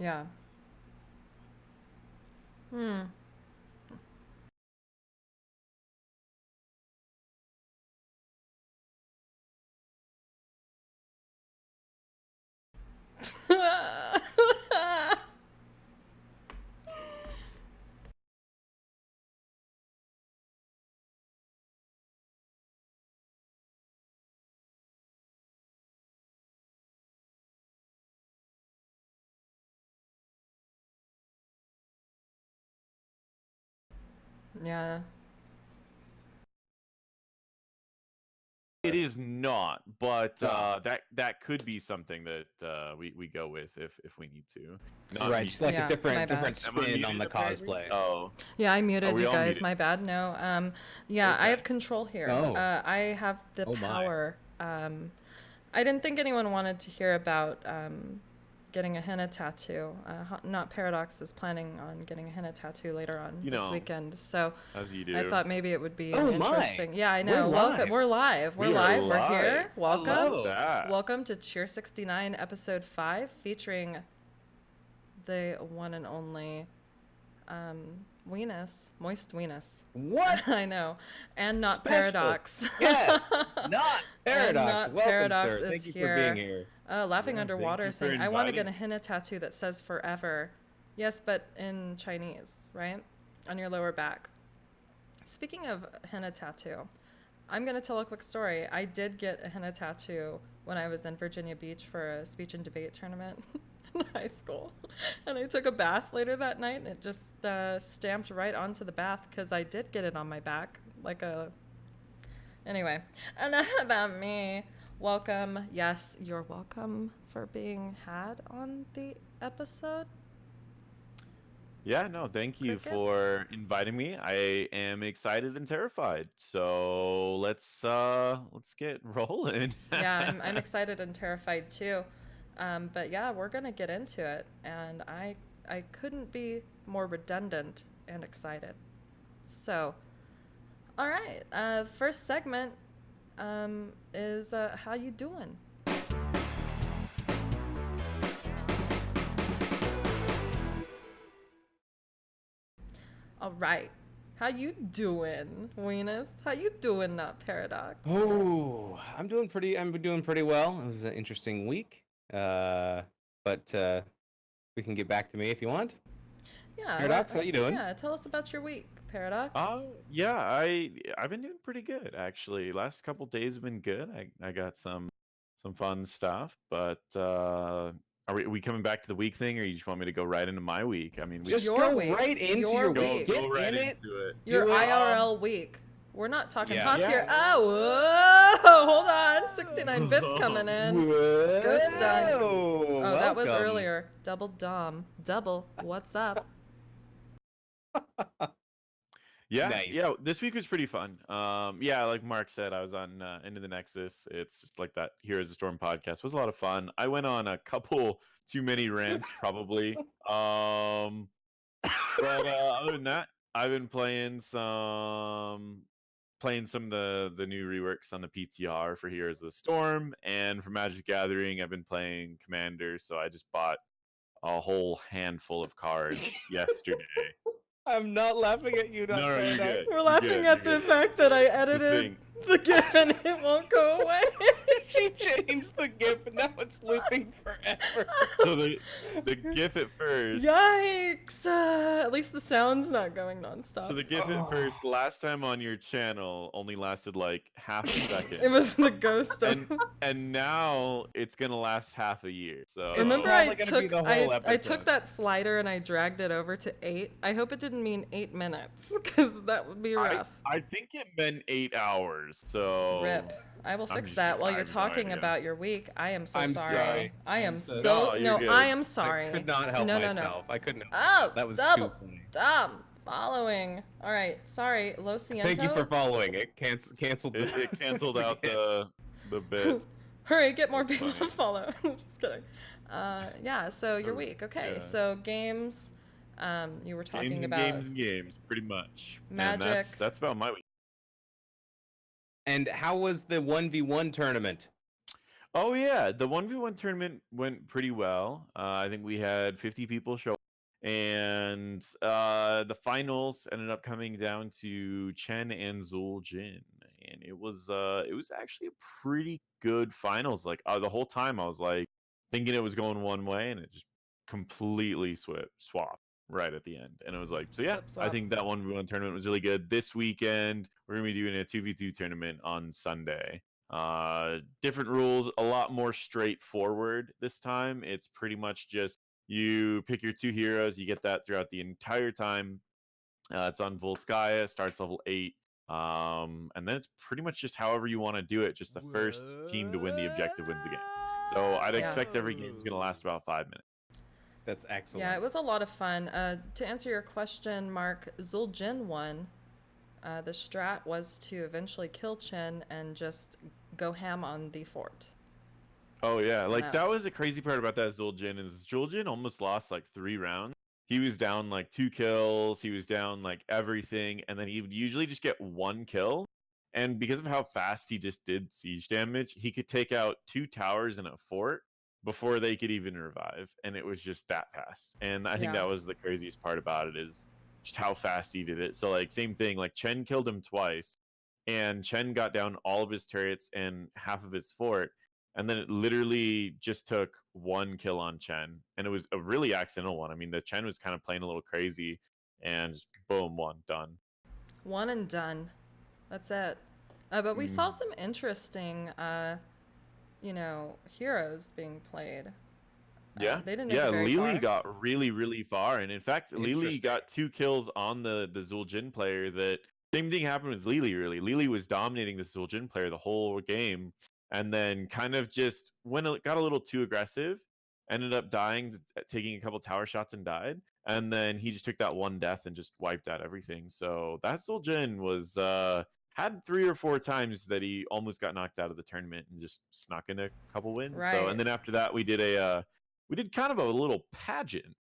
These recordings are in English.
Yeah. Hmm. Yeah. It is not, but Oh, that could be something that we go with if we need to. Not right. mute. Just like a Yeah, my bad. different Am I spin on muted the apparently? cosplay. Oh, Yeah, I are muted we you all guys. muted? My bad. No. Yeah, I Okay. have control here. Oh, I have the oh my. power. I didn't think anyone wanted to hear about getting a henna tattoo. Not Paradox is planning on getting a henna tattoo later on You this know, weekend. So as you I do. thought maybe it would be an Oh my. interesting. Yeah, I We're know. Welcome. live. We're live. We're We are live. We're live. here. Welcome. Look at Hello. that. Welcome to Cheer69 episode 5 featuring the one and only Weenus, Moist Weenus. What? I know. And Not Special. Paradox. Yes. Not And Paradox. Not Welcome, Paradox sir. is Thank you here. for being here. Laughing Yeah, thank underwater you for saying, I want to get a inviting me. henna tattoo that says forever. Yes, but in Chinese, right? On your lower back. Speaking of henna tattoo, I'm going to tell a quick story. I did get a henna tattoo when I was in Virginia Beach for a speech and debate tournament in high school. And I took a bath later that night and it just stamped right onto the bath because I did get it on my back. Like a. Anyway, enough about me. Welcome. Yes, you're welcome for being had on the episode. Yeah, no, thank you Crickets. for inviting me. I am excited and terrified. So let's get rolling. Yeah, I'm excited and terrified too. But yeah, we're gonna get into it, and I couldn't be more redundant and excited. So, all right, first segment is how you doing? All right, how you doing, Venus? How you doing, Not Paradox? Oh, I'm doing pretty well. It was an interesting week. But we can get back to me if you want. Yeah, Paradox, how you doing? yeah. Tell us about your week, Paradox. Yeah, I've been doing pretty good actually. Last couple days have been good. I got some fun stuff, but are we coming back to the week thing, or you just want me to go right into my week? I mean, we Just Your go week. right into Your your go week. week. Get go right in it. into it. Your Do it. IRL week. We're not talking Yeah. HOTS Yeah. here. Oh, whoa, hold on. 69 bits coming in. Ghost done. Whoa, Oh, that was welcome. earlier. Double Dom. Double. What's up? Yeah, Nice. yeah. This week was pretty fun. Yeah, like Mark said, I was on Into the Nexus. It's just like that Heroes of Storm podcast. It was a lot of fun. I went on a couple too many rants, probably. But other than that, I've been playing some of the new reworks on the PTR for Heroes of the Storm, and for Magic the Gathering, I've been playing Commander. So I just bought a whole handful of cards yesterday. I'm not laughing at you, No, not no, you're Paradox. good. We're You're laughing good, at you're the good. fact that I The edited thing. the GIF and it won't go away. She changed the GIF and now it's looping forever. So the GIF at first. Yikes! At least the sound's not going nonstop. So the GIF Oh. at first, last time on your channel, only lasted like half a second. It was the ghost of. and now it's gonna last half a year. So Remember, probably I gonna be took the whole I episode. took that slider and I dragged it over to 8. I hope it didn't mean 8 minutes, because that would be rough. I think it meant 8 hours. So Rip. I will I'm fix just that kidding. while I you're have no talking idea. about your week. I am so I'm sorry. sorry. I am I'm so No, you're no. good. I am sorry. I could not help no, myself. I couldn't help Oh, myself. That was double. too funny. Dom following. All right, sorry, Lo Ciento. Thank you for following. It canceled. It canceled out the bit. Hurry, get more people to funny. follow. Just kidding. Yeah. So your Oh, week. Okay. yeah. So games. You were talking Games and about games and games, pretty much. Magic. And that's about my week. And how was the 1v1 tournament? Oh yeah, the 1v1 tournament went pretty well. I think we had 50 people show up, and the finals ended up coming down to Chen and Zuljin, and it was actually a pretty good finals. Like the whole time I was like thinking it was going one way, and it just completely swapped right at the end. And it was like, so yeah, Swip I swap. think that 1v1 tournament was really good. This weekend we're gonna be doing a 2v2 tournament on Sunday. Different rules, a lot more straightforward this time. It's pretty much just you pick your two heroes, you get that throughout the entire time. It's on Volskaya, starts level 8. And then it's pretty much just however you want to do it. Just the first team to win the objective wins the game. So I'd Yeah. expect every game is going to last about 5 minutes. That's excellent. Yeah, it was a lot of fun. To answer your question, Mark, Zuljin won. The strat was to eventually kill Chen and just go ham on the fort. Oh yeah, like No. that was the crazy part about that Zuljin is Zuljin almost lost like 3 rounds. He was down like 2 kills, he was down like everything, and then he would usually just get 1 kill. And because of how fast he just did siege damage, he could take out 2 towers in a fort before they could even revive, and it was just that fast. And I think Yeah. that was the craziest part about it is just how fast he did it. So like same thing, like Chen killed him twice, and Chen got down all of his turrets and half of his fort, and then it literally just took 1 kill on Chen, and it was a really accidental one. I mean, the Chen was kind of playing a little crazy, and just boom, 1 done. One and done. That's it. But we saw some interesting, heroes being played. Yeah, they didn't make yeah. it very Lily far. got really, really far, and in fact, Lily Interesting. got 2 kills on the Zuljin player. That same thing happened with Lily. Really, Lily was dominating the Zuljin player the whole game, and then kind of just got a little too aggressive, ended up dying, taking a couple tower shots and died, and then he just took that 1 death and just wiped out everything. So that Zuljin was had 3 or 4 times that he almost got knocked out of the tournament and just snuck in a couple wins. So Right. and then after that, we did kind of a little pageant.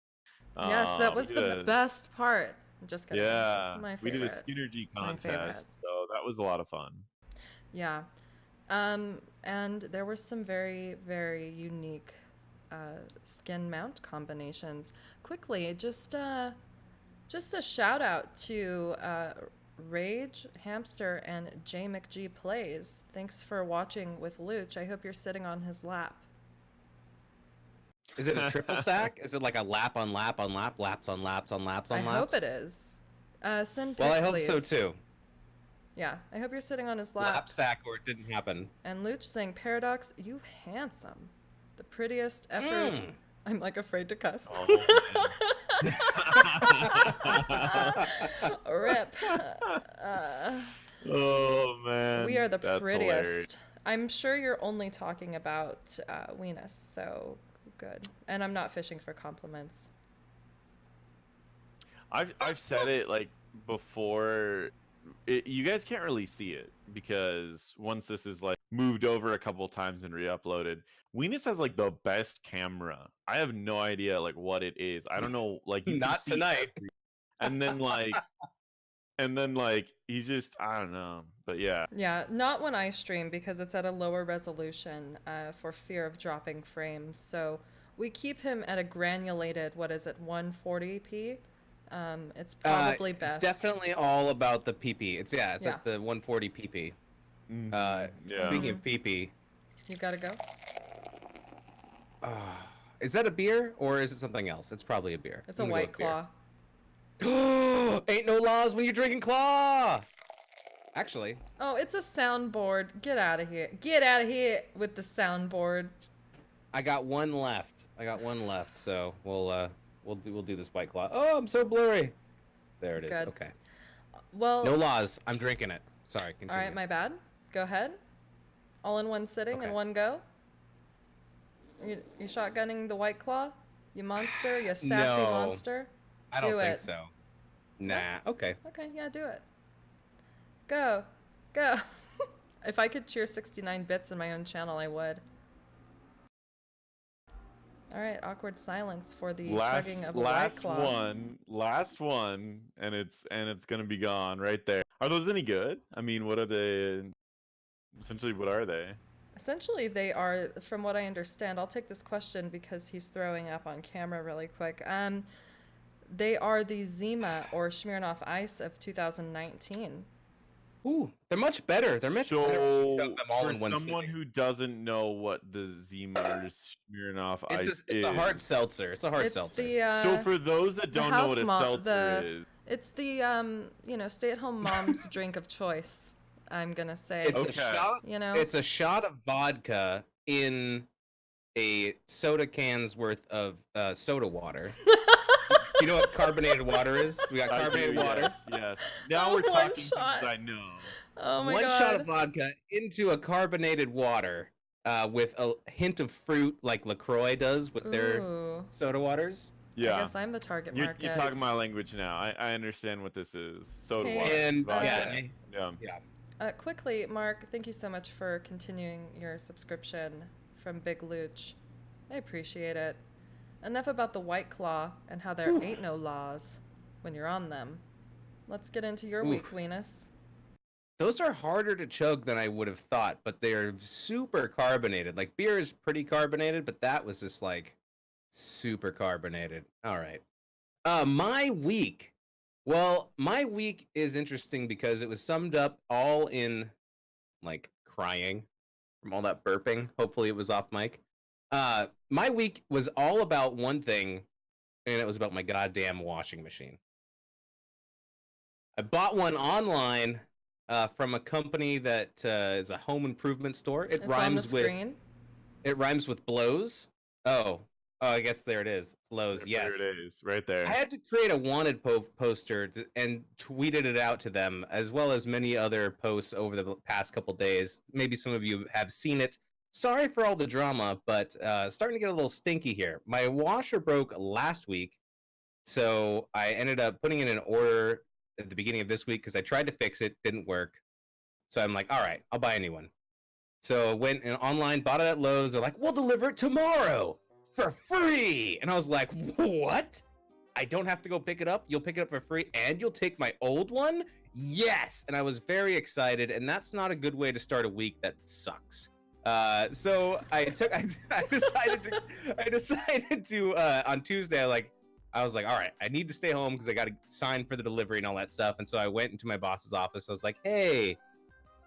Yes, that We was did the a best part. Just kidding. This is yeah, my we did a favorite. Synergy My favorite. contest, so that was a lot of fun. Yeah. And there were some very, very unique skin mount combinations. Quickly, just a shout out to Rage, Hamster, and J McG Plays. Thanks for watching with Luch. I hope you're sitting on his lap. Is it a triple stack? Is it like a lap on lap on lap, laps on laps on laps on I laps? hope it is. Send pic, Well, I hope please. so too. Yeah, I hope you're sitting on his lap. Lap stack or it didn't happen. And Luch saying, Paradox, you handsome. The prettiest effers. I'm like afraid to cuss. Oh, Rip. oh man, We are the that's prettiest. hilarious. I'm sure you're only talking about Weenus, so good. And I'm not fishing for compliments. I've said it like before. You guys can't really see it because once this is like moved over a couple times and re-uploaded, Weenus has like the best camera. I have no idea like what it is. I don't know. Like you can Not see tonight. and then like he's just I don't know. But yeah. Yeah, not when I stream because it's at a lower resolution for fear of dropping frames. So we keep him at a granulated, what is it, 140p? It's probably best. It's definitely all about the PP. It's Yeah. at the 140 PP. Yeah. Speaking of PP, You gotta go. is that a beer or is it something else? It's probably a beer. It's a I'm gonna White go with Claw. beer. Ain't no laws when you're drinking Claw. Actually, Oh, it's a soundboard. Get out of here. Get out of here with the soundboard. I got one left. So we'll do this White Claw. Oh, I'm so blurry. There it is. Good. Okay. Well, No laws. I'm drinking it. Sorry. Continue. all right, my bad. Go ahead. All in one sitting Okay. and one go. You shotgunning the White Claw? You monster? You sassy No. monster? I don't do think it. so. Nah. Okay. Okay, yeah, do it. Go. Go. If I could cheer 69 bits in my own channel, I would. All right, awkward silence for the chugging of a White Claw. last one, and it's gonna be gone right there. Are those any good? I mean, what are they? Essentially, what are they? Essentially, they are, from what I understand, I'll take this question because he's throwing up on camera really quick. They are the Zima or Smirnoff Ice of 2019. Ooh, they're much better. They're much better. When you chug So, them all for in one someone sitting. who doesn't know what the Zimmer's Smirnoff Ice It's a hard is, seltzer. It's a hard It's seltzer. the so for those that the don't know what house a seltzer is, it's the stay-at-home mom's drink of choice. I'm gonna say. It's a Okay. shot. You know, It's a shot of vodka in a soda can's worth of soda water. You know what carbonated water is? We got I carbonated do, water. yes. Now we're One talking things shot. I know. oh my One god. shot of vodka into a carbonated water with a hint of fruit, like LaCroix does with their Ooh. soda waters. I Yeah. guess I'm the target You're market. talking my language now. I understand what this is. Soda Hey, water. And vodka. yeah, Yeah. Quickly, Mark, thank you so much for continuing your subscription from Big Luch. I appreciate it. Enough about the White Claw and how there ain't no laws when you're on them. Let's get into your week, Venus. those are harder to chug than I would have thought, but they're super carbonated. Like beer is pretty carbonated, but that was just like super carbonated. All right. My week. Well, my week is interesting because it was summed up all in like crying from all that burping. Hopefully it was off mic. My week was all about one thing, and it was about my goddamn washing machine. I bought one online from a company that is a home improvement store. It's on the screen. It rhymes with blows. Oh, I guess there it is. It's Lowe's. Yes. There it is, right there. I had to create a wanted poster and tweeted it out to them, as well as many other posts over the past couple days. Maybe some of you have seen it. Sorry for all the drama, but starting to get a little stinky here. My washer broke last week, so I ended up putting in an order at the beginning of this week because I tried to fix it, didn't work. So I'm like, all right, I'll buy a new one. So went online, bought it at Lowe's. They're like, we'll deliver it tomorrow for free. And I was like, what? I don't have to go pick it up. You'll pick it up for free and you'll take my old one? Yes. And I was very excited. And that's not a good way to start a week. That sucks. So I decided to on Tuesday, I was like, all right, I need to stay home because I got to sign for the delivery and all that stuff. And so I went into my boss's office. I was like, hey,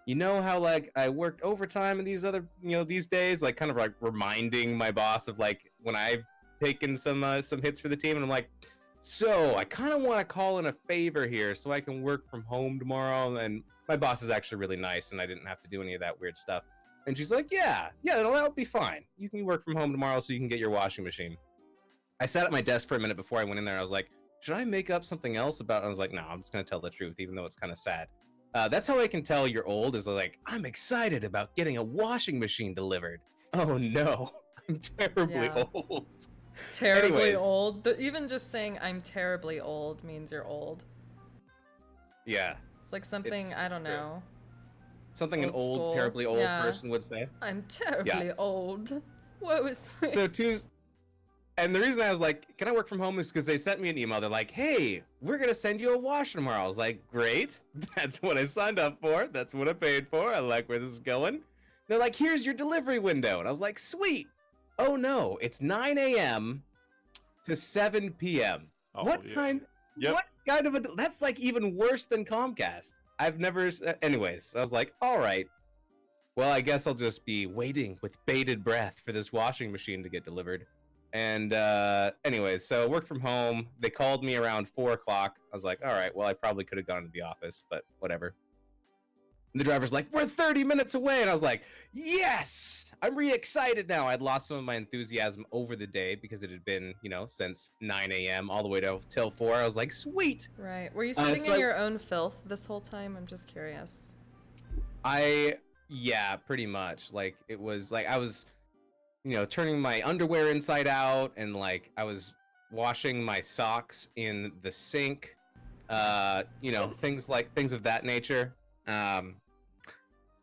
you know how like I worked overtime in these other, these days, like kind of like reminding my boss of like when I've taken some hits for the team. And I'm like, so I kind of want to call in a favor here so I can work from home tomorrow. And my boss is actually really nice and I didn't have to do any of that weird stuff. And she's like, yeah, that'll be fine. You can work from home tomorrow so you can get your washing machine. I sat at my desk for a minute before I went in there. I was like, should I make up something else about it? I was like, no, I'm just going to tell the truth, even though it's kind of sad. That's how I can tell you're old, is like, I'm excited about getting a washing machine delivered. Oh no, I'm terribly old. Terribly Anyways. old. Even just saying I'm terribly old means you're old. Yeah. It's like something, It's I don't true. know. Something an Old old, school. terribly old Yeah. person would say. I'm terribly Yes. old. What was me? So and the reason I was like, can I work from home is because they sent me an email. They're like, hey, we're going to send you a washer tomorrow. I was like, great. That's what I signed up for. That's what I paid for. I like where this is going. They're like, here's your delivery window. And I was like, sweet. Oh no, it's 9 a.m. to 7 p.m. Oh, What yeah. kind of that's like even worse than Comcast. I've never, anyways, I was like, all right. Well, I guess I'll just be waiting with bated breath for this washing machine to get delivered. And anyways, so work from home. They called me around 4 o'clock. I was like, all right, well, I probably could have gone to the office, but whatever. And the driver's like, we're 30 minutes away. And I was like, yes, I'm really excited now. I'd lost some of my enthusiasm over the day because it had been, since 9 a.m. all the way till 4. I was like, sweet. Right. Were you sitting in your own filth this whole time? I'm just curious. Yeah, pretty much. Like, it was like I was, turning my underwear inside out, and like I was washing my socks in the sink. Things of that nature.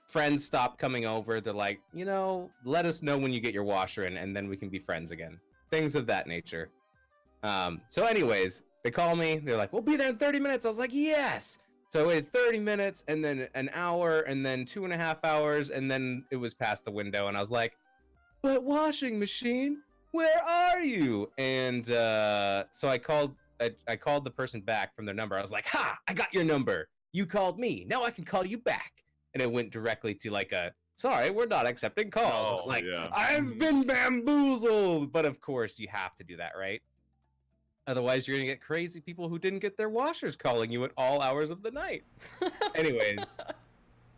Friends stopped coming over. They're like, let us know when you get your washer in, and then we can be friends again. Things of that nature. So anyways, they call me. They're like, we'll be there in 30 minutes. I was like, yes. So I waited 30 minutes, and then an hour, and then 2.5 hours, and then it was past the window, and I was like, "But washing machine, where are you?" And so I called the person back from their number. I was like, "Ha! I got your number. You called me. Now I can call you back." And it went directly to like a, "Sorry, we're not accepting calls." I was like, yeah. "I've been bamboozled." But of course, you have to do that, right? Otherwise, you're gonna get crazy people who didn't get their washers calling you at all hours of the night. Anyways,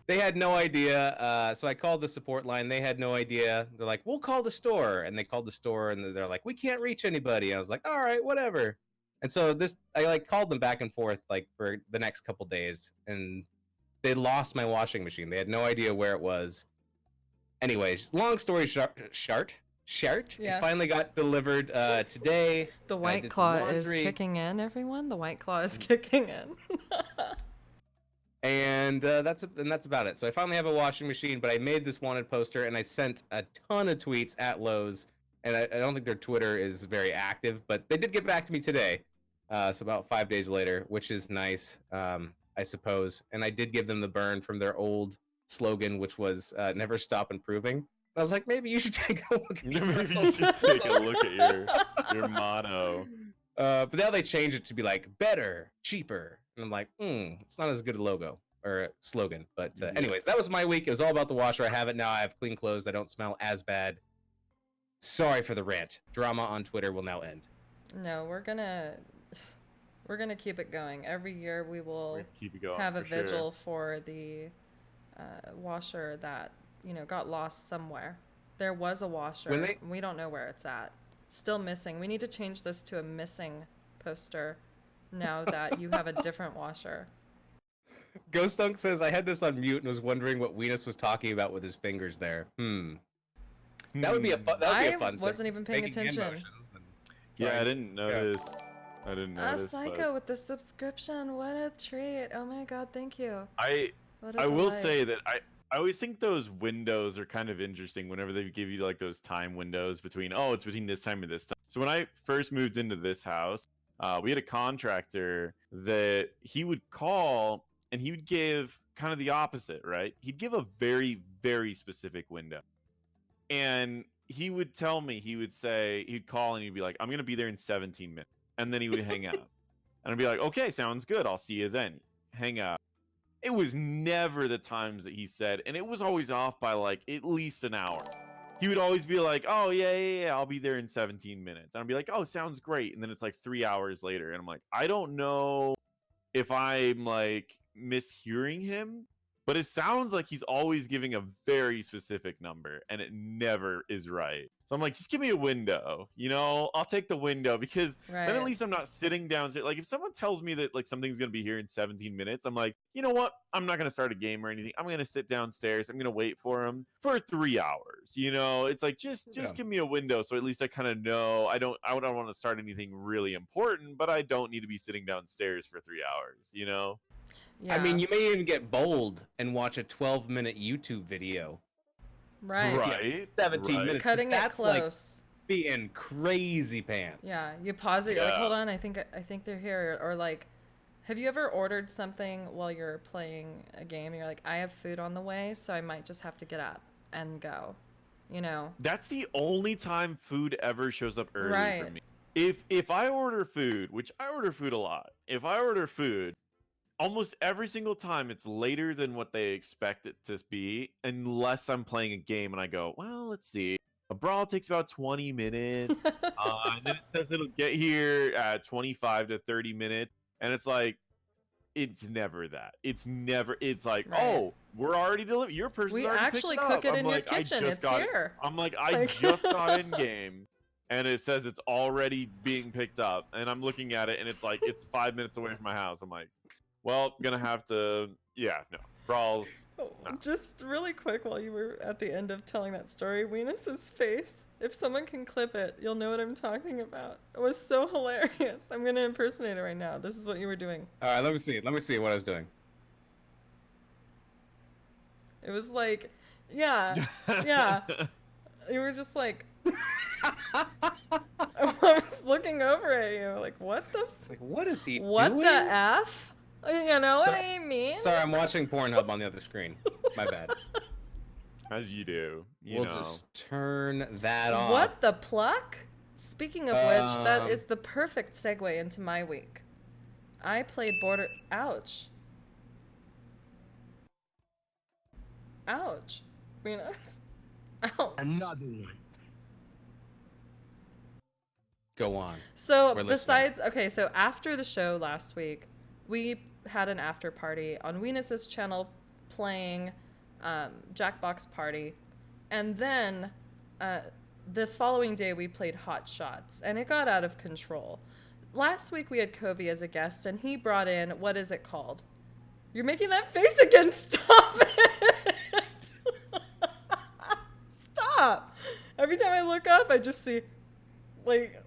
they had no idea. So I called the support line. They had no idea. They're like, "We'll call the store," and they called the store, and they're like, "We can't reach anybody." I was like, "All right, whatever." And so I like called them back and forth like for the next couple days, and they lost my washing machine. They had no idea where it was. Anyways, long story short, It Yes. finally got delivered today. The I White did some Claw is laundry. kicking in, everyone. The White Claw is kicking in. And that's about it. So I finally have a washing machine, but I made this wanted poster and I sent a ton of tweets at Lowe's, and I don't think their Twitter is very active, but they did get back to me today. So about 5 days later, which is nice, I suppose. And I did give them the burn from their old slogan, which was "Never stop improving." I was like, maybe you should take a look at Maybe you should take a look at your motto. But now they changed it to be like better, cheaper. And I'm like, it's not as good a logo or a slogan. But Yeah. anyways, that was my week. It was all about the washer. I have it now. I have clean clothes. I don't smell as bad. Sorry for the rant. Drama on Twitter will now end. No, we're gonna keep it going. Every year we will We're gonna keep it going, have a for sure. vigil for the washer that got lost somewhere. There was a washer. When they- We don't know where it's at. Still missing. We need to change this to a missing poster now that you have a different washer. Ghost Dunk says, I had this on mute and was wondering what Weenus was talking about with his fingers there. That would be a fun. That would be a fun. I wasn't even paying making hand attention. motions and Yeah, I trying- didn't notice. I didn't A notice. Psycho but with the subscription. What a treat. Oh my god, thank you. What a I will delight. say that I always think those windows are kind of interesting whenever they give you like those time windows between, oh, it's between this time and this time. So when I first moved into this house, we had a contractor that he would call and he would give kind of the opposite, right? He'd give a very, very specific window. And he would tell me, he'd call and he'd be like, I'm going to be there in 17 minutes. And then he would hang out. And I'd be like, okay, sounds good. I'll see you then. Hang out. It was never the times that he said, and it was always off by like at least an hour. He would always be like, oh, yeah, I'll be there in 17 minutes. And I'd be like, oh, sounds great. And then it's like 3 hours later. And I'm like, I don't know if I'm like mishearing him, but it sounds like he's always giving a very specific number and it never is right. So I'm like, just give me a window, I'll take the window because then at Right. least I'm not sitting downstairs. Like if someone tells me that like something's going to be here in 17 minutes, I'm like, you know what? I'm not going to start a game or anything. I'm going to sit downstairs. I'm going to wait for him for 3 hours. It's like, just Yeah. give me a window. So at least I kind of know I don't want to start anything really important, but I don't need to be sitting downstairs for 3 hours, Yeah. I mean, you may even get bold and watch a 12-minute YouTube video. right. Right. 17 right. minutes. Cutting it That's like close. being crazy pants. Yeah, you pause it. You're like, Yeah. hold on, I think they're here. Or like, have you ever ordered something while you're playing a game? You're like, I have food on the way, so I might just have to get up and go. That's the only time food ever shows up early for Right. me. If I order food, which I order food a lot, if I order food, almost every single time it's later than what they expect it to be, unless I'm playing a game and I go, well, let's see. A brawl takes about 20 minutes, and then it says it'll get here at 25 to 30 minutes, and it's like, it's never that. It's like, Right. oh, we're already delivering. Your person's We already actually picked cook up. it I'm in your like, I kitchen. just It's got it. here. I'm like, I Like- just got in game, and it says it's already being picked up, and I'm looking at it, and it's like it's 5 minutes away from my house. I'm like, well, gonna have to, brawls. Oh, just really quick while you were at the end of telling that story, Weenus's face, if someone can clip it, you'll know what I'm talking about. It was so hilarious. I'm going to impersonate it right now. This is what you were doing. All right, let me see what I was doing. It was like, yeah, yeah. You were just like, I was looking over at you, like, what the, Like, what is he what doing? the F? You know what Sorry- I mean? Sorry, I'm watching Pornhub on the other screen. My bad. As you do. You We'll know. just turn that off. What the pluck? Speaking of which, that Um, is the perfect segue into my week. I played Ouch. Ouch. Venus. Ouch. Another one. Go on. So We're besides, okay, so after the show last week, we had an after party on Venus's channel playing Jackbox Party, and then the following day we played Hot Shots, and it got out of control. Last week we had Kobe as a guest, and he brought in, what is it called? You're making that face again. Stop it. Stop. Every time I look up, I just see, like,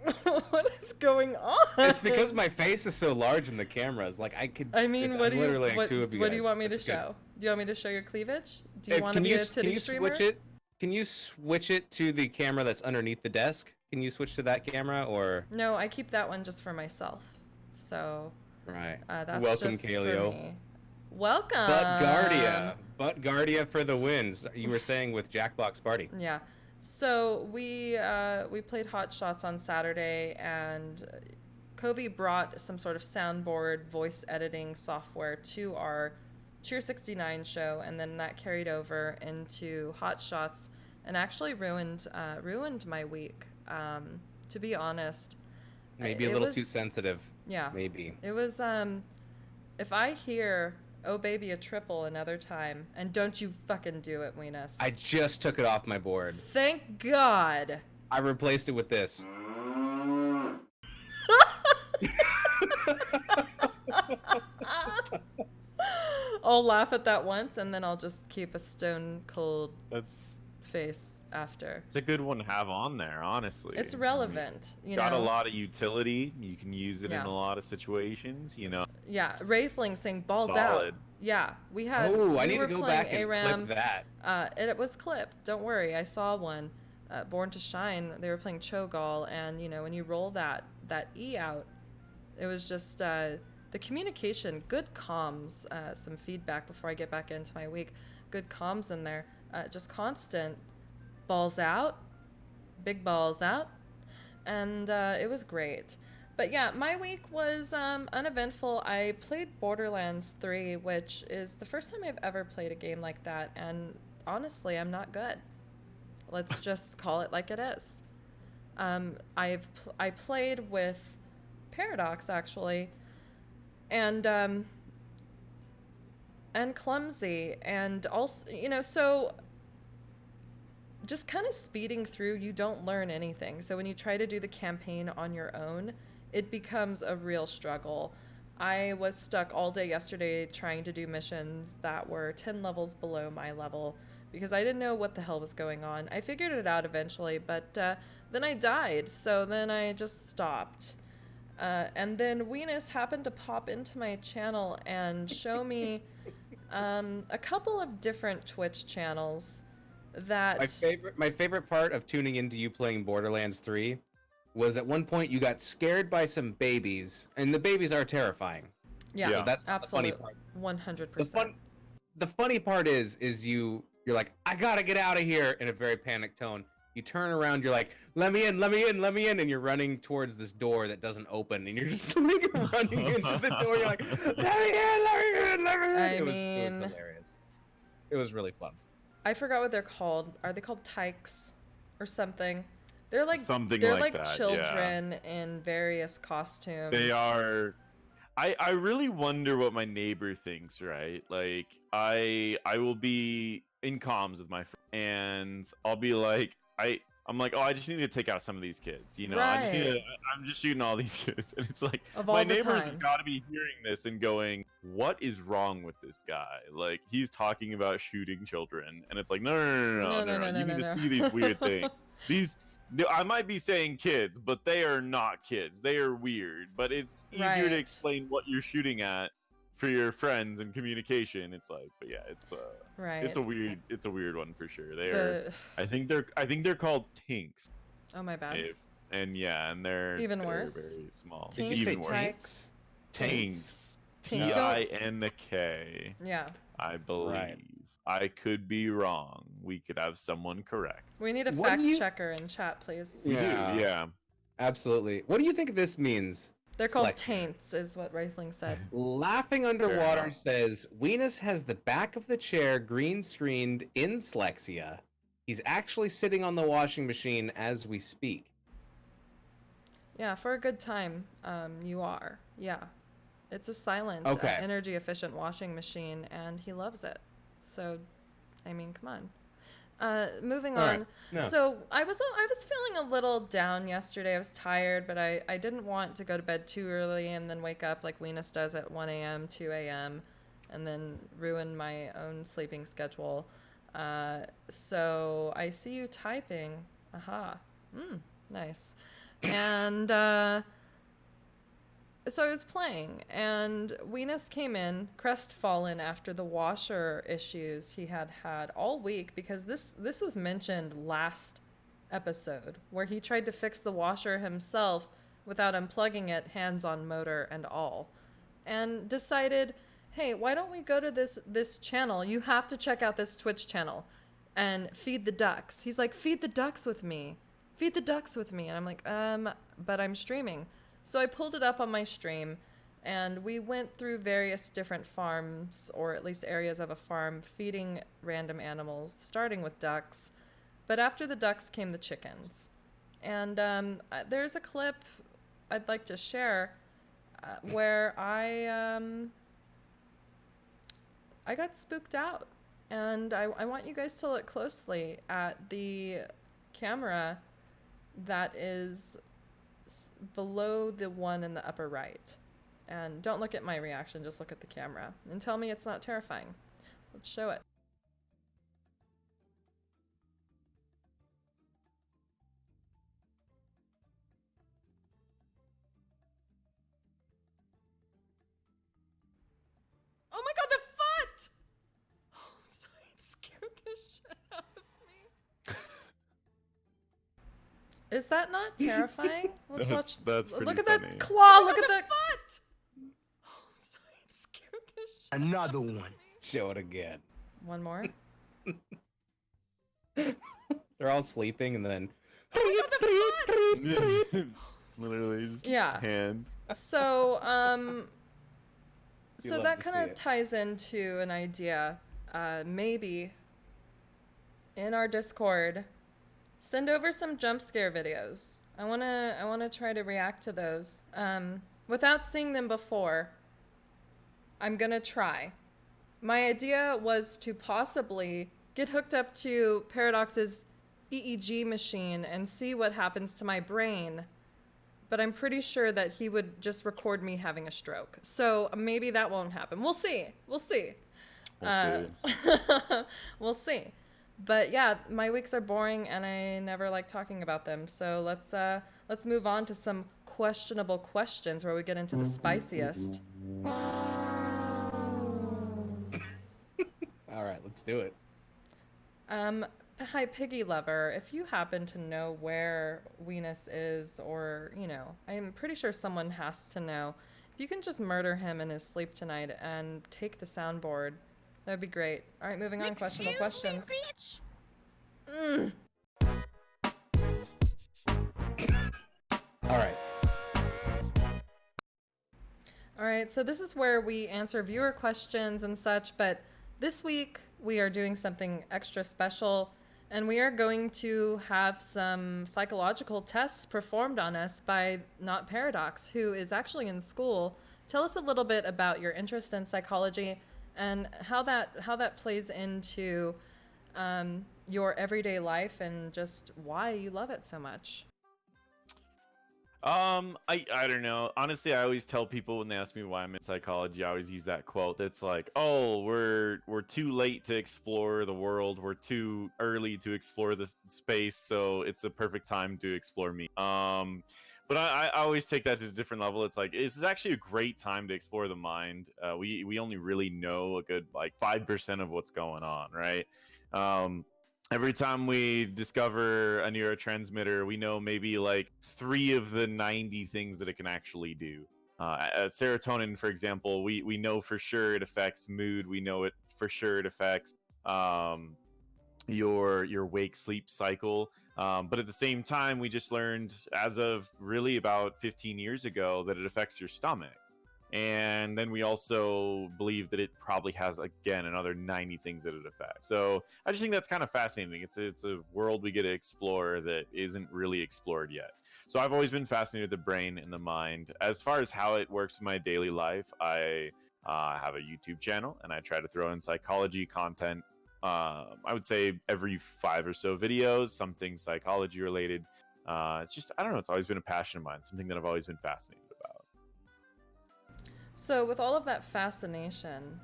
what is going on? It's because my face is so large in the cameras. Like I could. I mean, I'm what do you literally like what, two of you what do guys. you want me to That's good. show? Do you want me to show your cleavage? Do you Hey, want to can be you a can titty you streamer? switch it? Can you switch it to the camera that's underneath the desk? Can you switch to that camera or? No, I keep that one just for myself. So Right. that's Welcome, just Kaleo. for me. Welcome. Buttguardia for the wins. You were saying with Jackbox Party. Yeah. So we played Hot Shots on Saturday, and Kobe brought some sort of soundboard voice editing software to our Cheer69 show, and then that carried over into Hot Shots and actually ruined my week. To be honest, Maybe a it little was- too sensitive. Yeah. Maybe. It was if I hear "Oh baby, a triple" another time, and don't you fucking do it, Weenus. I just took it off my board. Thank God. I replaced it with this. I'll laugh at that once, and then I'll just keep a stone cold That's face after. it's a good one to have on there, honestly. It's I mean, relevant, you got know. a lot of utility. You can use it Yeah. in a lot of situations, you know. Yeah, Wraithling saying balls out. Solid. Yeah, we had. Oh, I we need were to go playing back and ARAM. clip that. It was clipped. Don't worry, I saw one. Born to Shine. They were playing Cho'Gall, and you know when you roll that E out, it was just the communication. Good comms. Some feedback before I get back into my week. Good comms in there. Just constant balls out, big balls out, and it was great. But yeah, my week was uneventful. I played Borderlands 3, which is the first time I've ever played a game like that, and honestly, I'm not good. Let's just call it like it is. I played with Paradox actually, and Clumsy, and also so just kind of speeding through, you don't learn anything. So when you try to do the campaign on your own, it becomes a real struggle. I was stuck all day yesterday trying to do missions that were 10 levels below my level because I didn't know what the hell was going on. I figured it out eventually, but then I died, so then I just stopped. And then Weenus happened to pop into my channel and show me a couple of different Twitch channels that... My favorite part of tuning into you playing Borderlands 3 was at one point you got scared by some babies, and the babies are terrifying. Yeah, Yeah. That's absolutely. the funny part. 100%. The funny part is you're like, I gotta get out of here in a very panicked tone. You turn around, you're like, let me in, and you're running towards this door that doesn't open, and you're just like running into the door. You're like, let me in. It was mean- hilarious. It was really fun. I forgot what they're called. Are they called tykes or something? They're like Something they're like like that, children in various costumes. They are. I really wonder what my neighbor thinks. Right, like I will be in comms with my friend, and I'll be like, I'm like, oh, I just need to take out some of these kids. You know, I'm just shooting all these kids, and it's like Of all my the neighbors times. have got to be hearing this and going, what is wrong with this guy? Like he's talking about shooting children, and it's like, no. You need to see these weird things. I might be saying kids, but they are not kids. They are weird, but it's easier to Right. explain what you're shooting at for your friends and communication. It's like, but yeah, Right. it's a weird one for sure. They are. The, I think they're called tinks. oh my bad. And they're Even they're worse? Very small. Tinks, It's even worse. tykes. Tinks. Tink. T-I-N-K, Yeah. I believe. Right. I could be wrong. We could have someone correct. We need a What do fact you- checker in chat, please. We Yeah. do, yeah. Absolutely. What do you think this means? They're called Select. taints, is what Reifling said. Laughing Underwater enough. says Weenus has the back of the chair green screened in Slexia. He's actually sitting on the washing machine as we speak. Yeah, for a good time, you are. Yeah. It's a silent, Okay. energy efficient washing machine, and he loves it. So, I mean, come on. Moving All on. right. No. So I was feeling a little down yesterday. I was tired, but I didn't want to go to bed too early and then wake up like Weenus does at 1 a.m., 2 a.m., and then ruin my own sleeping schedule. So I see you typing. Aha. Nice. And so I was playing, and Weenus came in crestfallen after the washer issues he had all week, because this was mentioned last episode, where he tried to fix the washer himself without unplugging it, hands-on motor and all, and decided, hey, why don't we go to this channel? You have to check out this Twitch channel and feed the ducks. He's like, feed the ducks with me. Feed the ducks with me. And I'm like, but I'm streaming. So I pulled it up on my stream, and we went through various different farms, or at least areas of a farm, feeding random animals, starting with ducks. But after the ducks came the chickens. And there's a clip I'd like to share where I got spooked out. And I want you guys to look closely at the camera that is below the one in the upper right. And don't look at my reaction, just look at the camera. And tell me it's not terrifying. Let's show it. Oh my god, the foot! Oh, sorry, it scared the shit out of me. Is that not terrifying? Let's watch. That's pretty look at funny. that claw. Look at that foot. Oh, sorry, it scared the shit. Another one. Show it again. One more. They're all sleeping, and then Literally his Yeah. hand. So, You so love that to see kind of it. ties into an idea. Maybe in our Discord, send over some jump scare videos. I wanna try to react to those. Without seeing them before, I'm gonna try. My idea was to possibly get hooked up to Paradox's EEG machine and see what happens to my brain. But I'm pretty sure that he would just record me having a stroke. So maybe that won't happen. We'll see. We'll see. We'll see. We'll see. But yeah, my weeks are boring and I never like talking about them. So let's move on to some questionable questions where we get into the spiciest. all right, let's do it. Hi, Piggy Lover. If you happen to know where Weenus is, or, you know, I'm pretty sure someone has to know. If you can just murder him in his sleep tonight and take the soundboard, that'd be great. All right, moving on. Questionable questions. All right. All right, so this is where we answer viewer questions and such, but this week we are doing something extra special, and we are going to have some psychological tests performed on us by NotParadox, who is actually in school. Tell us a little bit about your interest in psychology and how that plays into your everyday life and just why you love it so much. I don't know. Honestly, I always tell people when they ask me why I'm in psychology, I always use that quote. It's like, oh, we're too late to explore the world. We're too early to explore the space, so it's the perfect time to explore me. But I always take that to a different level. It's like, this is actually a great time to explore the mind. We only really know a good like 5% of what's going on, right? Every time we discover a neurotransmitter, we know maybe like 3 of the 90 things that it can actually do. Serotonin, for example, we know for sure it affects mood. We know it for sure it affects um, your wake sleep cycle. But at the same time, we just learned as of really about 15 years ago that it affects your stomach. And then we also believe that it probably has, again, another 90 things that it affects. So I just think that's kind of fascinating. It's a world we get to explore that isn't really explored yet. So I've always been fascinated with the brain and the mind. As far as how it works in my daily life, I have a YouTube channel and I try to throw in psychology content. I would say every 5 or so videos, something psychology related. It's just, I don't know, it's always been a passion of mine, something that I've always been fascinated about. So with all of that fascination,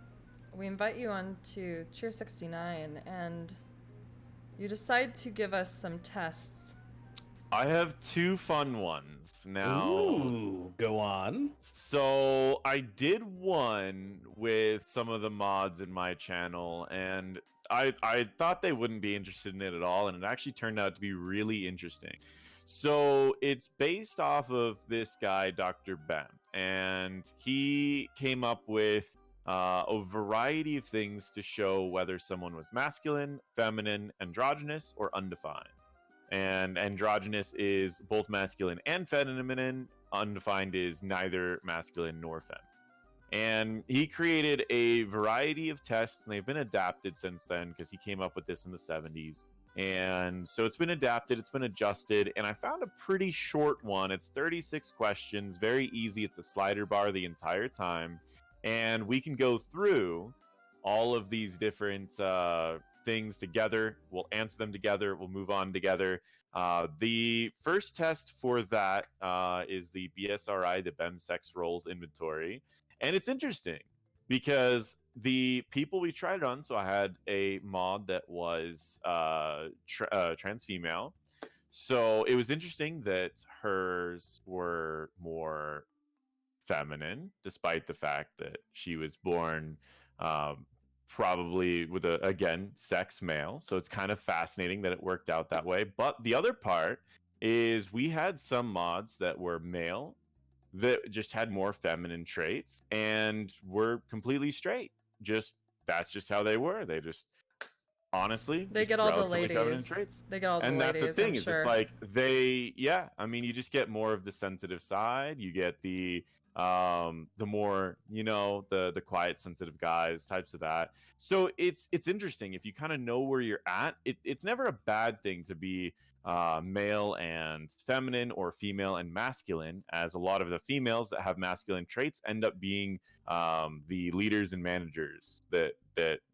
we invite you on to Cheer69 and you decide to give us some tests. I have 2 fun ones now. Ooh, go on. So I did one with some of the mods in my channel, and I thought they wouldn't be interested in it at all, and it actually turned out to be really interesting. So it's based off of this guy, Dr. Ben, and he came up with a variety of things to show whether someone was masculine, feminine, androgynous, or undefined. And androgynous is both masculine and feminine. Undefined is neither masculine nor feminine. And he created a variety of tests, and they've been adapted since then because he came up with this in the 70s. And so it's been adapted, it's been adjusted, and I found a pretty short one. It's 36 questions, very easy. It's a slider bar the entire time. And we can go through all of these different things together. We'll answer them together. We'll move on together. The first test for that is the BSRI, the BEM Sex Roles Inventory. And it's interesting because the people we tried it on, so I had a mod that was trans female. So it was interesting that hers were more feminine, despite the fact that she was born probably with a, again, sex male. So it's kind of fascinating that it worked out that way. But the other part is we had some mods that were male that just had more feminine traits and were completely straight. Just that's just how they were. They just honestly They just get all the relatively feminine ladies. traits. They get all the And that's ladies, the thing I'm is sure. it's like I mean, you just get more of the sensitive side. You get the more, you know, the quiet sensitive guys, types of that. So it's interesting if you kind of know where you're at. It's never a bad thing to be male and feminine or female and masculine, as a lot of the females that have masculine traits end up being the leaders and managers that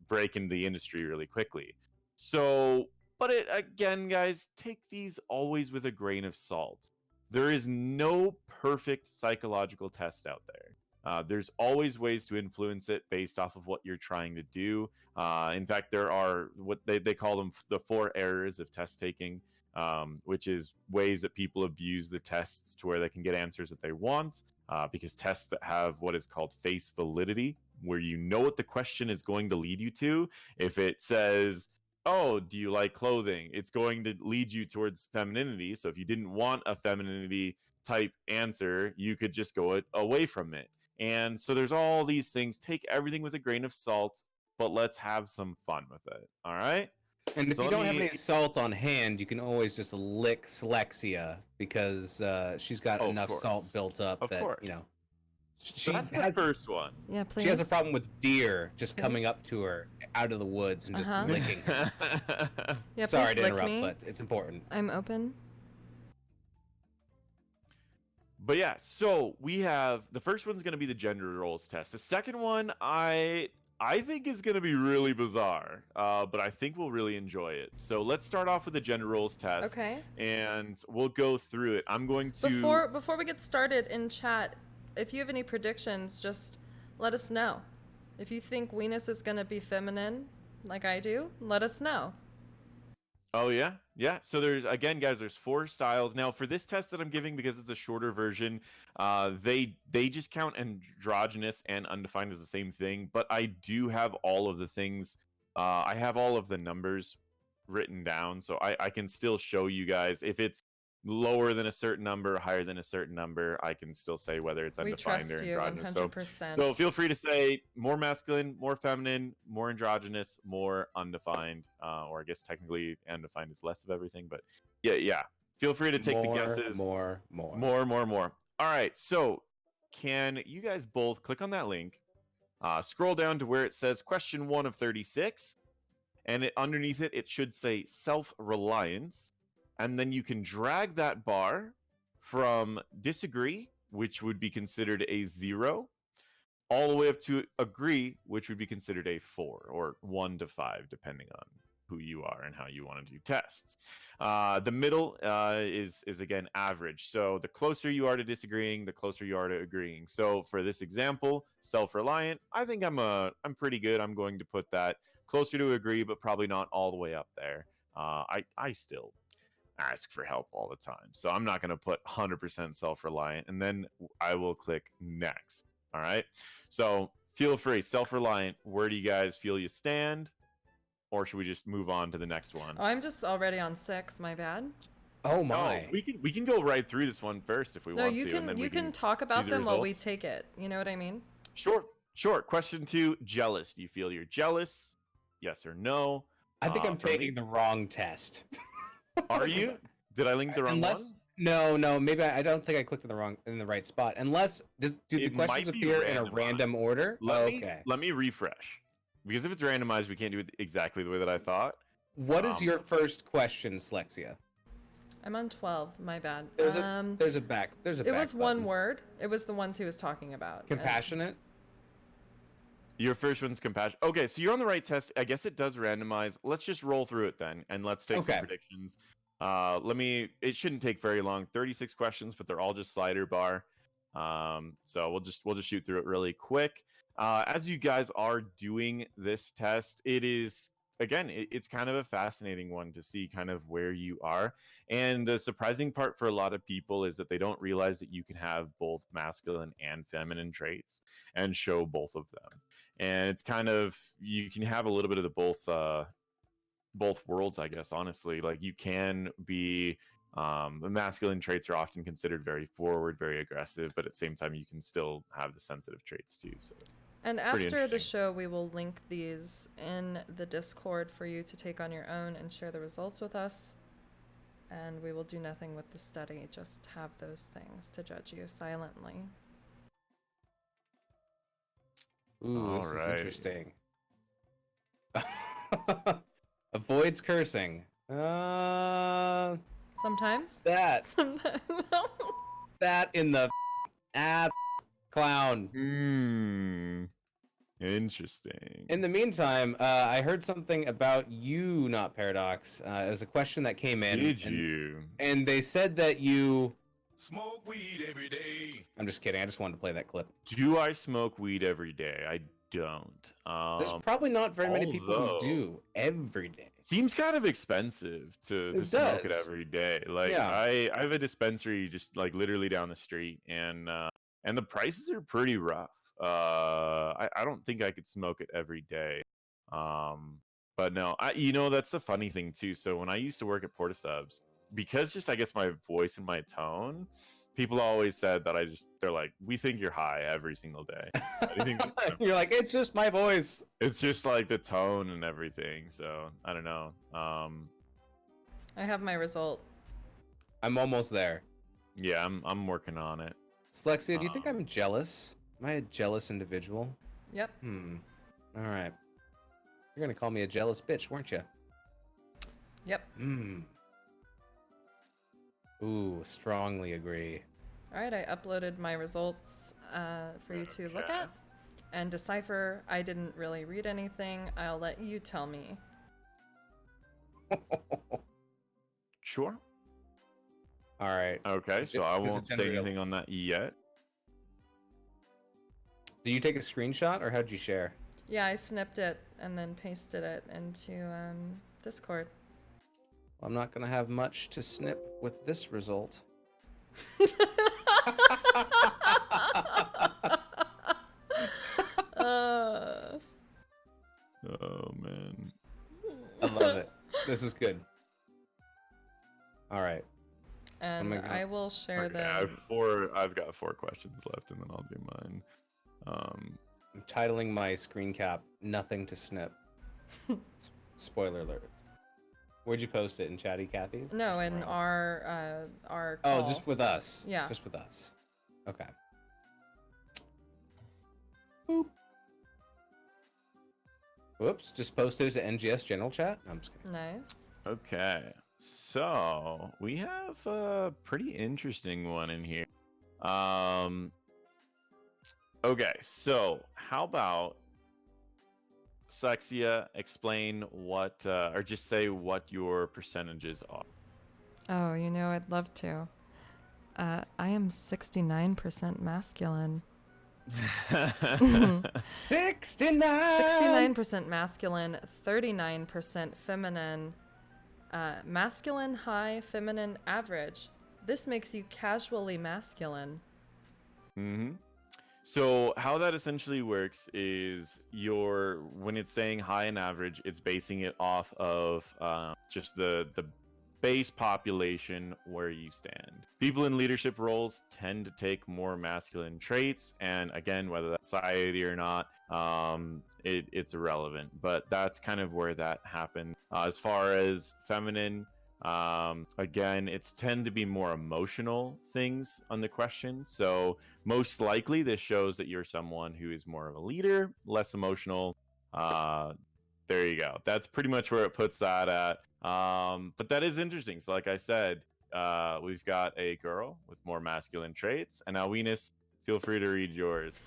break into the industry really quickly. So, but it again, guys, take these always with a grain of salt. There is no perfect psychological test out there. There's always ways to influence it based off of what you're trying to do. In fact, there are what they call them the 4 errors of test taking, which is ways that people abuse the tests to where they can get answers that they want. Because tests that have what is called face validity, where you know what the question is going to lead you to. If it says, oh, do you like clothing? It's going to lead you towards femininity. So if you didn't want a femininity type answer, you could just go away from it. And so there's all these things. Take everything with a grain of salt, but let's have some fun with it. All right? And if So you let don't have me- any salt on hand, you can always just lick Slexia because she's got Oh, of enough salt course. built up Of that, course. you know, So she that's the has first one. Yeah, please. she has a problem with deer just coming Please? up to her out of the woods and just Uh-huh. licking her. Yeah, Sorry please to lick interrupt, me. but it's important. I'm open. But yeah, so we have the first one's going to be the gender roles test. The second one, I think is going to be really bizarre, but I think we'll really enjoy it. So let's start off with the gender roles test, Okay. and we'll go through it. I'm going to Before we get started in chat, if you have any predictions, just let us know. If you think Venus is gonna be feminine, like I do, let us know. Oh yeah, yeah. So there's again, guys. There's 4 styles now for this test that I'm giving because it's a shorter version. They just count androgynous and undefined as the same thing, but I do have all of the things. I have all of the numbers written down, so I can still show you guys if it's lower than a certain number, higher than a certain number, I can still say whether it's We undefined trust or you androgynous. 100%. So feel free to say more masculine, more feminine, more androgynous, more undefined, or I guess technically undefined is less of everything, but yeah. Feel free to take the guesses. More. All right, so can you guys both click on that link, scroll down to where it says question 1 of 36, and underneath it, it should say self-reliance. And then you can drag that bar from disagree, which would be considered a 0, all the way up to agree, which would be considered a 4, or 1 to 5, depending on who you are and how you want to do tests. The middle is again average. So the closer you are to disagreeing, the closer you are to agreeing. So for this example, self-reliant, I think I'm pretty good. I'm going to put that closer to agree, but probably not all the way up there. I still ask for help all the time, so I'm not going to put 100% self-reliant, and then I will click next. All right, so feel free. Self-reliant, where do you guys feel you stand, or should we just move on to the next one? Oh, I'm just already on 6. My bad. Oh Oh, my. we can go right through this one first if we No, want you to, and then can we can talk see about the them while we results. take it. You know what I mean? Sure. Question 2, jealous. Do you feel you're jealous? Yes or no? I think I'm for me- taking the wrong test. Are you? Did I link the wrong Unless one? no, maybe I don't think I clicked in the right spot. Unless do the It questions might be appear in a randomized. random order? Okay. Let me refresh, because if it's randomized, we can't do it exactly the way that I thought. What is your first question, Slexia? I'm on 12. My bad. There's a back. It was one word. It was the ones he was talking about. Compassionate. Your first one's compassion. Okay, so you're on the right test. I guess it does randomize. Let's just roll through it then, and let's take some predictions. It shouldn't take very long. 36 questions, but they're all just slider bar. So we'll just shoot through it really quick. As you guys are doing this test, it is again, it's kind of a fascinating one to see kind of where you are. And the surprising part for a lot of people is that they don't realize that you can have both masculine and feminine traits and show both of them. And it's kind of, you can have a little bit of the both worlds, I guess, honestly. Like you can be the masculine traits are often considered very forward, very aggressive, but at the same time you can still have the sensitive traits too. So And after the show, we will link these in the Discord for you to take on your own and share the results with us. And we will do nothing with the study, just have those things to judge you silently. Ooh, this is interesting. Avoids cursing. Sometimes. That Sometimes. that in the ass clown. Interesting. In the meantime, I heard something about you, NotParadox. It was a question that came in. Did you? And they said that you smoke weed every day. I'm just kidding. I just wanted to play that clip. Do I smoke weed every day? I don't. There's probably not very many people who do every day. Seems kind of expensive to smoke it every day. Like I have a dispensary just like literally down the street, and the prices are pretty rough. I don't think I could smoke it every day. But no, that's the funny thing too. So when I used to work at Porta Subs, because just I guess my voice and my tone, people always said that they're like, we think you're high every single day. You're like, it's just my voice. It's just like the tone and everything. So I don't know. I have my result. I'm almost there. Yeah, I'm working on it. Slexia, do you think I'm jealous? Am I a jealous individual? Yep. All right. You're gonna call me a jealous bitch, weren't you? Yep. Ooh, strongly agree. All right, I uploaded my results for you to look at and decipher. I didn't really read anything. I'll let you tell me. Sure. All right. Okay, so I won't say anything on that yet. Did you take a screenshot or how'd you share? Yeah, I snipped it and then pasted it into Discord. Well, I'm not going to have much to snip with this result. Oh, man. I love it. This is good. All right. and my God. I will share Okay, them. I've got 4 questions left, and then I'll do mine. I'm titling my screen cap "Nothing to Snip." Spoiler alert. Where'd you post it in Chatty Cathy's? No, in Wow. our Oh, call. just with us. Yeah. Just with us. Okay. Boop. Whoops. Just posted it to NGS general chat. No, I'm just kidding. Nice. Okay, so we have a pretty interesting one in here. Okay, so how about Sexia explain what, or just say what your percentages are? Oh, I'd love to. I am 69% masculine. 69. 69% masculine, 39% feminine. Masculine high, feminine average. This makes you casually masculine. Mm-hmm. So how that essentially works is when it's saying high and average, it's basing it off of just the base population where you stand. People in leadership roles tend to take more masculine traits, and again, whether that's society or not, it's irrelevant. But that's kind of where that happened. As far as feminine, again, it's tend to be more emotional things on the question. So most likely, this shows that you're someone who is more of a leader, less emotional. There you go. That's pretty much where it puts that at. But that is interesting. So, like I said, we've got a girl with more masculine traits, and now Venus, feel free to read yours.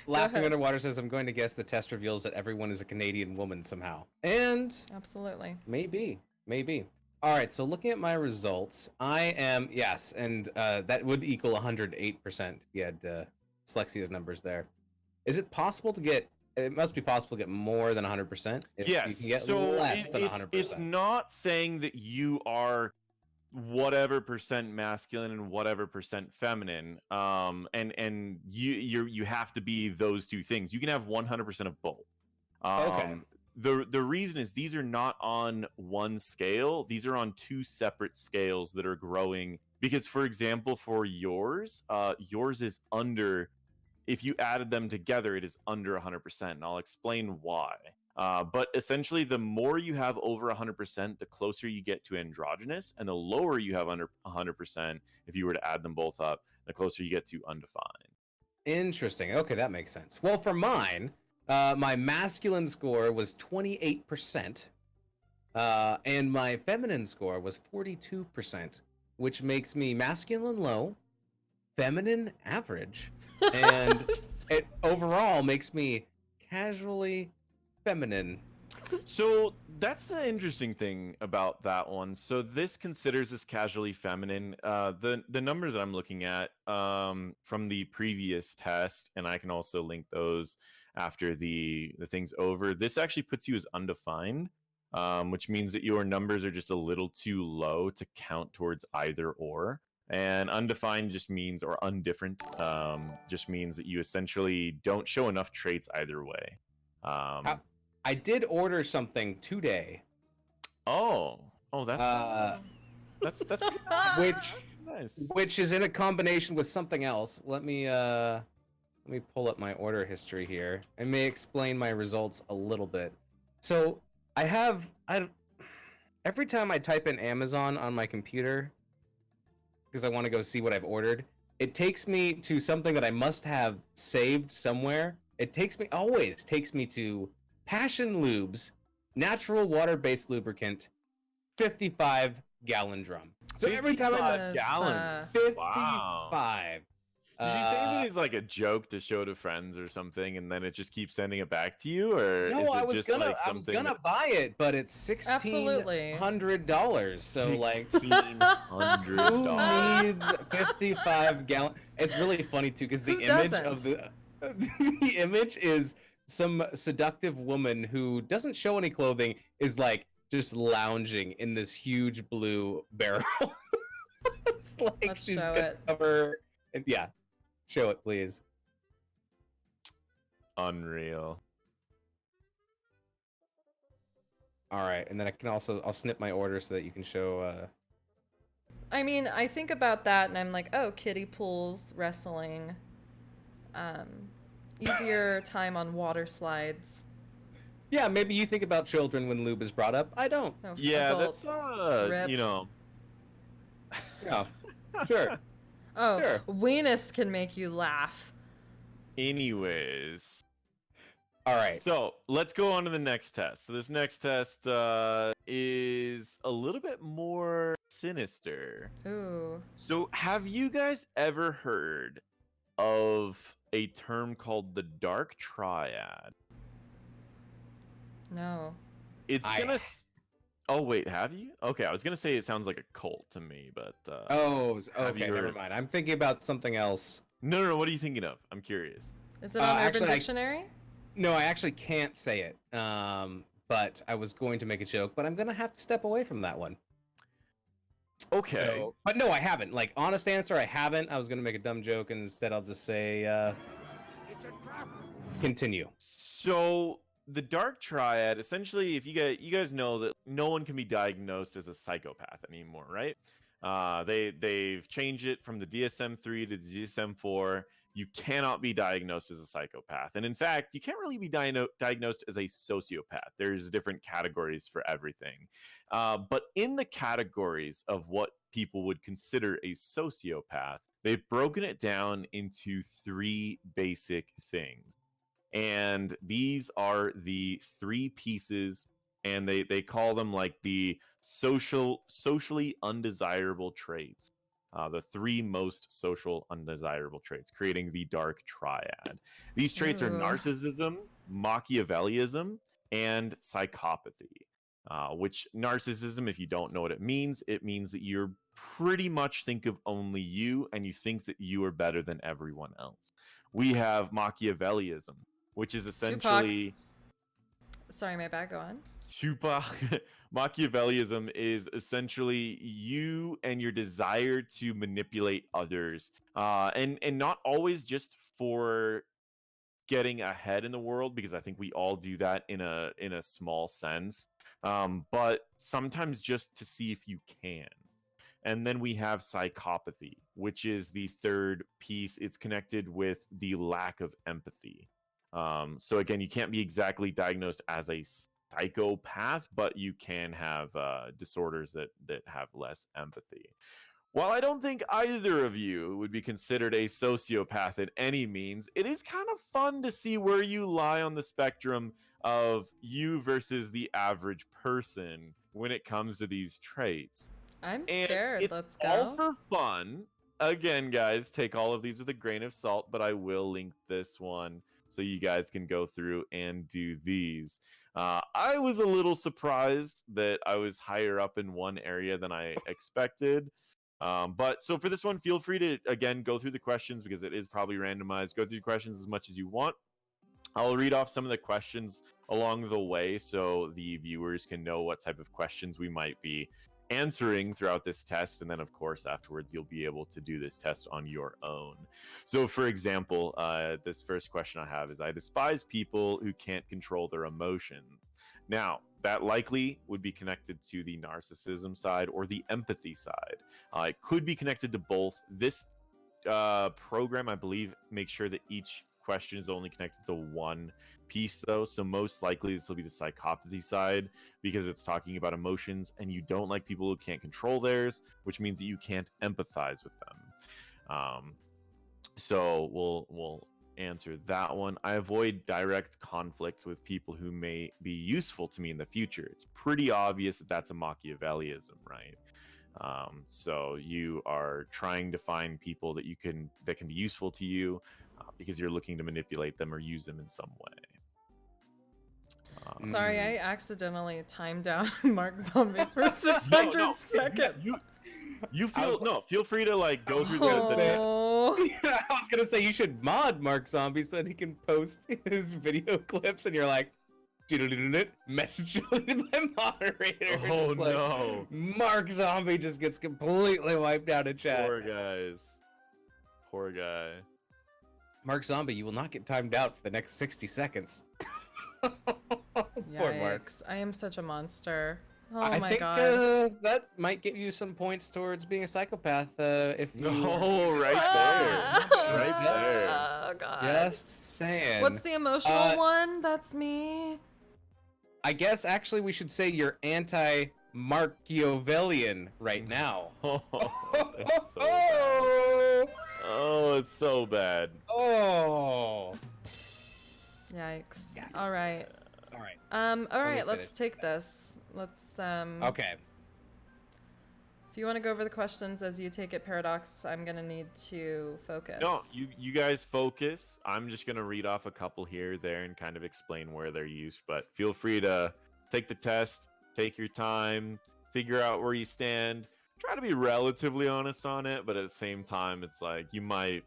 Laughing ahead. Underwater says, I'm going to guess the test reveals that everyone is a Canadian woman somehow. And Absolutely. maybe. All right, so looking at my results, I am, yes, and that would equal 108% if you had Slexia's numbers there. Is it possible to get, it must be possible to get more than 100% if you Yes. can get So less than 100%. it's not saying that you are whatever percent masculine and whatever percent feminine, and you have to be those two things. You can have 100% of both. Okay. The reason is these are not on one scale. These are on 2 separate scales that are growing, because for example, for yours is under, if you added them together, it is under 100%, and I'll explain why. But essentially, the more you have over 100%, the closer you get to androgynous, and the lower you have under 100%, if you were to add them both up, the closer you get to undefined. Interesting. Okay, that makes sense. Well, for mine, my masculine score was 28%, and my feminine score was 42%, which makes me masculine low, feminine average, and it overall makes me casually feminine. So that's the interesting thing about that one. So this considers this casually feminine. The numbers that I'm looking at from the previous test, and I can also link those after the thing's over. This actually puts you as undefined, which means that your numbers are just a little too low to count towards either or. And undefined just means, or undifferent, just means that you essentially don't show enough traits either way. I did order something today, Oh, that's pretty which nice. which is in a combination with something else. Let me pull up my order history here and may explain my results a little bit. So every time I type in Amazon on my computer because I want to go see what I've ordered, it takes me to something that I must have saved somewhere. It always takes me to Passion Lube's natural water-based lubricant, 55-gallon drum. So every time I 55 gallons. 55. Wow. Did you save it as like a joke to show to friends or something, and then it just keeps sending it back to you, or No, is it I was just gonna like something buy it, but it's Absolutely. $1,600. So like, $1,600? who needs 55 gallon? It's really funny too because the Who image doesn't? of the image is some seductive woman who doesn't show any clothing, is like just lounging in this huge blue barrel. It's like Let's she's show gonna it. cover. Yeah, show it, please. Unreal. All right, and then I'll snip my order so that you can show I mean, I think about that and I'm like, oh, kiddie pools, wrestling, um, easier time on water slides. Yeah, maybe you think about children when lube is brought up. I don't. No, Yeah, adults. that's Rip. you know. Yeah, sure. Oh, Sure. weenus can make you laugh. Anyways, All right. so let's go on to the next test. So this next test is a little bit more sinister. Ooh, So have you guys ever heard of a term called the dark triad? no. It's I- gonna. Oh wait, have you? Okay, I was gonna say it sounds like a cult to me, but Oh, have you okay. Never heard- mind. I'm thinking about something else. no. What are you thinking of? I'm curious. Is it on Urban actually, Dictionary? No, I actually can't say it. But I was going to make a joke, but I'm gonna have to step away from that one. Okay. So, but no, I haven't. Like, honest answer, I haven't. I was gonna make a dumb joke, and instead I'll just say, It's a trap. continue. So the dark triad, essentially, if you guys know that no one can be diagnosed as a psychopath anymore, right? They've changed it from the DSM-3 to the DSM-4. You cannot be diagnosed as a psychopath, and in fact, you can't really be diagnosed as a sociopath. There's different categories for everything, but in the categories of what people would consider a sociopath, they've broken it down into three basic things. And these are the three pieces, and they call them like the socially undesirable traits, the three most social undesirable traits, creating the dark triad. These traits are Ooh. narcissism, Machiavellism, and psychopathy. Which narcissism, if you don't know what it means that you're pretty much think of only you, and you think that you are better than everyone else. We have Machiavellism, which is essentially Sorry, my bad. Go on. Machiavellism is essentially you and your desire to manipulate others, and not always just for getting ahead in the world, because I think we all do that in a small sense, but sometimes just to see if you can. And then we have psychopathy, which is the third piece. It's connected with the lack of empathy. So again, you can't be exactly diagnosed as a psychopath, but you can have disorders that have less empathy. While I don't think either of you would be considered a sociopath in any means, it is kind of fun to see where you lie on the spectrum of you versus the average person when it comes to these traits. I'm And scared. it's Let's all go. for fun. Again, guys, take all of these with a grain of salt, but I will link this one so you guys can go through and do these. I was a little surprised that I was higher up in one area than I expected. But so for this one, feel free to, again, go through the questions because it is probably randomized. Go through the questions as much as you want. I'll read off some of the questions along the way so the viewers can know what type of questions we might be answering throughout this test. And then, of course, afterwards, you'll be able to do this test on your own. So, for example, this first question I have is, I despise people who can't control their emotions. Now, that likely would be connected to the narcissism side or the empathy side. It could be connected to both. This program, I believe, makes sure that each question is only connected to one piece, though. So most likely this will be the psychopathy side, because it's talking about emotions, and you don't like people who can't control theirs, which means that you can't empathize with them. So we'll answer that one. I avoid direct conflict with people who may be useful to me in the future. It's pretty obvious that that's a Machiavellism, right? So you are trying to find people that can be useful to you, because you're looking to manipulate them or use them in some way. Sorry, I accidentally timed down Mark Zombie for 600 seconds. You feel was- feel free to like go through the Oh, I was gonna say you should mod Mark Zombie so that he can post his video clips, and you're like, message deleted by moderator. Oh, Just like, no. Mark Zombie just gets completely wiped out of chat. Poor guy. Mark Zombie, you will not get timed out for the next 60 seconds. Poor Mark. yikes. I am such a monster. Oh I my think god. that might give you some points towards being a psychopath. If you Oh, right there. Right there. Oh god. just saying. What's the emotional Uh, one? That's me. I guess actually we should say you're anti-Machiavellian right now. Oh, that's so bad. Oh, it's so bad. Oh. Yikes. Yes. All right. All right. All me right, let's finish take this. Let's Okay. If you want to go over the questions as you take it, Paradox, I'm gonna need to focus. No, you guys focus. I'm just gonna read off a couple here, there, and kind of explain where they're used. But feel free to take the test, take your time, figure out where you stand. Try to be relatively honest on it, but at the same time, it's like you might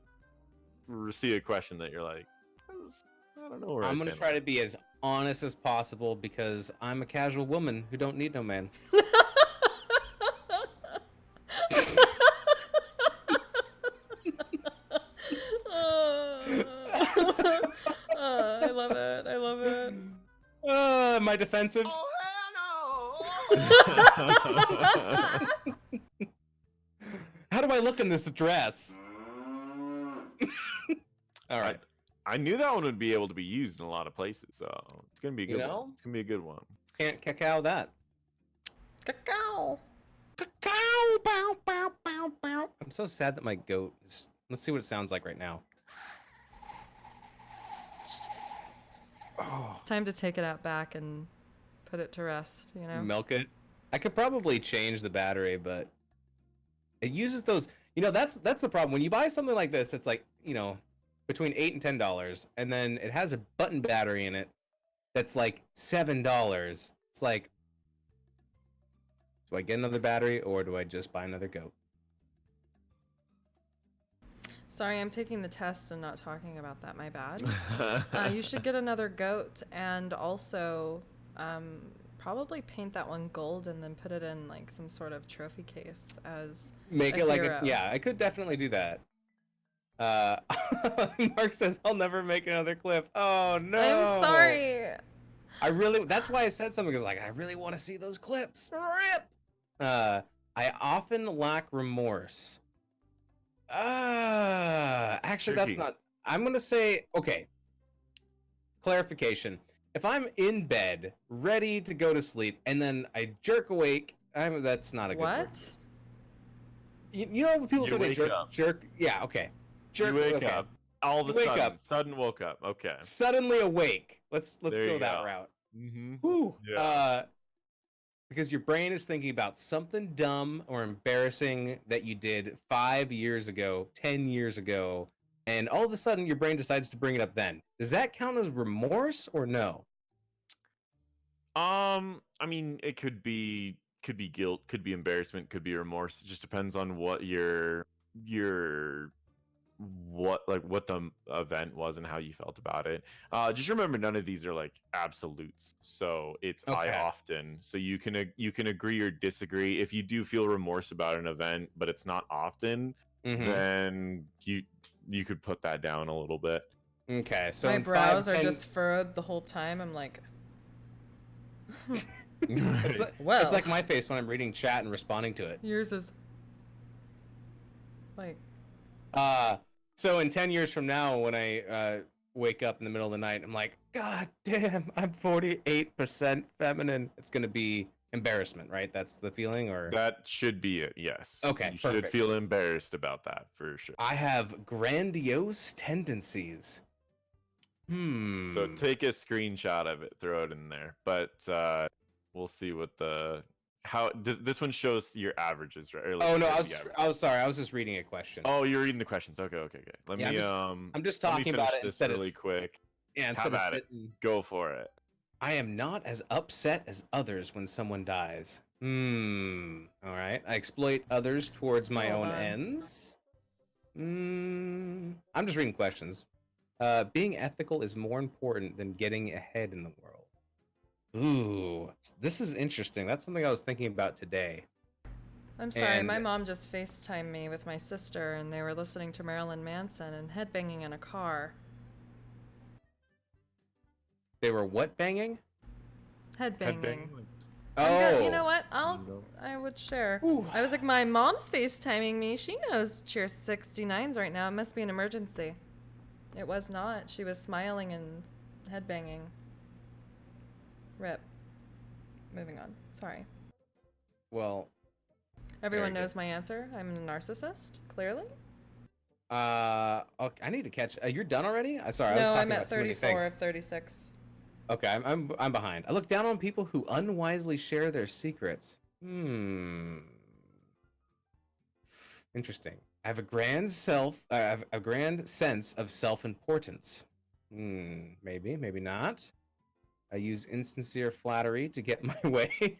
see a question that you're like, I don't know where I'm I gonna stand try on to be as honest as possible because I'm a casual woman who don't need no man. I love it. I love it. Am I defensive? Oh, How do I look in this dress? All right. I knew that one would be able to be used in a lot of places, so it's gonna be a You good know? one. It's gonna be a good one. Can't cacao that. Cacao. Cacao, bow, bow, bow, bow. I'm so sad that my goat is. Let's see what it sounds like right now. Oh, It's time to take it out back and put it to rest, you know? milk it. I could probably change the battery, but it uses those. You know, that's the problem. When you buy something like this, it's like, you know, between $8 and $10, and then it has a button battery in it that's like $7. It's like, do I get another battery or do I just buy another goat? Sorry, I'm taking the test and not talking about that. My bad. You should get another goat and also probably paint that one gold and then put it in like some sort of trophy case as Make a it like hero. yeah, I could definitely do that. Mark says I'll never make another clip. Oh no. I'm sorry. That's why I said something, because like I really want to see those clips. Rip. I often lack remorse. Actually that's Tricky. not. I'm gonna say, okay. Clarification. If I'm in bed, ready to go to sleep, and then I jerk awake, that's not a good word. What? You know when people You say they wake jerk, up. yeah, okay. Jerk, You wake okay. up. All of a You wake sudden, up. sudden woke up. Okay. Suddenly awake. Let's There go you that go. route. Mm-hmm. Whew. Yeah. Because your brain is thinking about something dumb or embarrassing that you did 5 years ago, 10 years ago, and all of a sudden your brain decides to bring it up then. Does that count as remorse or no? I mean, it could be guilt, could be embarrassment, could be remorse. It just depends on what what the event was and how you felt about it. Just remember, none of these are like absolutes, so it's I Okay. often. So you can agree or disagree. If you do feel remorse about an event, but it's not often, Mhm. then you could put that down a little bit. Okay, so My in brows 5, are 10 just furrowed the whole time. I'm like, It's like, well, it's like my face when I'm reading chat and responding to it. yours is like, So in 10 years from now, when I wake up in the middle of the night, I'm like, God damn, I'm 48% feminine. It's gonna be embarrassment, right? That's the feeling, or That should be it. Yes. Okay, You should perfect. feel embarrassed about that for sure. I have grandiose tendencies. So take a screenshot of it, throw it in there. But we'll see what this one shows your averages, right? Or like Oh no, compared to the average. I was sorry. I was just reading a question. Oh, you're reading the questions. Okay. Let Yeah, me I'm just let me talking about finish it this instead really of quick. yeah, Have instead of at it. sitting. Go for it. I am not as upset as others when someone dies. All right. I exploit others towards my Hold own on. ends. I'm just reading questions. Being ethical is more important than getting ahead in the world. Ooh, this is interesting. That's something I was thinking about today. I'm sorry, my And- mom just FaceTimed me with my sister and they were listening to Marilyn Manson and headbanging in a car. They were what banging? Headbanging. Headbanging, like Oh. You know what? I would share. Ooh. I was like, my mom's FaceTiming me. She knows Cheer69's right now. It must be an emergency. It was not. She was smiling and headbanging. Rip. Moving on. Sorry. Well. Everyone Very knows my answer. I'm a narcissist, clearly. Okay, I need to catch. You're done already? Sorry, I was No, talking I'm about at too many 34 things. of 36. Okay, I'm behind. I look down on people who unwisely share their secrets. Interesting. I have a grand sense of self-importance. Maybe, maybe not. I use insincere flattery to get my way.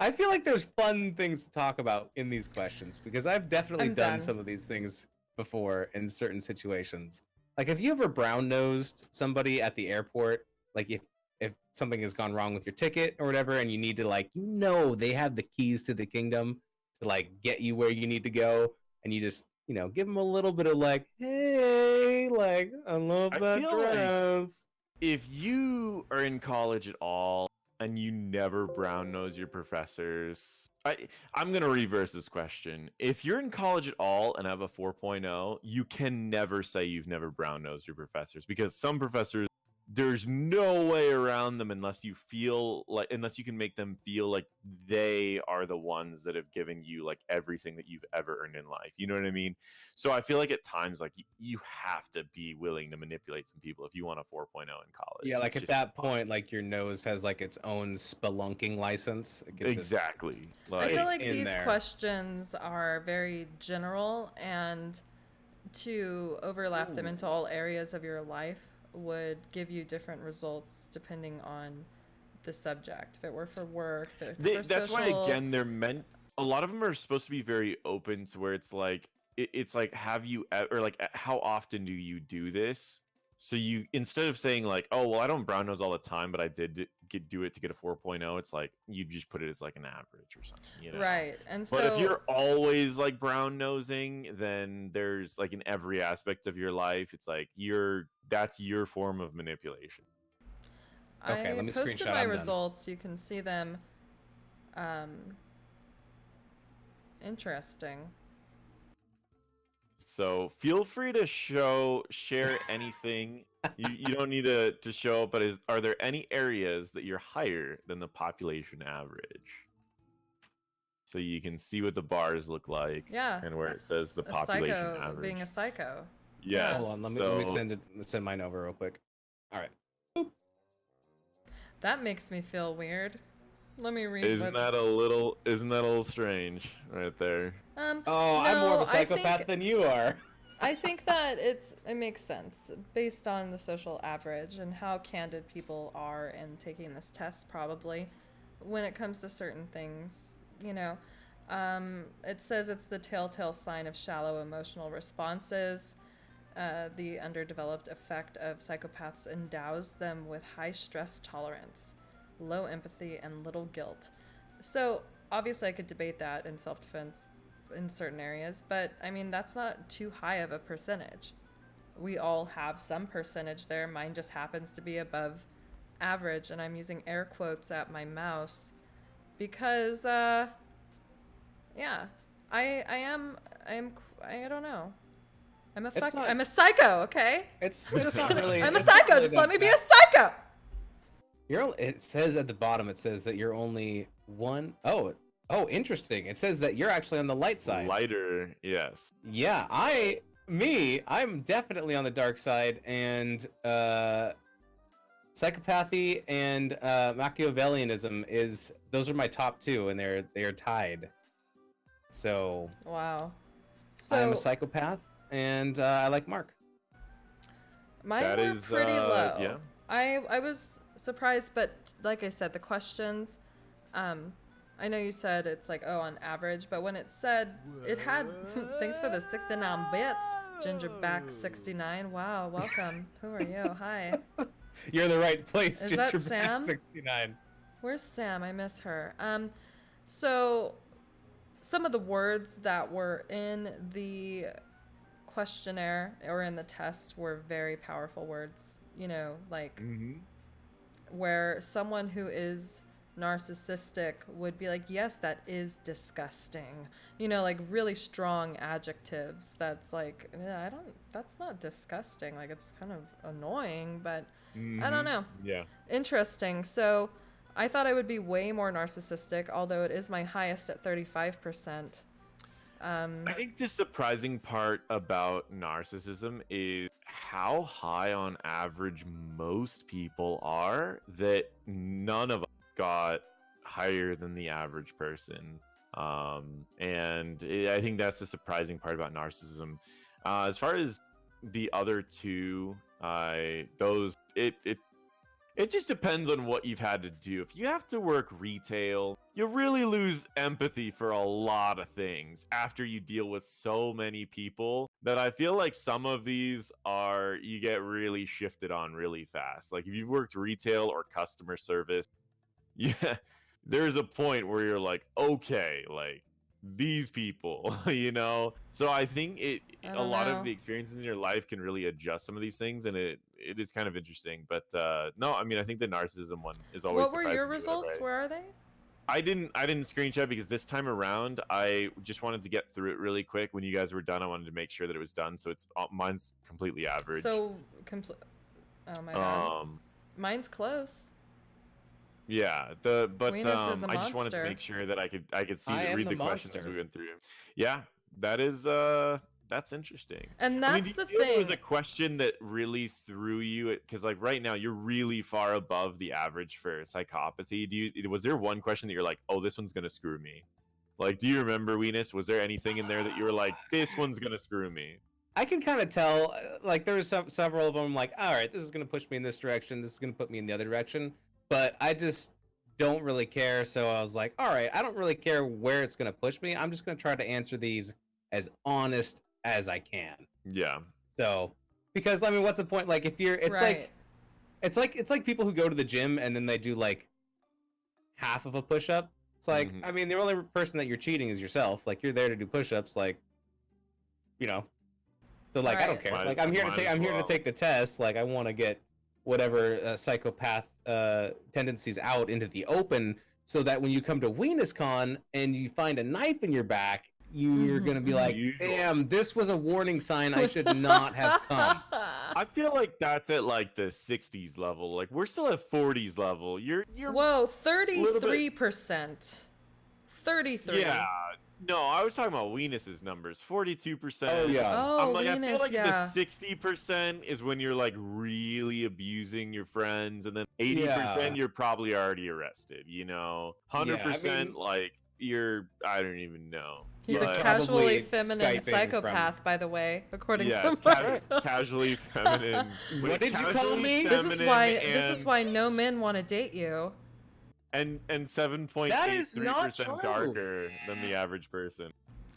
I feel like there's fun things to talk about in these questions because I've definitely I'm done done. some of these things before in certain situations. Like, have you ever brown-nosed somebody at the airport? Like, if something has gone wrong with your ticket or whatever, and you need to, like, they have the keys to the kingdom to, like, get you where you need to go, and you just, give them a little bit of, like, hey, like, I love I that feel like dress. if you are in college at all and you never brown nose your professors, I'm gonna reverse this question. If you're in college at all and have a 4.0, you can never say you've never brown nosed your professors because some professors, there's no way around them unless you can make them feel like they are the ones that have given you like everything that you've ever earned in life. You know what I mean? So I feel like at times like you have to be willing to manipulate some people if you want a 4.0 in college. Yeah, like It's at just that point, like your nose has like its own spelunking license. It could just- exactly. I feel It's like in these there. questions are very general, and to overlap them into all areas of your life would give you different results depending on the subject. If it were for work, if it's for That's why social. again they're meant. A lot of them are supposed to be very open to where it's like it's like or like how often do you do this? So you instead of saying like, oh well, I don't brown nose all the time, but I did do it to get a 4.0. It's like you just put it as like an average or something, Right. And But if so you're always like brown nosing, then there's like in every aspect of your life, it's like that's your form of manipulation. Okay, I let me posted screenshot, my I'm done. results. You can see them. Interesting. So feel free to share anything. You don't need to show, but are there any areas that you're higher than the population average? So you can see what the bars look like. Yeah. And where it says the A population psycho average. being a psycho. Yes. Hold on, let me send mine over real quick. All right. That makes me feel weird. Let me read. Isn't that a little strange right there? Oh, I'm more of no, a psychopath than you are. I think that it makes sense based on the social average and how candid people are in taking this test, probably when it comes to certain things. It says it's the telltale sign of shallow emotional responses. The underdeveloped effect of psychopaths endows them with high stress tolerance, low empathy, and little guilt. So obviously I could debate that in self-defense in certain areas, but I mean, that's not too high of a percentage. We all have some percentage there. Mine just happens to be above average, and I'm using air quotes at my mouse because yeah, I don't know. I'm a psycho, okay? It's not really. I'm a it's not psycho. really Just that let me be bad. a psycho. It says at the bottom. It says that you're only one. Oh, interesting. It says that you're actually on the light side. Lighter, yes. Yeah, I'm definitely on the dark side, and psychopathy and Machiavellianism those are my top two, and they are tied. So Wow. I'm a So psychopath, and I like Mark. mine That were is, pretty low. yeah. I was surprised, but like I said, the questions, I know you said it's like, oh, on average, but when it said it had, thanks for the 69 bits, Gingerback69. Wow, welcome. Who are you? Hi. You're in the right place. Is that Gingerback Sam? 69. Where's Sam? I miss her. So some of the words that were in the questionnaire or in the test were very powerful words, like where someone who is narcissistic would be like, yes, that is disgusting. You know, like really strong adjectives. That's like, that's not disgusting. Like, it's kind of annoying, but I don't know. Yeah. Interesting. So I thought I would be way more narcissistic, although it is my highest at 35%. I think the surprising part about narcissism is how high on average most people are, that none of us got higher than the average person. I think that's the surprising part about narcissism. As far as the other two, it just depends on what you've had to do. If you have to work retail, you really lose empathy for a lot of things after you deal with so many people, that I feel like some of these you get really shifted on really fast. Like if you've worked retail or customer service, yeah, there's a point where you're like, okay, like these people, you know. So I think I a don't lot know. of the experiences in your life can really adjust some of these things, and it is kind of interesting. But no, I mean, I think the narcissism one is always What were your surprising me whenever results? Where are they? I didn't screenshot because this time around I just wanted to get through it really quick. When you guys were done, I wanted to make sure that it was done, so it's mine's completely average. So, oh my bad. um Mine's close. Yeah, Weenus is a I just wanted to monster. make sure that I could see I am read the the questions as monster. we went through. Yeah, that is that's interesting. And I mean, that's do you the feel there was thing. a question that really threw you? Because like right now you're really far above the average for psychopathy. Was there one question that you're like, oh, this one's gonna screw me? Like, do you remember, Weenus? Was there anything in there that you were like, this one's gonna screw me? I can kind of tell, like there was several of them. Like, all right, this is gonna push me in this direction. This is gonna put me in the other direction. But I just don't really care. So I was like, all right, I don't really care where it's gonna push me. I'm just gonna try to answer these as honest as I can. Yeah. So, because I mean, what's the point? Like, if you're, Right. it's like people who go to the gym and then they do like half of a push-up. It's like, Mhm. I mean, the only person that you're cheating is yourself. Like, you're there to do push-ups. Like, you know. So like, I don't Right. care. Might Like, as- I'm here might to as take well. the test. Like, I want to get whatever psychopath tendencies out into the open, so that when you come to WeenusCon and you find a knife in your back, you're gonna be like, Usual. damn, this was a warning sign. I should not have come. I feel like that's at like the 60s level. Like we're still at 40s level. You're Whoa, little bit- 33%. 33. Yeah. No, I was talking about Weenus's numbers. 42%. Oh yeah. Oh, I'm like, I feel Venus, like yeah. the 60% is when you're like really abusing your friends, and then 80% Yeah. you're probably already arrested, you know? 100% mean- like I don't even know. He's But- a casually Probably feminine Skyping psychopath, by the way, according Yes, to Marcel. casually feminine. What did you call Casually me? This is feminine why and, no men want to date you. and 7.83% That is not true. darker than the average person.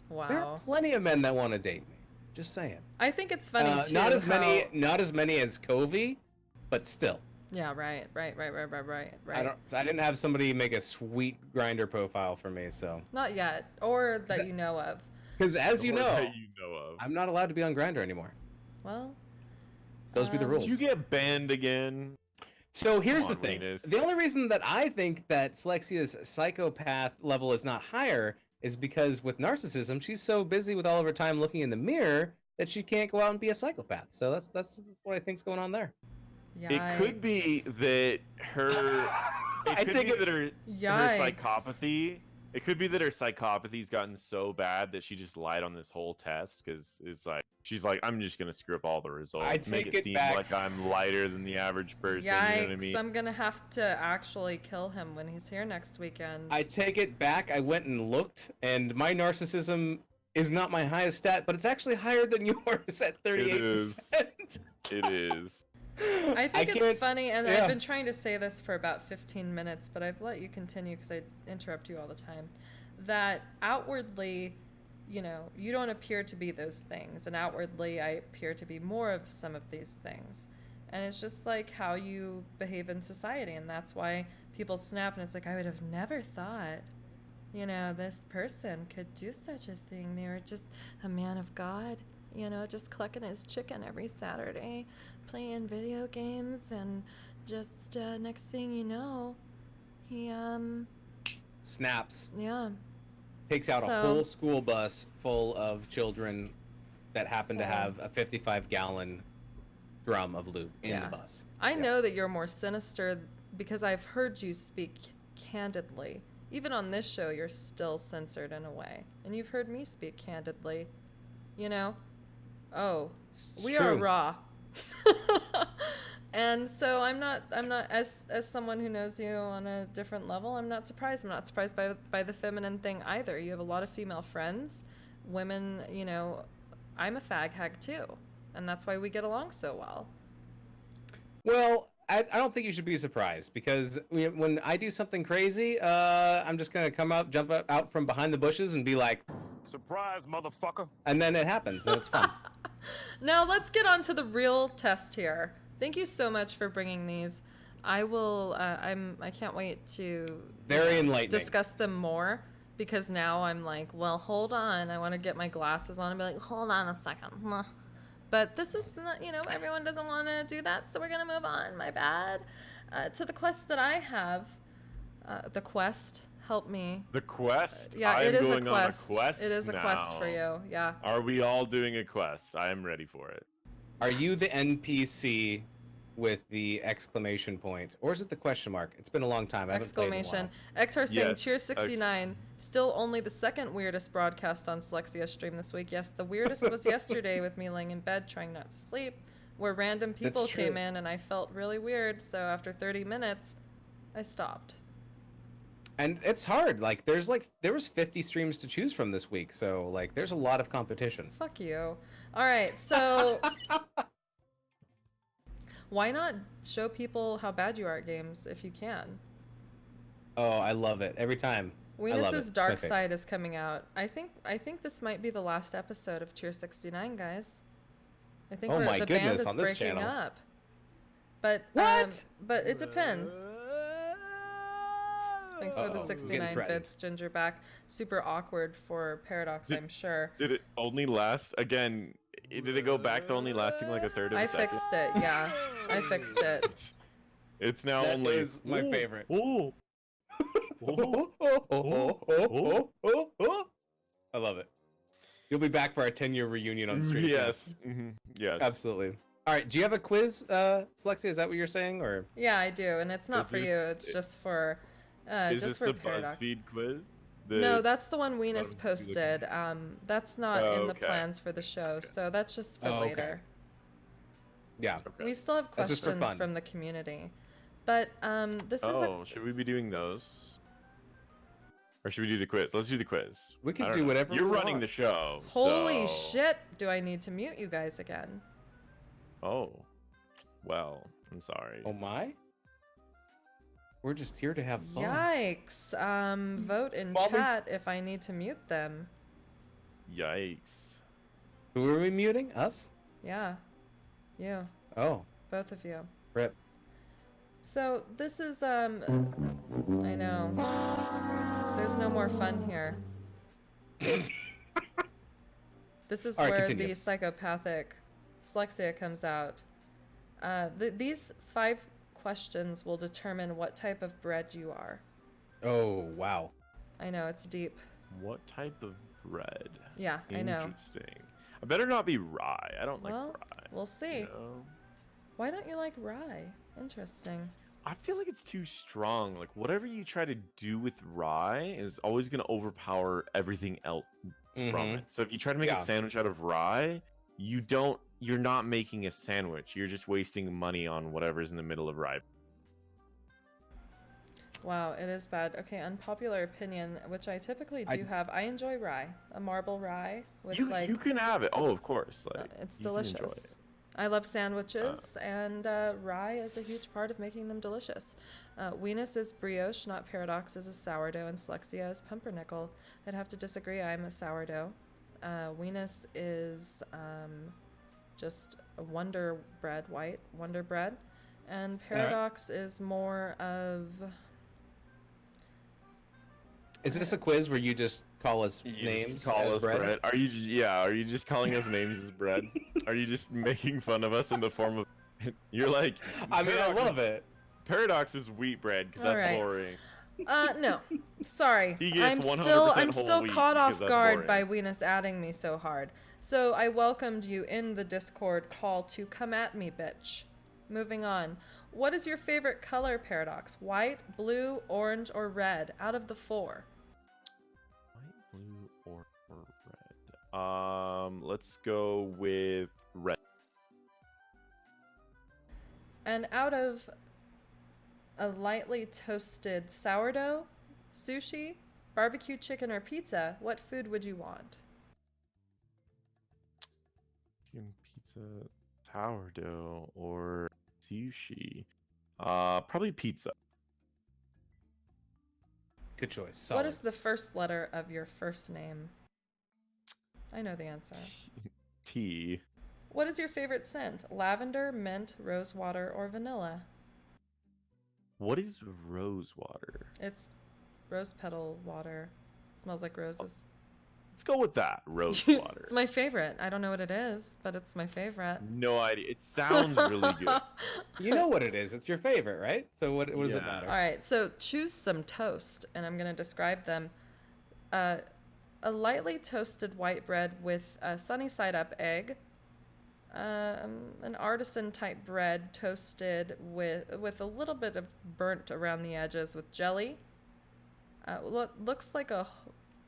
There are Wow. plenty of men that want to date me. Just saying. I think it's funny too. Not as many. how- Not as many as Covey, but still. Yeah, right. I didn't have somebody make a sweet grinder profile for me, so. Not yet, or that you know of. Because as you Or know, that you know of. I'm not allowed to be on Grinder anymore. Well, Those be the rules. Did you get banned again? So here's Come the on, thing. Linus. The only reason that I think that Slexia's psychopath level is not higher is because with narcissism, she's so busy with all of her time looking in the mirror that she can't go out and be a psychopath. So that's what I think's going on there. It could be yikes. that her. I It could take be it- that her Yikes. psychopathy. It could be that her psychopathy's gotten so bad that she just lied on this whole test, because it's like she's like, I'm just gonna screw up all the results, I make take it it seem back. like I'm lighter than the average person. Yikes! You know what I mean? I'm gonna have to actually kill him when he's here next weekend. I take it back. I went and looked, and my narcissism is not my highest stat, but it's actually higher than yours at 38%. It is. I think it's can't- funny, and yeah. I've been trying to say this for about 15 minutes, but I've let you continue because I interrupt you all the time. That outwardly, you know, you don't appear to be those things, and outwardly, I appear to be more of some of these things. And it's just like how you behave in society, and that's why people snap, and it's like, I would have never thought, you know, this person could do such a thing. They were just a man of God, you know, just clucking his chicken every Saturday, playing video games and just next thing you know, he Snaps. yeah. Takes out a So- whole school bus full of children that happen to So- have a 55-gallon drum of lube in Yeah. the bus. I Yeah. know that you're more sinister because I've heard you speak candidly. Even on this show, you're still censored in a way. And you've heard me speak candidly. You know? Oh, It's we true. are raw. And so I'm not as someone who knows you on a different level, I'm not surprised. I'm not surprised by the feminine thing either. You have a lot of female friends, women, you know, I'm a fag hag too. And that's why we get along so well. Well, I don't think you should be surprised because when I do something crazy, I'm just gonna jump out from behind the bushes and be like, Surprise, motherfucker. and then it happens. Then it's fun. Now let's get on to the real test here. Thank you so much for bringing these. I will. I can't wait to Very enlightening. discuss them more because now I'm like, well, hold on. I want to get my glasses on and be like, hold on a second. But this is not, you know, everyone doesn't want to do that, so we're gonna move on. My bad. To the quest that I have. The quest. Help me. The quest. Yeah, I it am is a going on quest. a quest. It is a quest for now. you. Yeah. Are we all doing a quest? I am ready for it. Are you the NPC with the exclamation point, or is it the question mark? It's been a long time. I haven't played in a Exclamation. while. Ektar saying Yes, Cheer69, still only the second weirdest broadcast on Selexia's stream this week. Yes, the weirdest was yesterday with me laying in bed trying not to sleep, where random people That's true. came in and I felt really weird. So after 30 minutes, I stopped. And it's hard. Like there was 50 streams to choose from this week, so like there's a lot of competition. Fuck you. All right, so why not show people how bad you are at games if you can? Oh, I love it every time. I love it. Weenus's It's my Dark favorite. Side is coming out. I think this might be the last episode of Cheer69, guys. I think Oh my the band goodness, is on this breaking channel. up. But What? but it depends. Thanks for the Uh-oh, we're getting 69 threatened. bits, Gingerback. Super awkward for Paradox, Did- I'm sure. Did it only last again? Did it go back to only lasting like a third of a I second? fixed it. Yeah, I fixed it. It's now That only. is my Ooh, favorite. ooh. I love it. You'll be back for our 10-year reunion on stream. Yes. Mhm, yes. Absolutely. All right. Do you have a quiz, Slexia? Is that what you're saying, or? Yeah, I do, and it's not Is for you. this- It's just for Is just this for the Paradox. BuzzFeed quiz? No, that's the one Weenus Oh, you posted. That's not Oh, in the okay. plans for the show, so that's just for Oh, okay. later. Yeah. Okay. We still have That's just for questions fun. from the community, but this is Oh, should we be doing those? Or should we do the quiz? Let's do the quiz. We can I don't do know. whatever You're we running want. the show. holy so- shit. Do I need to mute you guys again? Oh. Well, I'm sorry. Oh my. We're just here to have fun. Yikes! Vote in Bobby's- chat if I need to mute them. Yikes. Who are we muting? Us? Yeah, you, Oh, both of you. rip. So this is I know. There's no more fun here. This is All right, where continue. the psychopathic Slexia comes out. These 5 questions will determine what type of bread you are. Oh, wow. I know, it's deep. What type of bread? Yeah, I know. Interesting. I better not be rye. I don't like Well, rye. we'll see. you know? Why don't you like rye? Interesting. I feel like it's too strong. Like whatever you try to do with rye is always going to overpower everything else from Mhm. it. So if you try to make Yeah. a sandwich out of rye, you're not making a sandwich. You're just wasting money on whatever's in the middle of rye. Wow, it is bad. Okay, unpopular opinion, which I typically I- do have. I enjoy rye. A marble rye with You, like you can have it. Oh, of course. Like it's you can enjoy delicious. it. I love sandwiches, and rye is a huge part of making them delicious. Weenus is brioche, NotParadox is a sourdough, and Slexia is pumpernickel. I'd have to disagree. I'm a sourdough. Weenus is just a Wonder Bread, white Wonder Bread, and Paradox is more of. Is this a quiz where you just call us You just names call as us bread? Are you are you just calling us names as bread? Are you just making fun of us in the form of you're like I mean, I Paradox love it. Paradox is wheat bread because All that's right. boring. No. Sorry. He gets I'm 100% still whole wheat caught because off that's guard boring. by Venus adding me so hard. So I welcomed you in the Discord call to come at me, bitch. Moving on. What is your favorite color, Paradox? White, blue, orange, or red out of the 4? White, blue, or red? Let's go with red. And out of a lightly toasted sourdough, sushi, barbecue chicken, or pizza, what food would you want? Chicken, pizza, sourdough, or sushi. Probably pizza. Good choice. What Solid. is the first letter of your first name? I know the answer. T. What is your favorite scent? Lavender, mint, rose water, or vanilla? What is rose water? It's rose petal water. It smells like roses. Let's go with that. Rose water. It's my favorite. I don't know what it is, but it's my favorite. No idea. It sounds really good. You know what it is. It's your favorite, right? So what does it Yeah. matter? All right, so choose some toast, and I'm going to describe them. A lightly toasted white bread with a sunny side up egg. An artisan type bread toasted with a little bit of burnt around the edges with jelly. Looks like a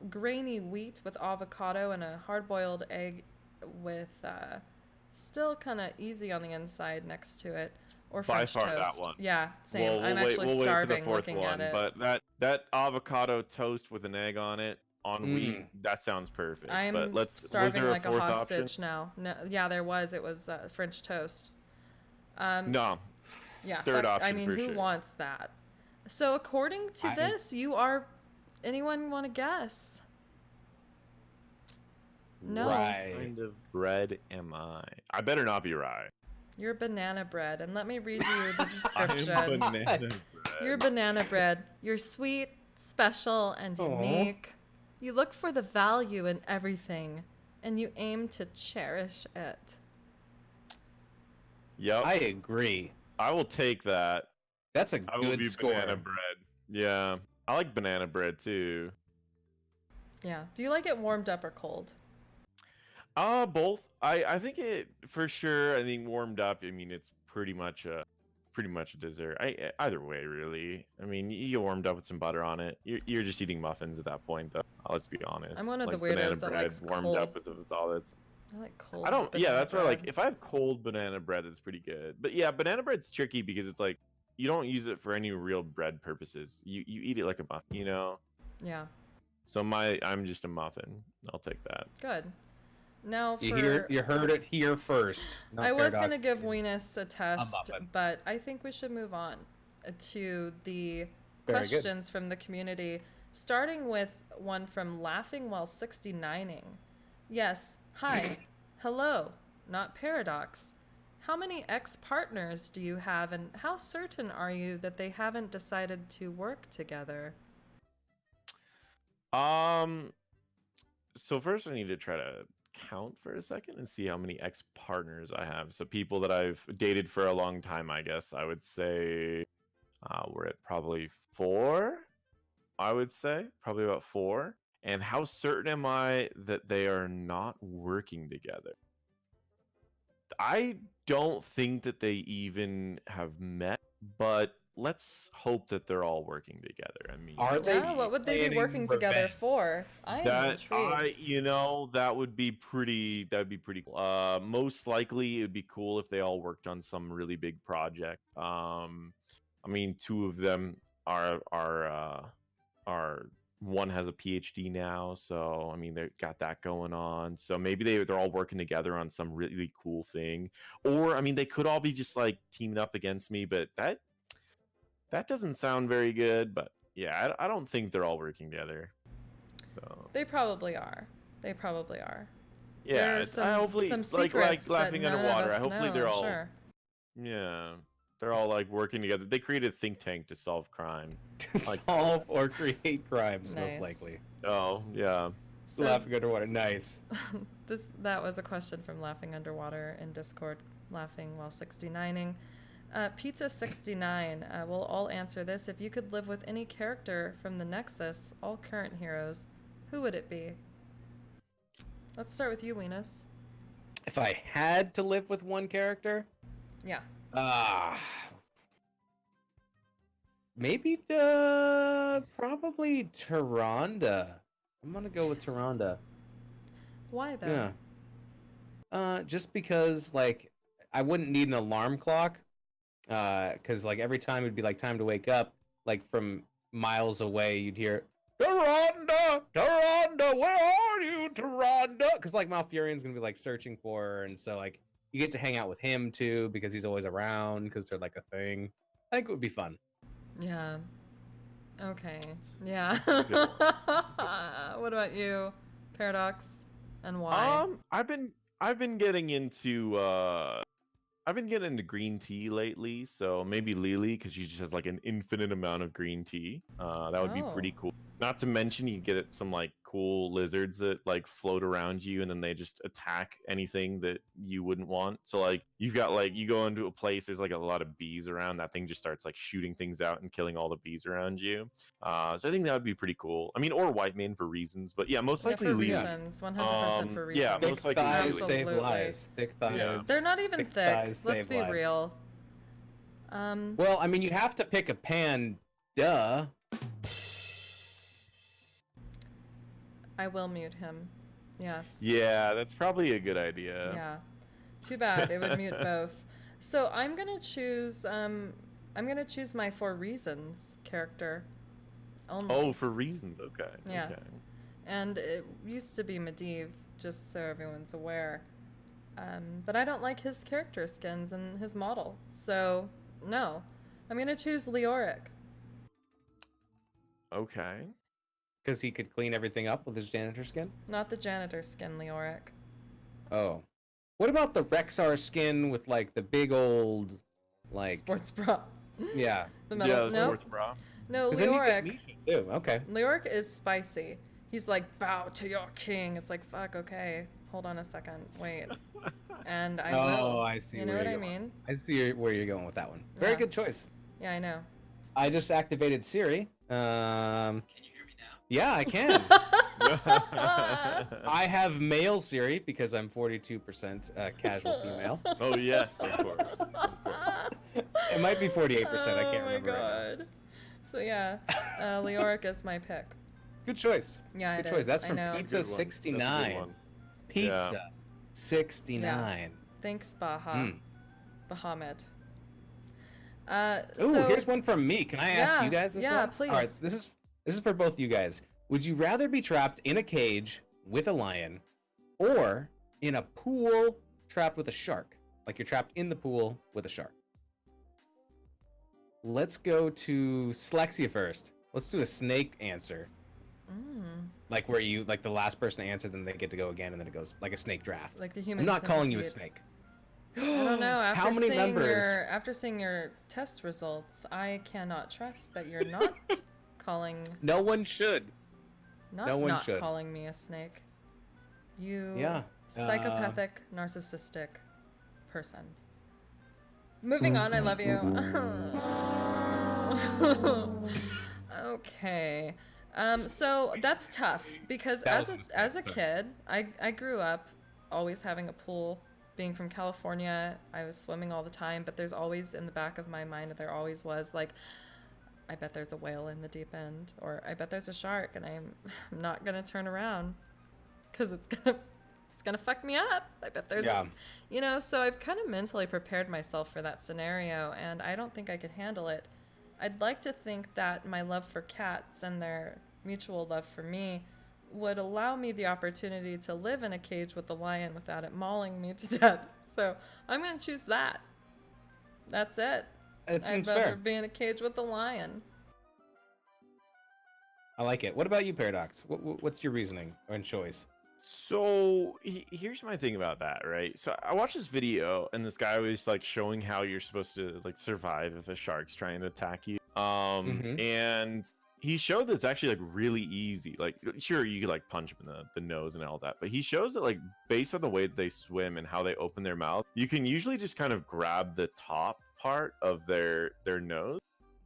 grainy wheat with avocado and a hard-boiled egg with still kind of easy on the inside next to it. Or By French far that toast. one. Yeah, same. I'm actually we'll starving wait for the fourth looking one, at it. but that avocado toast with an egg on it on wheat, that sounds perfect. I'm but was starving there like a fourth hostage option? now. No, yeah, there was. It was French toast. No. Yeah, Third I option mean, for who sure. wants that? So according to this, you are. Anyone want to guess? No. What Right. kind of bread am I? I better not be right. You're banana bread, and let me read you the I'm description. banana bread. You're banana bread. You're sweet, special, and Aw. unique. You look for the value in everything, and you aim to cherish it. Yep. I agree. I will take that. That's a I will good be score. banana bread. Yeah. I like banana bread too. Yeah. Do you like it warmed up or cold? Both. I think it for sure. I think warmed up. I mean, it's pretty much a dessert. Either way, really. I mean, you get warmed up with some butter on it. You're just eating muffins at that point, though. Let's be honest. I'm one of the Like, banana weirdos that bread likes warmed cold. up with all that. I like cold. I don't. Yeah, banana that's why. Like, bread. if I have cold banana bread, it's pretty good. But yeah, banana bread's tricky because it's like you don't use it for any real bread purposes. You eat it like a muffin, you know. Yeah. So I'm just a muffin. I'll take that. Good. Now for You heard it here first. I was gonna Paradox. give Weenus a test, muffin. but I think we should move on to the Very good. questions from the community, starting with one from Laughing While 69ing. Yes, hi, hello, not Paradox. How many ex-partners do you have, and how certain are you that they haven't decided to work together? So first I need to try to count for a second and see how many ex-partners I have. So people that I've dated for a long time, I guess I would say we're at probably 4. I would say probably about 4. And how certain am I that they are not working together? I don't think that they even have met, but let's hope that they're all working together. I mean, Are they Yeah, what would they be planning working together revenge? for? I am intrigued. that would be pretty. That'd be pretty cool. Most likely, it would be cool if they all worked on some really big project. I mean, 2 of them are one has a PhD now, so I mean they've got that going on. So maybe they're all working together on some really cool thing, or I mean they could all be just like teaming up against me, but that doesn't sound very good. But yeah, I don't think they're all working together. So They probably are. They probably are. yeah, There are it's- some, I hopefully some like secrets laughing that none underwater. Of us Hopefully know, they're all sure. yeah, they're all like working together. They created a think tank to solve crime. To solve or create crimes, Nice. most likely. Oh yeah. So Laughing underwater. Nice. that was a question from Laughing Underwater in Discord, laughing while 69ing. Pizza69 will all answer this. If you could live with any character from the Nexus, all current heroes, who would it be? Let's start with you, Weenus. If I had to live with one character, Yeah. Maybe probably Tyrande. I'm gonna go with Tyrande. Why though? Yeah. Just because like I wouldn't need an alarm clock. Because like every time it'd be like time to wake up, like from miles away, you'd hear Tyrande, Tyrande, where are you, Tyrande? Because like Malfurion's gonna be like searching for her, and so like you get to hang out with him too because he's always around because they're like a thing. I think it would be fun. Yeah. Okay. Yeah. That's a good What about you, Paradox, and why? I've been getting into green tea lately, so maybe Lily because she just has like an infinite amount of green tea. That would be pretty Oh. cool. Not to mention you get it some like cool lizards that like float around you and then they just attack anything that you wouldn't want. So like you've got like you go into a place, there's like a lot of bees around, that thing just starts like shooting things out and killing all the bees around you. So I think that would be pretty cool. I mean, or white mane for reasons, but yeah, most Yeah, likely for Lily. reasons. 100% for reasons. Yeah, Thick most likely thighs Lily. save Absolutely. lives. Thick thighs. Yeah. They're not even thick thick. thighs Let's save be lives. real. Well, I mean, you have to pick a pan. Duh. I will mute him. Yes. Yeah, that's probably a good idea. Yeah. Too bad. It would mute both. So I'm gonna choose my For Reasons character. Only. Oh, for reasons. Okay. Yeah. Okay. And it used to be Medivh, just so everyone's aware. But I don't like his character skins and his model. So no. I'm gonna choose Leoric. Okay. Because he could clean everything up with his janitor skin? Not the janitor skin, Leoric. Oh. What about the Rexar skin with like the big old like Sports bra. yeah. The Yeah, metal. the No, sports bra. no, 'Cause then you get Leoric. Misha too. Okay. Leoric is spicy. He's like, bow to your king. It's like, fuck, okay. Hold on a second. Wait. And I will. I see. You know where what I you're going. mean? I see where you're going with that one. Very Yeah. good choice. Yeah, I know. I just activated Siri. Can you hear me now? Yeah, I can. I have male Siri because I'm 42% casual female. Oh yes, of course. Of course. It might be 48%. I can't remember. Oh my right now. god. So yeah, Leoric is my pick. Good choice. Yeah, Good it choice. is. That's I from know. Pizza That's a good one. 69. Pizza 69. Thanks, Baha. Mm. Bahamut. Ooh, So here's one from me. Can I ask Yeah, you guys this yeah, one? All right, please. this is for both you guys. Would you rather be trapped in a cage with a lion or in a pool trapped with a shark? Like you're trapped in the pool with a shark. Let's go to Slexia first. Let's do a snake answer. Like where you like the last person to answer, then they get to go again, and then it goes like a snake draft. like the human. I'm not calling you a centipede. snake. I don't know. After How many seeing members? after seeing your test results, I cannot trust that you're not calling No one should. not No one not should. calling me a snake. You Yeah. psychopathic, narcissistic person. Moving on, I love you. Okay. So that's tough because That as was a as a mistake, kid, I grew up always having a pool. Being from California, I was swimming all the time, but there's always in the back of my mind, there always was like, I bet there's a whale in the deep end, or I bet there's a shark, and I'm not gonna turn around because it's gonna fuck me up. I bet there's, Yeah. you know. So I've kind of mentally prepared myself for that scenario, and I don't think I could handle it. I'd like to think that my love for cats and their mutual love for me would allow me the opportunity to live in a cage with a lion without it mauling me to death. So I'm gonna choose that. That's it. It I'd seems rather fair. be in a cage with a lion. I like it. What about you, Paradox? What's your reasoning and choice? So here's my thing about that, right? So I watched this video and this guy was like showing how you're supposed to like survive if a shark's trying to attack you. And he showed that it's actually like really easy. Like sure you could like punch him in the nose and all that, but he shows that like based on the way that they swim and how they open their mouth, you can usually just kind of grab the top part of their nose,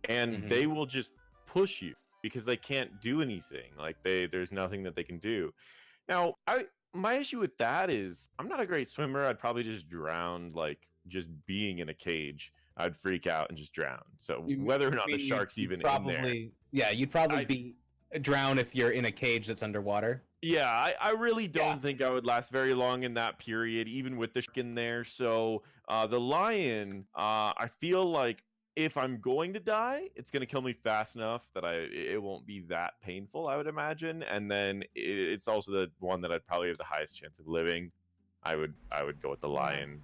and Mhm. they will just push you because they can't do anything. Like there's nothing that they can do. Now, my issue with that is I'm not a great swimmer. I'd probably just drown, like just being in a cage. I'd freak out and just drown. So You whether or not the mean shark's you'd even in there, probably, yeah, you'd probably I be drown if you're in a cage that's underwater. yeah, I really Yeah. don't think I would last very long in that period, even with the shark in there. So the lion, I feel like if I'm going to die, it's going to kill me fast enough that it won't be that painful, I would imagine. And then it's also the one that I'd probably have the highest chance of living. I would go with the Yeah. lion.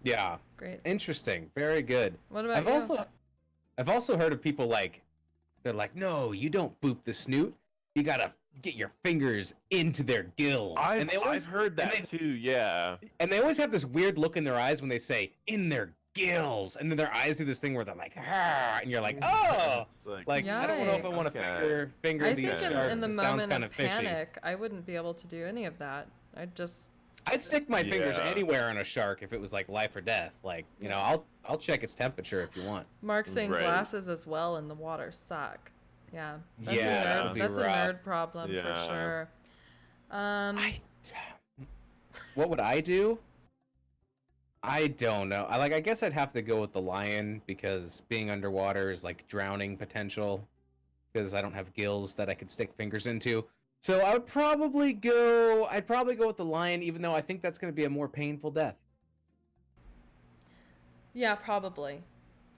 Yeah. Great. Interesting. Very good. What about I've you? I've also heard of people like they're like, no, you don't boop the snoot. You gotta get your fingers into their gills. And they always I've heard and that too. Yeah. and they always have this weird look in their eyes when they say in their gills, and then their eyes do this thing where they're like, "Ah," and you're like, oh, It's like, like I don't know if I want to Yikes. finger I these think sharks. in the It sounds moment kind of of fishy. panic, I wouldn't be able to do any of that. I'd stick my fingers Yeah. anywhere on a shark if it was like life or death. Like, you know, I'll check its temperature if you want. Mark saying Right. glasses as well in the water suck. Yeah, that's Yeah, a that'd nerd. be That's a rough. nerd problem for Yeah. sure. What would I do? I don't know. I guess I'd have to go with the lion because being underwater is like drowning potential because I don't have gills that I could stick fingers into. So I'd probably go with the lion, even though I think that's going to be a more painful death. Yeah, probably.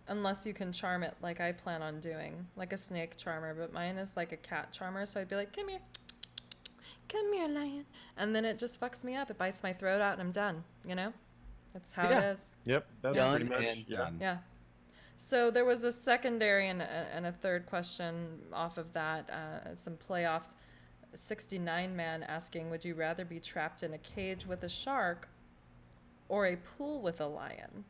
Unless you can charm it like I plan on doing, like a snake charmer, but mine is like a cat charmer, so I'd be like, come here, lion. And then it just fucks me up. It bites my throat out and I'm done, you know? That's how Yeah. it is. Yep. That's Done pretty much. and Yeah. done. Yeah. So there was a secondary and a third question off of that, some playoffs. 69 man asking, would you rather be trapped in a cage with a shark or a pool with a lion?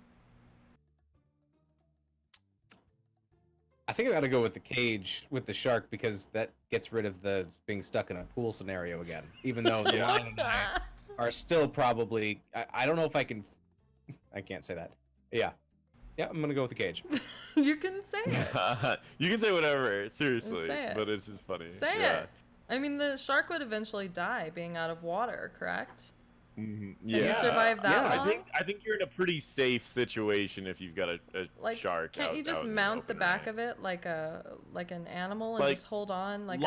I think I got to go with the cage with the shark because that gets rid of the being stuck in a pool scenario again. Even though the lion and I are still probably, I don't know if I can, I can't say that. Yeah, I'm gonna go with the cage. You can say it. You can say whatever, seriously, Say it. but it's just funny. Say yeah. it. I mean, the shark would eventually die being out of water, correct? Mhm. Can you Yeah. survive that Yeah, long? I think you're in a pretty safe situation if you've got a Like, shark. can't you just mount the back of it like an animal and Like, just hold on like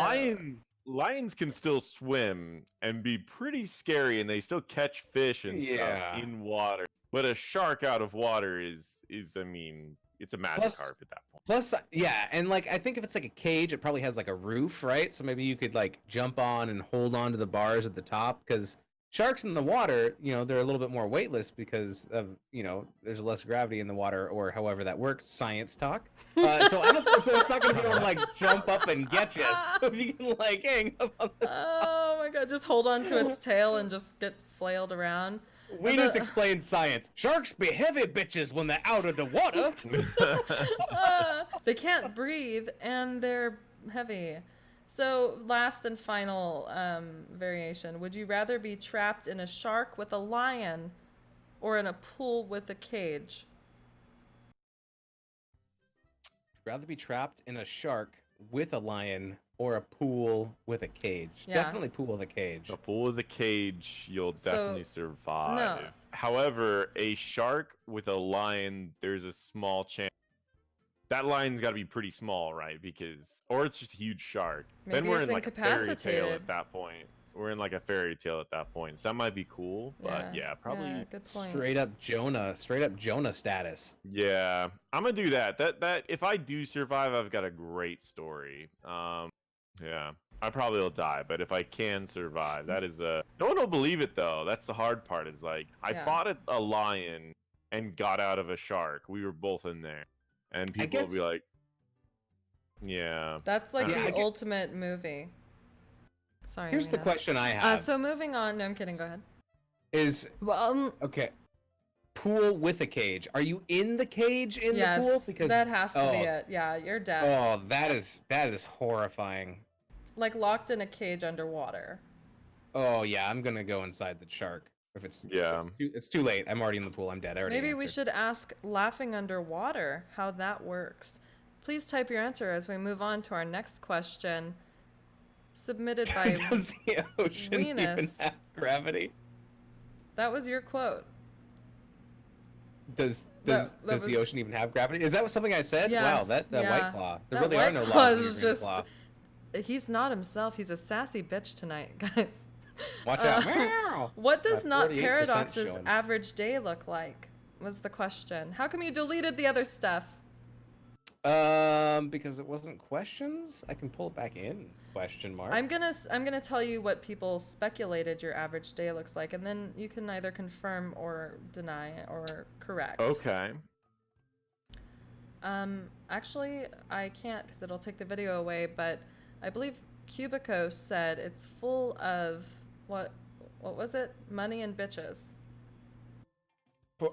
lions can still swim and be pretty scary, and they still catch fish and Yeah. stuff in water. But a shark out of water is I mean, it's a magic harp at that point. Plus, yeah, and like I think if it's like a cage, it probably has like a roof, right? So maybe you could like jump on and hold on to the bars at the top because sharks in the water, you know, they're a little bit more weightless because of, you know, there's less gravity in the water or however that works. Science talk. So I don't. So it's not gonna be able to like jump up and get you. So if you can like hang up on the Oh my god, just hold on to its tail and just get flailed around. We just explained science. Sharks be heavy bitches when they're out of the water. They can't breathe and they're heavy. So last and final variation. Would you rather be trapped in a shark with a lion or in a pool with a cage? Rather be trapped in a shark with a lion or a pool with a cage. Yeah. Definitely pool with a cage. A pool with a cage, you'll So, definitely survive. no. However, a shark with a lion, there's a small chance. That lion's got to be pretty small, right? Because, or it's just a huge shark. Then Maybe we're it's in like a fairy tale incapacitated. at that point. We're in like a fairy tale at that point. So that might be cool, but yeah, probably. Yeah, good point. Straight up Jonah status. Yeah, I'm gonna do that. That if I do survive, I've got a great story. Yeah, I probably will die, but if I can survive, that is a. No one will believe it though. That's the hard part. Is like I Yeah. fought a lion and got out of a shark. We were both in there, and people will be like, "Yeah." That's like Yeah, the ultimate movie. Sorry. Here's the Minas. question I have: So moving on. No, I'm kidding. Go ahead. Is Well, okay, pool with a cage. Are you in the cage in yes, the pool? Because that has to be oh, it. Yeah, you're dead. oh, that is horrifying. Like locked in a cage underwater. Oh yeah, I'm gonna go inside the shark. If Yeah. it's too late. I'm already in the pool. I'm dead. I already Maybe we answered. should ask laughing underwater how that works. Please type your answer as we move on to our next question, submitted by Does the ocean even Venus. have gravity? That was your quote. Does that the was- ocean even have gravity? Is that something I said? Yes, Wow, that yeah. White Claw. There That really White are no Claw laws is in your Green just- Claw. He's not himself. He's a sassy bitch tonight, guys. Watch out. Uh, Meow. What does My 48% NotParadox's showing. average day look like? Was the question. How come you deleted the other stuff? Because it wasn't questions. I can pull it back in. Question mark. I'm gonna tell you what people speculated your average day looks like, and then you can either confirm or deny or correct. Okay. Actually, I can't because it'll take the video away. But I believe Cubico said it's full of what was it? Money and bitches.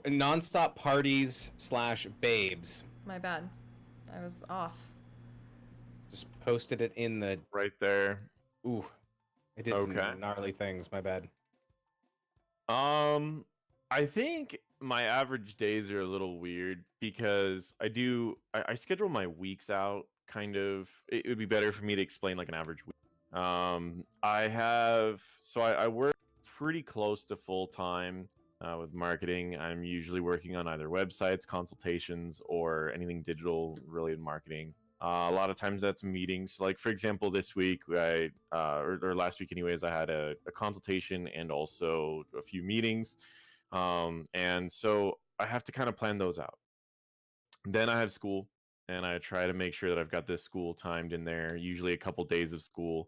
Non-stop parties / babes. My bad. I was off. Just posted it in the. Right there. Ooh, I did Okay. some gnarly things. My bad. I think my average days are a little weird because I schedule my weeks out kind of. It would be better for me to explain like an average week. I work pretty close to full time with marketing. I'm usually working on either websites, consultations, or anything digital related marketing. A lot of times that's meetings. Like for example, this week or last week anyways, I had a consultation and also a few meetings. And so I have to kind of plan those out. Then I have school and I try to make sure that I've got this school timed in there, usually a couple days of school.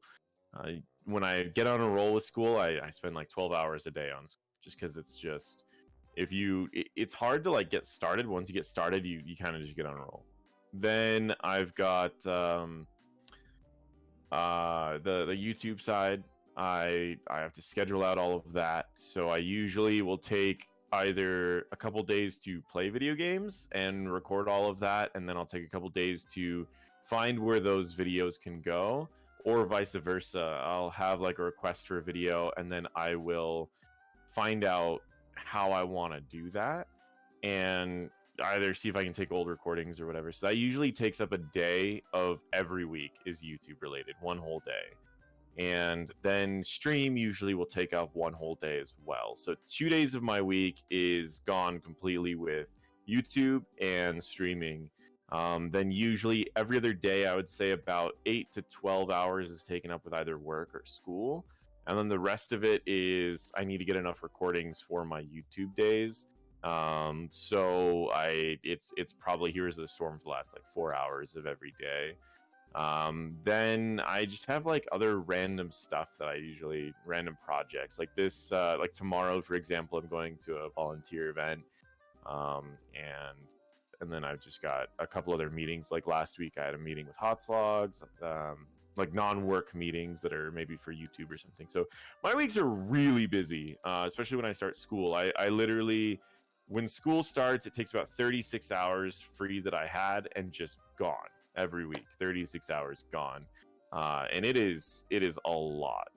When I get on a roll with school, I spend like 12 hours a day on school just because it's hard to like get started. Once you get started, you kind of just get on a roll. Then I've got the YouTube side. I have to schedule out all of that. So I usually will take either a couple days to play video games and record all of that, and then I'll take a couple days to find where those videos can go, or vice versa. I'll have like a request for a video, and then I will find out how I want to do that, and either see if I can take old recordings or whatever. So that usually takes up a day of every week is YouTube related, one whole day. And then stream usually will take up one whole day as well. So 2 days of my week is gone completely with YouTube and streaming. Then usually every other day, I would say about 8 to 12 hours is taken up with either work or school. And then the rest of it is I need to get enough recordings for my YouTube days. It's probably Heroes of the Storm for the last like 4 hours of every day. Then I just have like other random stuff that random projects like this, like tomorrow, for example, I'm going to a volunteer event. And then I've just got a couple other meetings. Like last week I had a meeting with Hot Slogs, like non-work meetings that are maybe for YouTube or something. So my weeks are really busy, especially when I start school. I literally, when school starts, it takes about 36 hours free that I had and just gone every week. 36 hours gone. And it is a lot.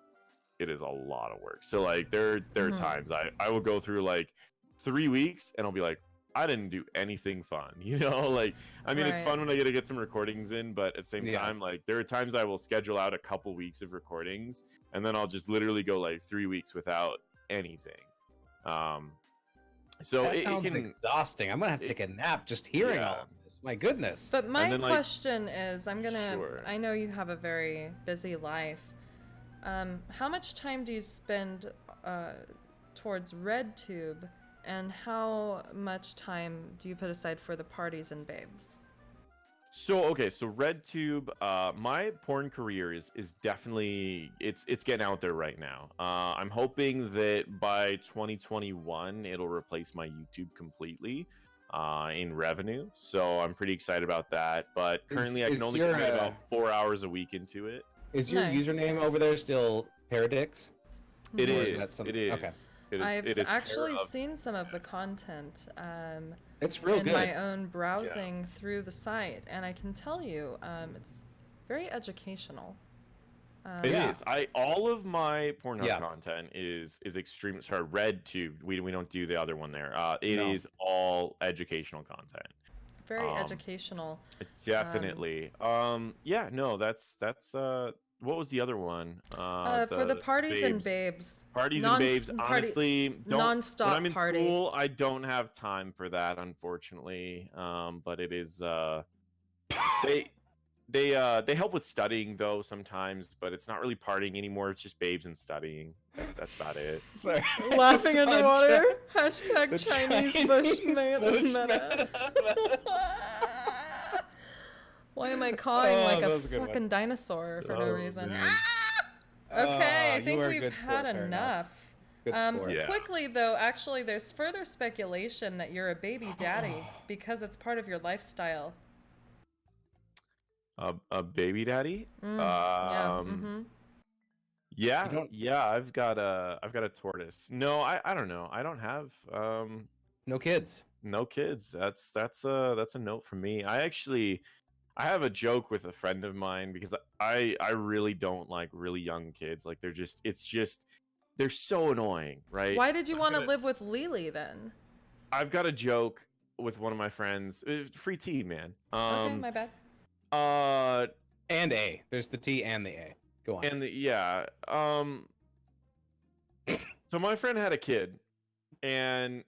It is a lot of work. So like there are times I will go through like 3 weeks and I'll be like, I didn't do anything fun, like, I mean, It's fun when I get some recordings in, but at the same time, like there are times I will schedule out a couple weeks of recordings and then I'll just literally go like 3 weeks without anything. So that it sounds can, exhausting. I'm gonna have to take a nap just hearing all of this. My goodness. But my then, like- question is, Sure. I know you have a very busy life. How much time do you spend towards RedTube, and how much time do you put aside for the parties and babes? So RedTube, my porn career is definitely it's getting out there right now. I'm hoping that by 2021 it'll replace my YouTube completely in revenue. So I'm pretty excited about that. But currently I can only commit about 4 hours a week into it. Is your Nice. username over there still Paradix? It Or is. is that some- It is. okay. I've it is actually pair of- seen some of the content It's real in good. my own browsing through the site, and I can tell you it's very educational. It Yeah. is. All of my Pornhub Yeah. content is extreme. Sorry, Red Tube. We don't do the other one there. It No. is all educational content. Very Um, educational. Definitely. Yeah. No. That's. What was the other one? For the parties and babes. babes. Parties and babes. Party, Honestly, don't. non-stop When I'm in party. school, I don't have time for that, unfortunately. But it is. They. They help with studying though sometimes, but it's not really partying anymore. It's just babes and studying. That's about it. Sorry. Laughing Just underwater. on Hashtag the Chinese Chinese bushman. bushman. Why am I cawing Oh, like that a was a good one. fucking dinosaur for no Oh, reason? dude. Okay, I you think are a we've good sport, had Paradox. enough. Good sport. Yeah. Quickly though, actually, there's further speculation that you're a baby daddy because it's part of your lifestyle. A baby daddy. Yeah. Yeah, You don't- yeah. I've got a tortoise. No, I don't know. I don't have No kids. no kids. That's a note from me. I have a joke with a friend of mine because I really don't like really young kids. Like they're so annoying, right? Why did you I've want to got a- live with Lily then? I've got a joke with one of my friends. Free tea, man. Okay, my bad. And A. There's the T and the A. Go on. Yeah. So my friend had a kid, and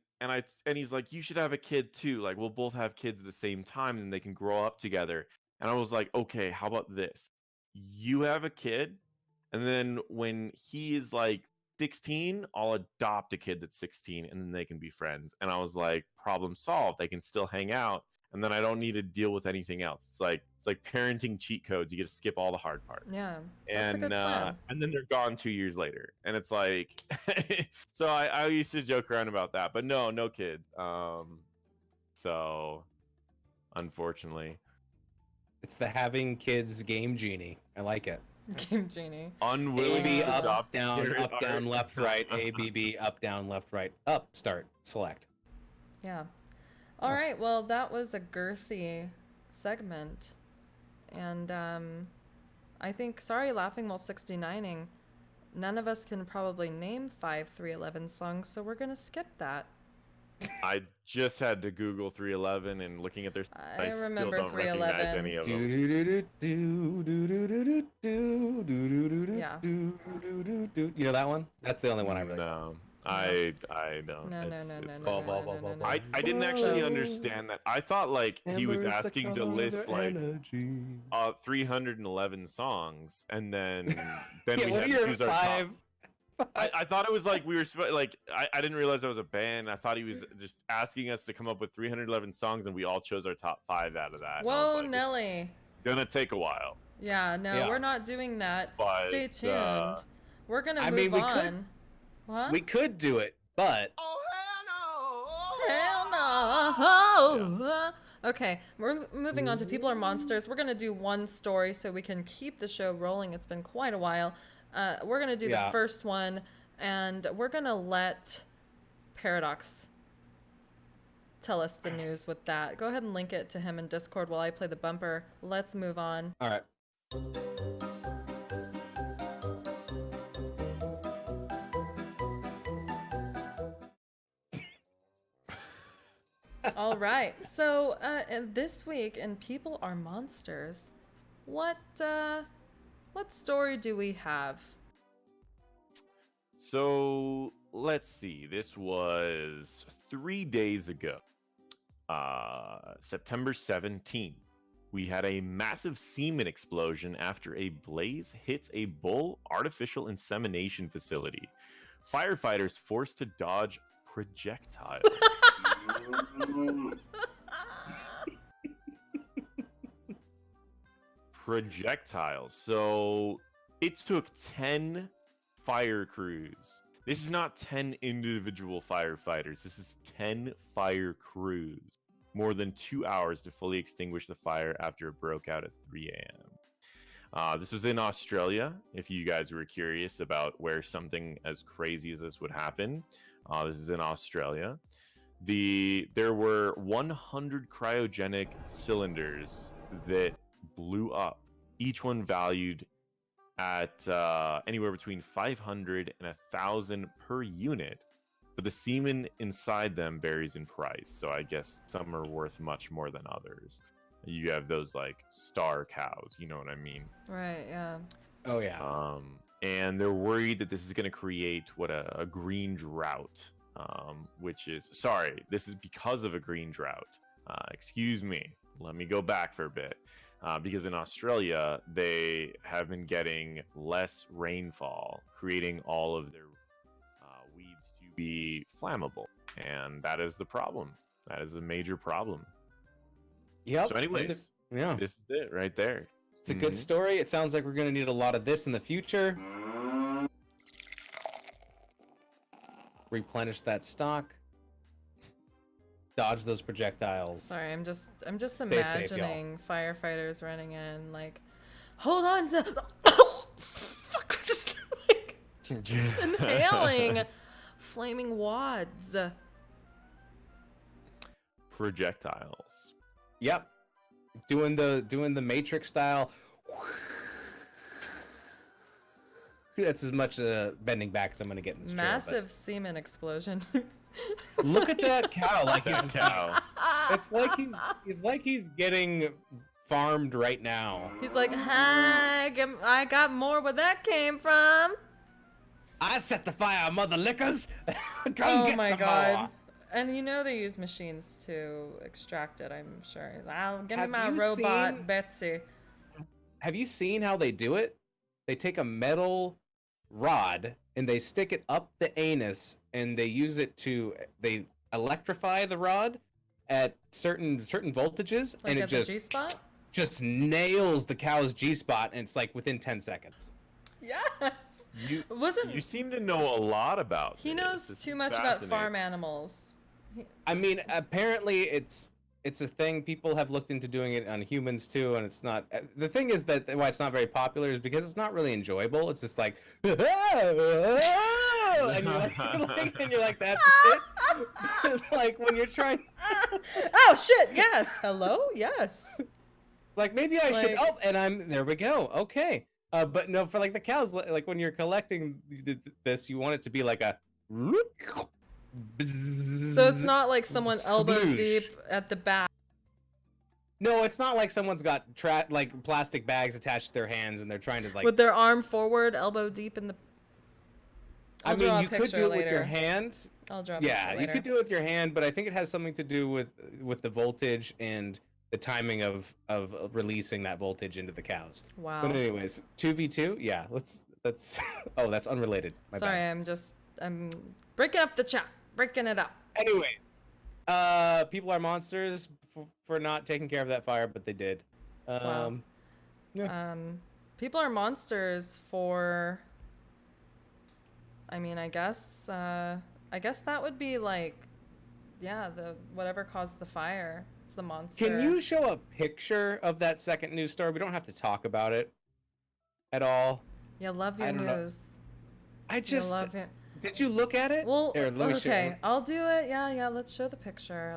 he's like, you should have a kid too. Like we'll both have kids at the same time, and they can grow up together. And I was like, okay, how about this? You have a kid, and then when he is like 16, I'll adopt a kid that's 16, and then they can be friends. And I was like, problem solved. They can still hang out, and then I don't need to deal with anything else. It's like parenting cheat codes. You get to skip all the hard parts. Yeah, that's a good plan. And then they're gone 2 years later, and it's like, so I used to joke around about that, but no kids. So unfortunately, It's the having kids game genie. I like it. Game Genie. unwilling A, B, to up, adopt down, parent up, down, art. left, right. A, B, B, up, down, left, right. Up, start, select. Yeah. All right. Well, that was a girthy segment, and I think sorry, laughing while 69ing. None of us can probably name 5 311 songs, so we're gonna skip that. I just had to Google 311, and looking at their, I still remember don't recognize 311. any of them. Yeah. You know that one? That's the only one I really. No, I don't. No, no, It's- no, no, it's no, all- no, no, no, no, no. I didn't actually So- understand that. I thought like he was Embers that asking to color list their like energy. 311 songs, and then Yeah, we what had are to your choose our five? top. I thought it was like we were like I didn't realize that was a band. I thought he was just asking us to come up with 311 songs, and we all chose our top 5 out of that. And I was Whoa, like, this is Nelly. gonna take a while. Yeah, no, Yeah. we're not doing that. But, Stay tuned. We're gonna I move mean, we on. could- What? We could do it, but Hell no. Okay, we're moving on to People Are Monsters. We're going to do one story so we can keep the show rolling. It's been quite a while. We're going to do the Yeah. first one, and we're going to let Paradox tell us the news with that. Go ahead and link it to him in Discord while I play the bumper. Let's move on. all right. All right. So, and this week in People Are Monsters, what story do we have? So let's see. This was 3 days ago, September 17th. We had a massive semen explosion after a blaze hits a bull artificial insemination facility. Firefighters forced to dodge projectiles. Projectiles. So it took 10 fire crews. This is not 10 individual firefighters. This is 10 fire crews. More than 2 hours to fully extinguish the fire after it broke out at 3 a.m. This was in Australia, if you guys were curious about where something as crazy as this would happen. This is in Australia. There were 100 cryogenic cylinders that blew up, each one valued at anywhere between 500 and 1,000 per unit, but the semen inside them varies in price. So I guess some are worth much more than others. You have those like star cows, you know what I mean? Right, yeah. Oh yeah. And they're worried that this is going to create what a green drought, which is sorry, this is because of a green drought. Excuse me, let me go back for a bit. Because in Australia, they have been getting less rainfall, creating all of their weeds to be flammable. And that is the problem. That is a major problem. Yep. So anyways, yeah, this is it right there. it's a good story. It sounds like we're going to need a lot of this in the future. Replenish that stock. Dodge those projectiles. Sorry, I'm just Stay safe, y'all. imagining firefighters running in like, hold on to fuck, like, just inhaling flaming wads. Projectiles. Yep. Doing the Matrix style. That's as much bending back as I'm gonna get in this chair, Massive semen explosion. but look at that cow! Like That cow. it's like he's like he's getting farmed right now. He's like, hi, I got more where that came from. I set the fire, mother lickers. Come Oh get my some god. more. And you know they use machines to extract it, I'm sure. Give me Have my you robot, seen- Betsy. Have you seen how they do it? They take a metal rod and they stick it up the anus and they use it they electrify the rod at certain voltages Like and at it the just G-spot? just nails the cow's G-spot and it's like within 10 seconds. Yes. You Wasn't seem to know a lot about he this. knows This too is much about fascinating. farm animals. I mean, apparently it's a thing. People have looked into doing it on humans too, and it's not. The thing is that why it's not very popular is because it's not really enjoyable. It's just like, and you're like, that's it. Like when you're trying, Oh shit, yes. Hello? Yes. like maybe I should. Like- Oh, and there we go. Okay. But no, for like the cows, like when you're collecting this, you want it to be like a. So it's not like someone elbow Sploosh. deep at the back. No, it's not like someone's got like plastic bags attached to their hands and they're trying to like. With their arm forward, elbow deep in the. I I'll draw mean, a you could picture do it later. with your hand. I'll draw a Yeah, picture you later. could do it with your hand, but I think it has something to do with the voltage and the timing of releasing that voltage into the cows. Wow. But anyways, 2v2, yeah. That's oh, that's unrelated. My Sorry, bad. I'm breaking up the chat. Breaking it up. Anyways, people are monsters for not taking care of that fire, but they did. Wow. Yeah. People are monsters for. I mean, I guess that would be like, yeah, the whatever caused the fire. It's the monster. Can you show a picture of that second news story? We don't have to talk about it at all. You love I your don't know. news. I You just love it. did you look at it? Well, Here, let me show okay, you. I'll do it. Yeah. Let's show the picture.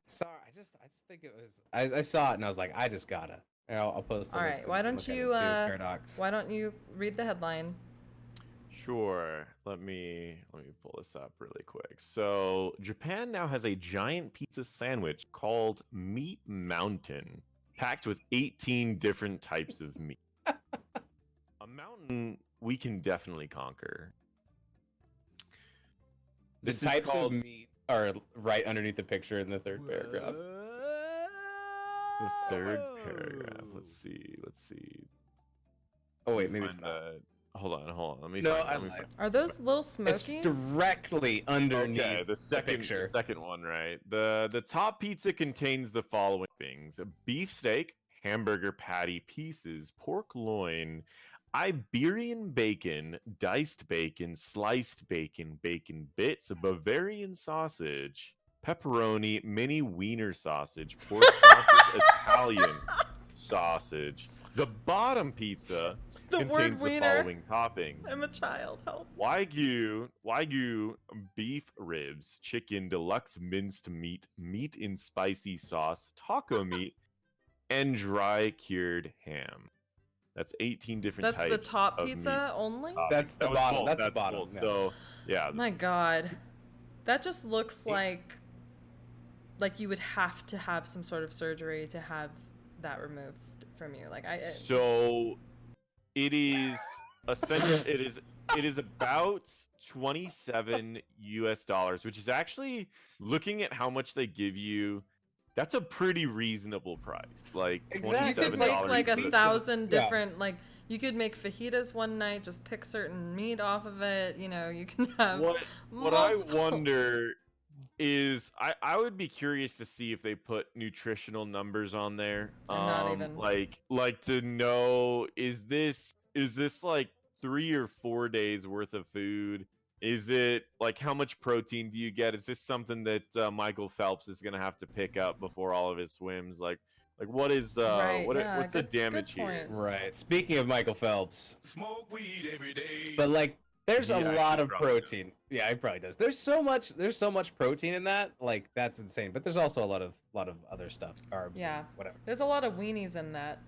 Sorry, I just think it was. I saw it and I was like, I just gotta. And I'll post it. All right. Why don't you Why don't you read the headline? Sure. Let me pull this up really quick. So, Japan now has a giant pizza sandwich called Meat Mountain, packed with 18 different types of meat. A mountain we can definitely conquer. The This is types called- of meat are right underneath the picture in the third paragraph. The third paragraph. Let's see. Oh Let wait, me maybe it's find not. Hold on. Let me No, find it, I let me lied. find it. Are those little It's smokies? directly underneath Okay, the picture. second one, right? The top pizza contains the following things: a beefsteak, hamburger patty pieces, pork loin, Iberian bacon, diced bacon, sliced bacon, bacon bits, Bavarian sausage, pepperoni, mini wiener sausage, pork sausage, Italian sausage. The bottom pizza The word contains the wiener. following toppings: I'm a child. Help. Wagyu beef ribs, chicken deluxe minced meat, meat in spicy sauce, taco meat, and dry cured ham. That's 18 different That's types. the top of meat. pizza only? That's the That was bottom. both, That's the bottom. both. Yeah. So yeah, My God, that just looks like you would have to have some sort of surgery to have that removed from you. So it is essentially it is about $27, which is actually, looking at how much they give you, that's a pretty reasonable price. Like Exactly. you could $27 make like for a the- 1,000 Yeah. different you could make fajitas one night, just pick certain meat off of it. You know, you can have What I multiple- wonder is I would be curious to see if they put nutritional numbers on there. And not even. Like to know, is this like 3 or 4 days worth of food? Is it like, how much protein do you get? Is this something that Michael Phelps is gonna have to pick up before all of his swims? Like what is Right, yeah, what's the good damage here? point. Right. Speaking of Michael Phelps, Smoke weed every day. but like, there's He a actually lot of probably does. protein. Yeah, he probably does. There's so much protein in that. Like, that's insane. But there's also a lot of other stuff, carbs. Yeah. And whatever. There's a lot of weenies in that.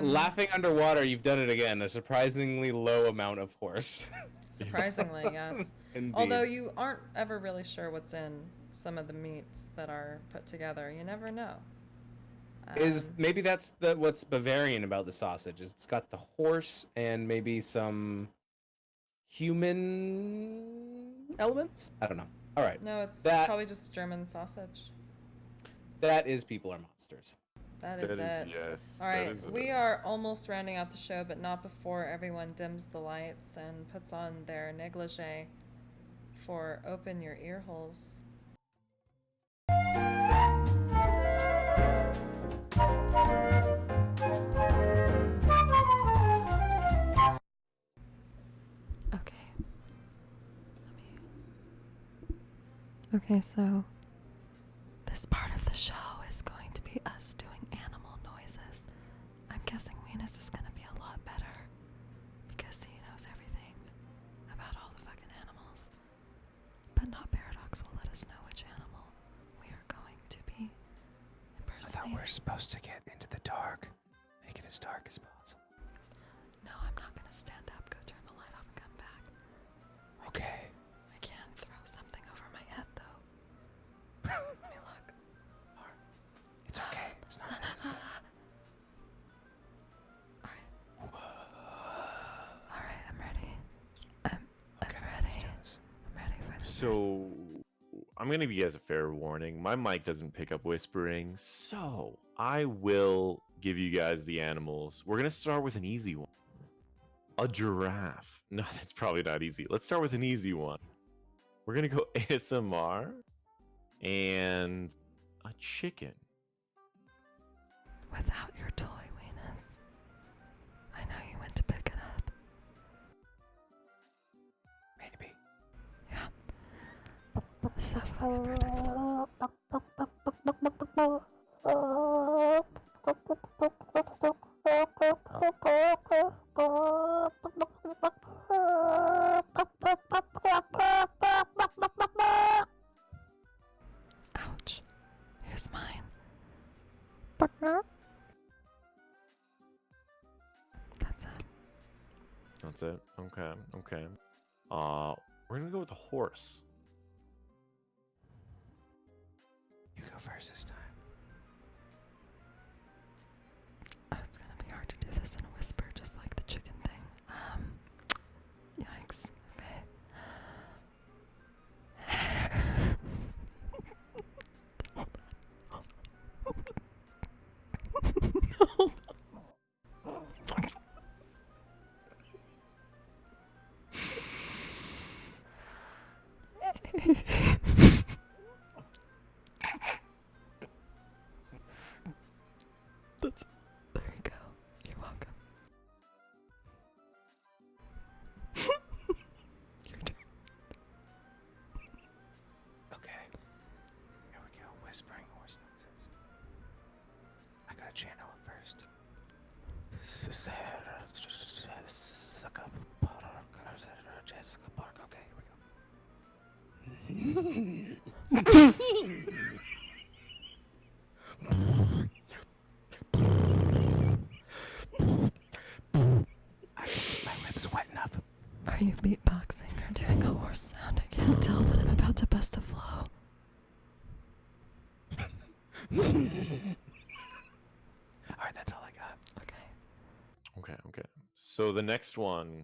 Laughing underwater, you've done it again. A surprisingly low amount of horse. Surprisingly, yes. Indeed. Although you aren't ever really sure what's in some of the meats that are put together. You never know. Is maybe that's what's Bavarian about the sausage, is it's got the horse and maybe some human elements. I don't know. All right, No, it's that- probably just German sausage. that is People Are Monsters. That That is is, it. yes. All that right, is we it. are almost rounding out the show, but not before everyone dims the lights and puts on their negligee for Open Your Ear Holes. Okay. Okay, so this part of the show is going to be us doing animal noises. I'm guessing Venus is going to be a lot better because he knows everything about all the fucking animals. But NotParadox will let us know which animal we are going to be impersonating. supposed to get into the dark. Make it as dark as possible. No, I'm not going to stand up, go turn the light off and come back. Okay. I can throw something over my head though. Let me look. It's okay. It's not necessary. Alright, I'm ready. I'm ready. Let's do this. I'm ready for this. So I'm gonna give you guys a fair warning. My mic doesn't pick up whispering, so I will give you guys the animals. We're gonna start with an easy one. A giraffe. No, that's probably not easy. Let's start with an easy one. We're gonna go ASMR and a chicken. Without your toy, Venus. I know you went to pick it up. Maybe. Yeah. So fucking predictable. Ouch. Here's mine. That's it. That's it. Okay. Okay. We're gonna go with a horse. You go first this time. Oh, it's gonna be hard to do this in a whisper, just like the chicken thing. Yikes. Okay. That's there you go. You're welcome. Your turn. Okay. Here we go. Whispering horse noises. I gotta channel it first. Okay, here we go. Are you beatboxing or doing a horse sound? I can't tell, but I'm about to bust a flow. Alright, that's all I got. Okay. So the next one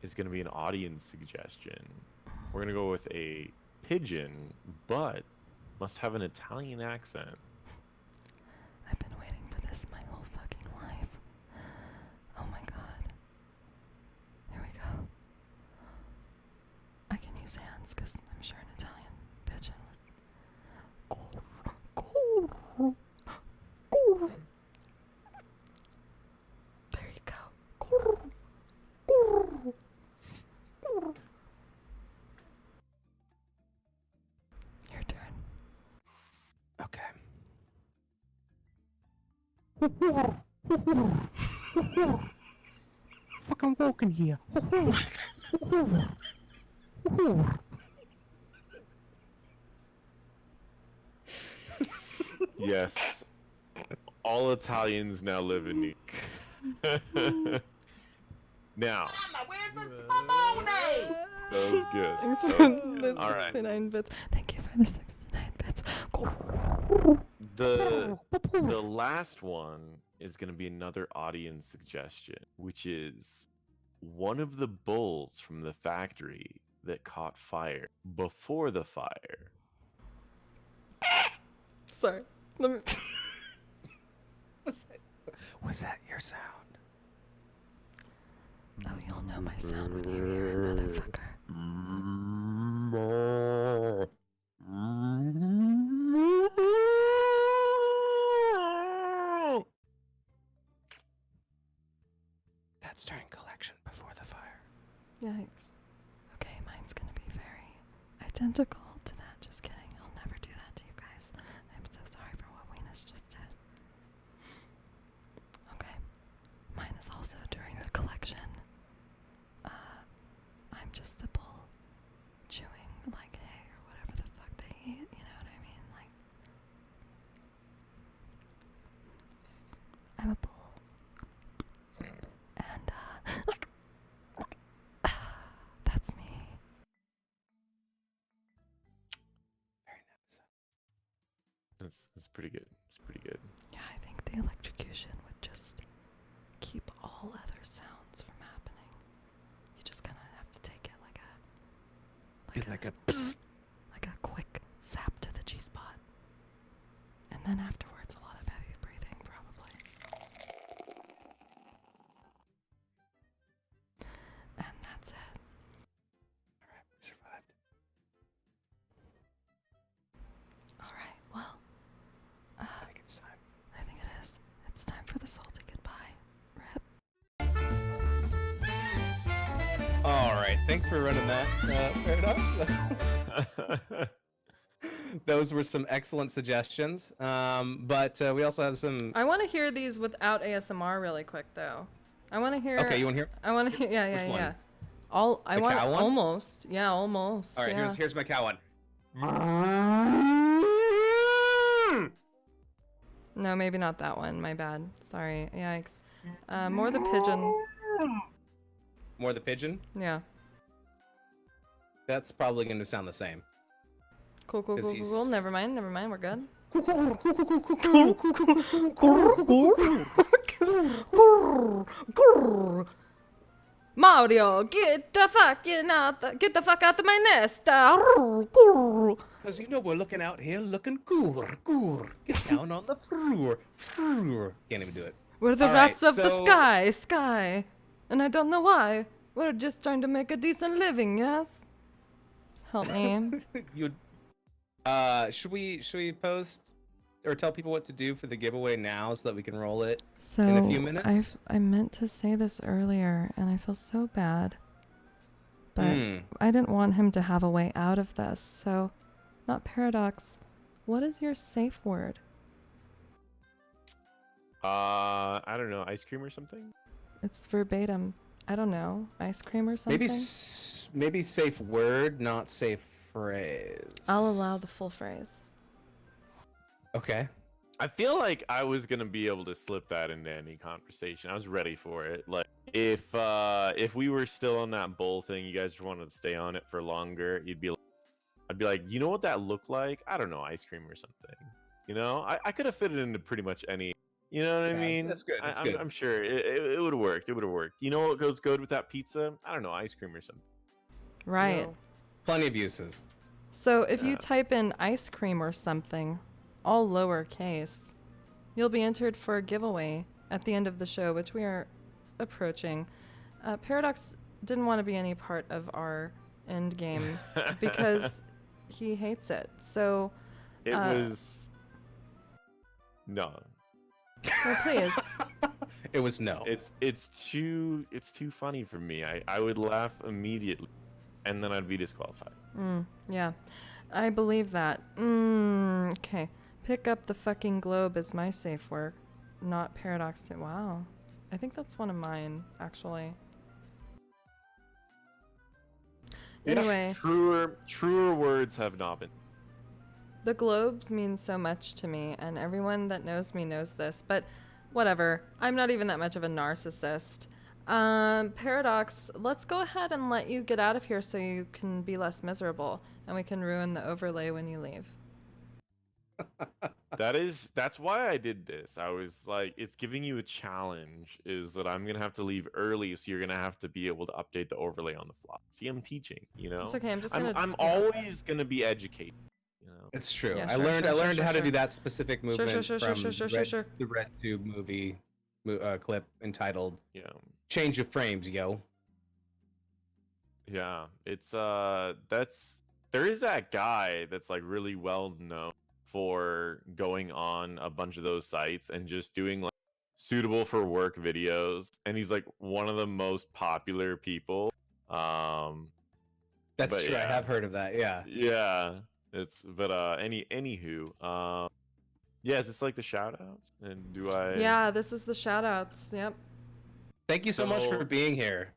is going to be an audience suggestion. We're going to go with a pigeon, but must have an Italian accent. I've been waiting for this my whole fucking life. Oh my god. Here we go. I can use hands because I'm sure an Italian pigeon would. There you go. Your turn. Okay. Fucking walking here. Yes. All Italians now live in New York. Now. That was good. Thanks That for was good. the All right. 69 bits. Thank you for the 69 bits. The last one is going to be another audience suggestion, which is one of the bulls from the factory that caught fire before the fire. Sorry. Let me. Was that your sound? Oh, you'll know my sound when you hear it, motherfucker. That's during collection before the fire. Yikes. Okay, mine's gonna be very identical to that. Just kidding. I'll never do that to you guys. I'm so sorry for what Weenus just did. Okay. Mine is also during the collection. I'm just a bull chewing like hay or whatever the fuck they eat. You know what I mean? Like, I'm a bull. And, that's me. Very nice. That's pretty good. It's pretty good. Yeah, I think the electrocution would just keep all other sounds from happening. You just kind of have to take it like a quick zap to the G-spot. And then afterwards, a lot of heavy breathing, probably. And that's it. Alright, we survived. Alright, well, I think it's time. I think it is. It's time for the salty goodbye. Rip. Alright, thanks for running that, Paradox. Those were some excellent suggestions. But we also have some. I want to hear these without ASMR really quick, though. I want to hear. Okay, you want to hear? I want to hear. Yeah, Which one? yeah. I The want cow one? almost. Yeah, almost. All right, yeah. here's my cow one. No, maybe not that one. My bad. Sorry. Yikes. More the pigeon. More the pigeon. Yeah. That's probably going to sound the same. Cool. 'Cause he's- Never mind. We're good. Mario, get the fuck out of my nest. Because you know we're looking out here, looking cool. Get down on the floor. Can't even do it. We're the All rats right, of the so- sky. And I don't know why. We're just trying to make a decent living, yes? Help me. You. Should we post or tell people what to do for the giveaway now so that we can roll it So in a few minutes? I meant to say this earlier, and I feel so bad. But Hmm. I didn't want him to have a way out of this. So, NotParadox, what is your safe word? I don't know, ice cream or something? It's verbatim. I don't know. Ice cream or something? Maybe safe word, not safe phrase. I'll allow the full phrase. Okay. I feel like I was gonna be able to slip that into any conversation. I was ready for it. Like if we were still on that bowl thing, you guys wanted to stay on it for longer, I'd be like, you know what that looked like? I don't know, ice cream or something. You know, I could have fit it into pretty much any. You know what I Yeah, mean? that's good. That's I'm, good. I'm sure it would have worked. It would have worked. You know what goes good with that pizza? I don't know, ice cream or something. Right. You know? Plenty of uses. So if you Yeah. type in ice cream or something, all lowercase, you'll be entered for a giveaway at the end of the show, which we are approaching. Paradox didn't want to be any part of our end game because he hates it. So, it was no. well, please. It was no. It's too funny for me. I would laugh immediately, and then I'd be disqualified. Yeah, I believe that. Okay. Pick up the fucking globe is my safe word. Not Paradox. Wow. I think that's one of mine, actually. Anyway, Truer words have not been. the globes mean so much to me, and everyone that knows me knows this, but whatever. I'm not even that much of a narcissist. Paradox, let's go ahead and let you get out of here so you can be less miserable, and we can ruin the overlay when you leave. That's why I did this. I was like, it's giving you a challenge, is that I'm gonna have to leave early, so you're gonna have to be able to update the overlay on the fly. See, I'm teaching, you know. It's okay, I'm just gonna... I'm yeah. always gonna be educated, you know. It's true. Yeah, I sure, learned sure, I learned sure, how to sure. do that specific movement sure, from sure. the RedTube movie clip entitled Yeah. "Change of Frames, Yo." Yeah, it's there is that guy that's like really well known for going on a bunch of those sites and just doing like suitable for work videos, and he's like one of the most popular people. That's But true. I yeah. have heard of that. Yeah. Yeah, it's anywho, yeah, is this like the shout outs? And do I Yeah, this is the shout outs. Yep. Thank you so much for So- being here.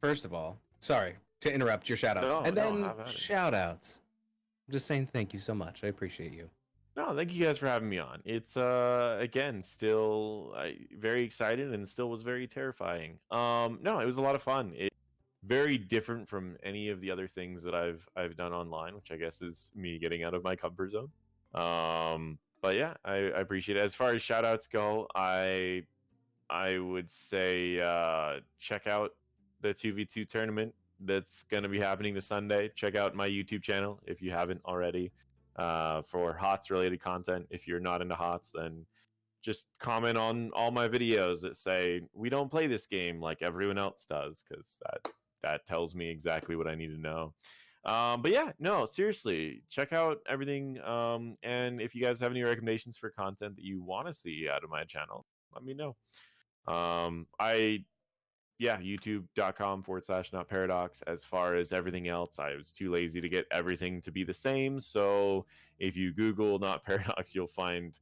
First of all, sorry to interrupt your shout outs. No, And no, then have at it. shout outs. I'm just saying thank you so much. I appreciate you. No, thank you guys for having me on. It's again still very excited and still was very terrifying. No, it was a lot of fun. It very different from any of the other things that I've done online, which I guess is me getting out of my comfort zone. But yeah, I appreciate it. As far as shout outs go, I would say check out the 2v2 tournament that's going to be happening this Sunday. Check out my YouTube channel if you haven't already. For HOTS related content. If you're not into HOTS, then just comment on all my videos that say we don't play this game like everyone else does, because that tells me exactly what I need to know. But yeah, no, seriously, check out everything. And if you guys have any recommendations for content that you want to see out of my channel, let me know. youtube.com/NotParadox. As far as everything else, I was too lazy to get everything to be the same. So if you Google NotParadox, you'll find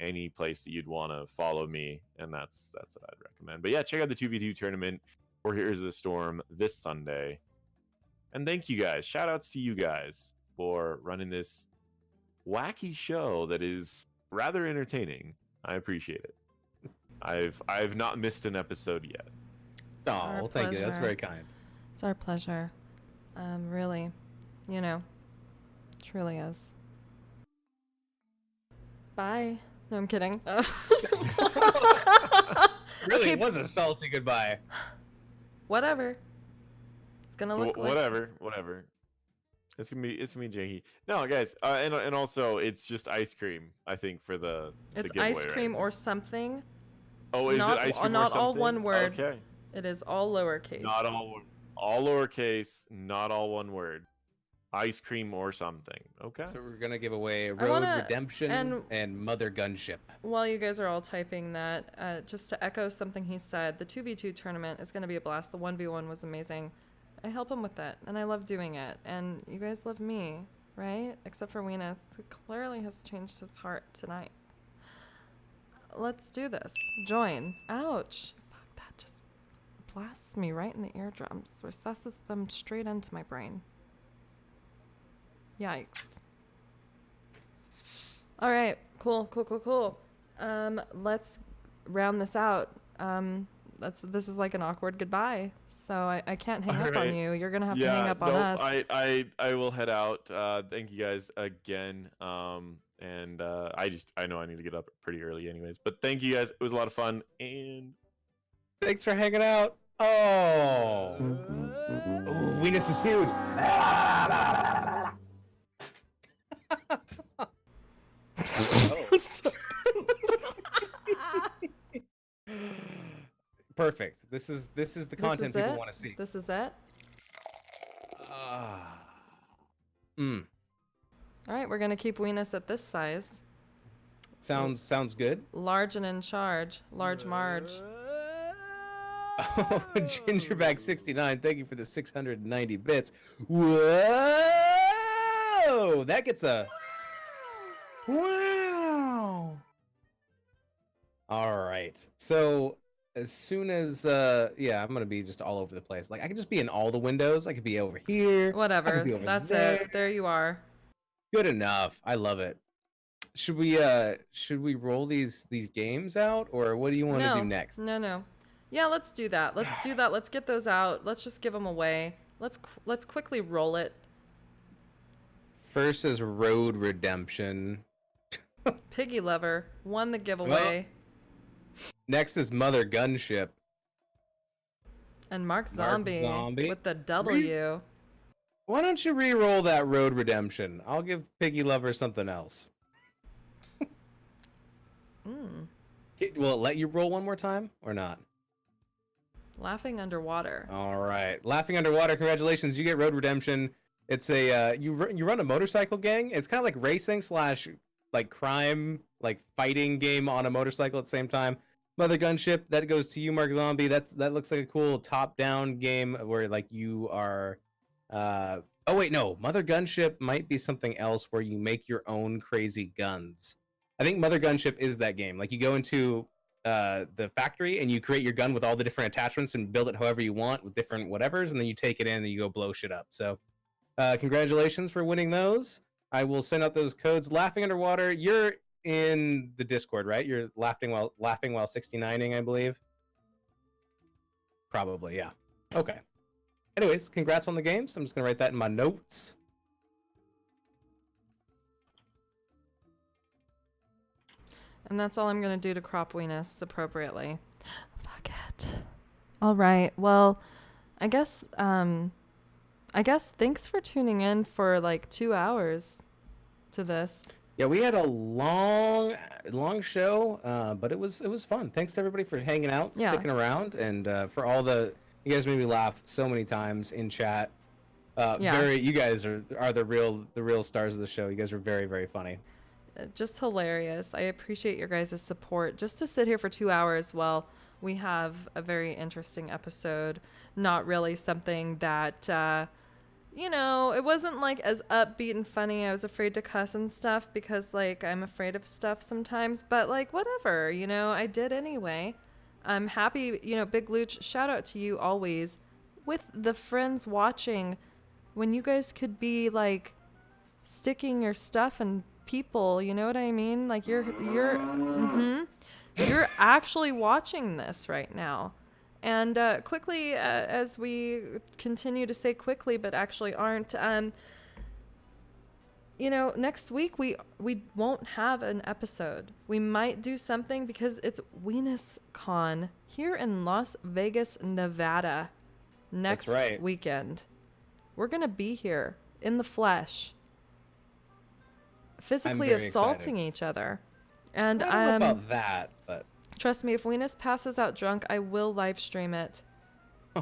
any place that you'd want to follow me, and that's what I'd recommend. But yeah, check out the 2v2 tournament for Here's the Storm this Sunday. And thank you guys. Shout outs to you guys for running this wacky show that is rather entertaining. I appreciate it. I've not missed an episode yet. It's our Oh, well, thank you. That's pleasure. very kind. It's our pleasure. Really, truly is. Bye. No, I'm kidding. Really Okay. was a salty goodbye. Whatever. It's gonna So look like... whatever. It's gonna be janky. No, guys, and also it's just ice cream. I think for the It's giveaway, ice cream right? or something. Oh, is not- it ice cream not or all something? one word. Okay, It is all lowercase. not all lowercase, not all one word. Ice cream or something. Okay. So we're gonna give away I Road wanna- Redemption and- and Mother Gunship. While you guys are all typing that, just to echo something he said, the 2v2 tournament is going to be a blast. The 1v1 was amazing. I help him with that, and I love doing it. And you guys love me, right? Except for Weenus, who clearly has changed his heart tonight. Let's do this. Join. Ouch. Fuck, that just blasts me right in the eardrums. Recesses them straight into my brain. Yikes. All right. Cool. Let's round this out. This is like an awkward goodbye. So I can't hang All up on right. you. You're gonna have to hang up on us. I will head out. Thank you guys again. And I know I need to get up pretty early anyways. But thank you guys. It was a lot of fun. And Thanks for hanging out. Oh. Ooh, Venus is huge. Perfect. This is the content people want to see. This is it. All right, we're gonna keep Weenus at this size. Sounds good. Large and in charge. Large Marge. Oh, Gingerbag69, thank you for the 690 bits. Whoa! That gets a... Wow! All right. So, as soon as... yeah, I'm going to be just all over the place. Like, I could just be in all the windows. I could be over here. Whatever. Be over That's there. it. There you are. Good enough. I love it. Should we roll these games out, or what do you want to do next? No. Yeah, let's do that. Let's get those out. Let's just give them away. Let's quickly roll it. First is Road Redemption. Piggy Lover won the giveaway. Next is Mother Gunship. And Mark Zombie with the W. Why don't you re-roll that Road Redemption? I'll give Piggy Lover something else. Will it let you roll one more time or not? Laughing Underwater. All right, Laughing Underwater. Congratulations, you get Road Redemption. It's a you run a motorcycle gang. It's kind of like racing slash like crime, like fighting game on a motorcycle at the same time. Mother Gunship, that goes to you, Mark Zombie. That looks like a cool top-down game where like you are. Oh wait, no. Mother Gunship might be something else where you make your own crazy guns. I think Mother Gunship is that game. Like you go into the factory and you create your gun with all the different attachments and build it however you want with different whatevers, and then you take it in and you go blow shit up. So congratulations for winning those. I will send out those codes. Laughing Underwater, you're in the Discord, right? You're laughing while 69ing, I believe. Probably, yeah. Okay. Anyways, congrats on the games. I'm just gonna write that in my notes. And that's all I'm going to do to crop Weenus appropriately. Fuck it. All right. Well, I guess thanks for tuning in for like 2 hours to this. Yeah, we had a long show, but it was fun. Thanks to everybody for hanging out, sticking around, and for all you guys made me laugh so many times in chat. You guys are the real stars of the show. You guys are very, very funny. Just hilarious. I appreciate your guys' support. Just to sit here for 2 hours while we have a very interesting episode. Not really something that, it wasn't like as upbeat and funny. I was afraid to cuss and stuff because like I'm afraid of stuff sometimes. But like whatever, I did anyway. I'm happy, Big Looch, shout out to you always. With the friends watching, when you guys could be like sticking your stuff in people, you know what I mean? Like you're actually watching this right now. And quickly, as we continue to say quickly but actually aren't, next week we won't have an episode. We might do something because it's Weenus Con here in Las Vegas, Nevada next weekend. We're gonna be here in the flesh, physically assaulting each other. And I don't know about that, but trust me, if Weenus passes out drunk, I will live stream it.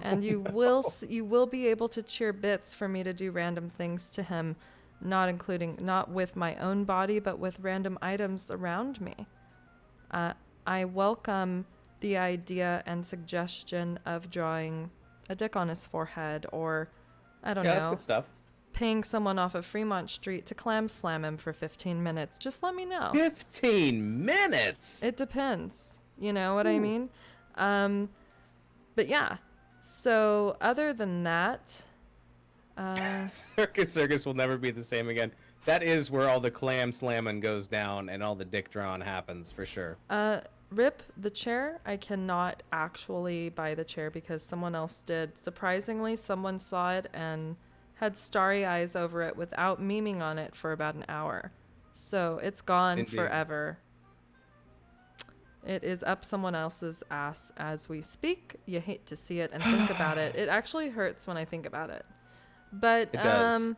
And you will be able to cheer bits for me to do random things to him, not with my own body, but with random items around me. I welcome the idea and suggestion of drawing a dick on his forehead, or I don't know. That's good stuff. Paying someone off of Fremont Street to clam slam him for 15 minutes. Just let me know. 15 minutes? It depends. You know what I mean? But yeah. So other than that... Circus will never be the same again. that is where all the clam slamming goes down and all the dick drawing happens for sure. Rip the chair. I cannot actually buy the chair because someone else did. Surprisingly, someone saw it and had starry eyes over it without memeing on it for about an hour. So it's gone Indeed. forever. It is up someone else's ass as we speak. You hate to see it and think about it. It actually hurts when I think about it. But It does.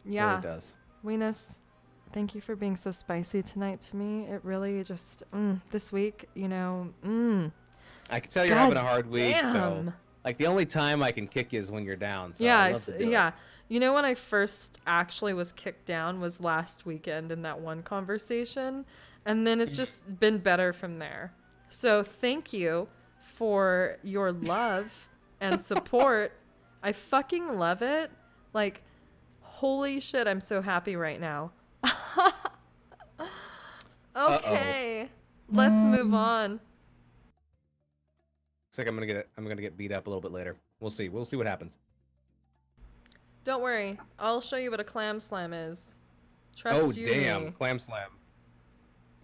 yeah. It does. Weenus, thank you for being so spicy tonight to me. It really just this week, I can tell you're having a hard week, so damn. like the only time I can kick you is when you're down. So Yeah, I love to do it. yeah. You know when I first actually was kicked down was last weekend in that one conversation, and then it's just been better from there. So thank you for your love and support. I fucking love it. Like, holy shit, I'm so happy right now. Okay, let's move on. Looks like I'm gonna get beat up a little bit later. We'll see. We'll see what happens. Don't worry, I'll show you what a clam slam is. Trust Oh you damn, me. clam slam.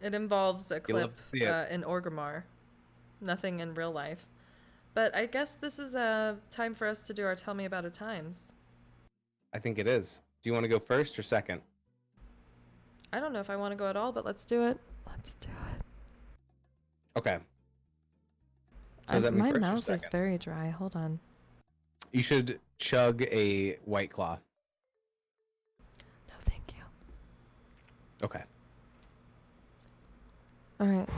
It involves a You'll clip love to see it. in Orgrimmar. Nothing in real life. But I guess this is time for us to do our Tell Me About It times. I think it is. Do you want to go first or second? I don't know if I want to go at all, but let's do it. Let's do it. Okay. So does that mean My first or mouth is second? very dry. Hold on. You should chug a White Claw. No, thank you. Okay. All right.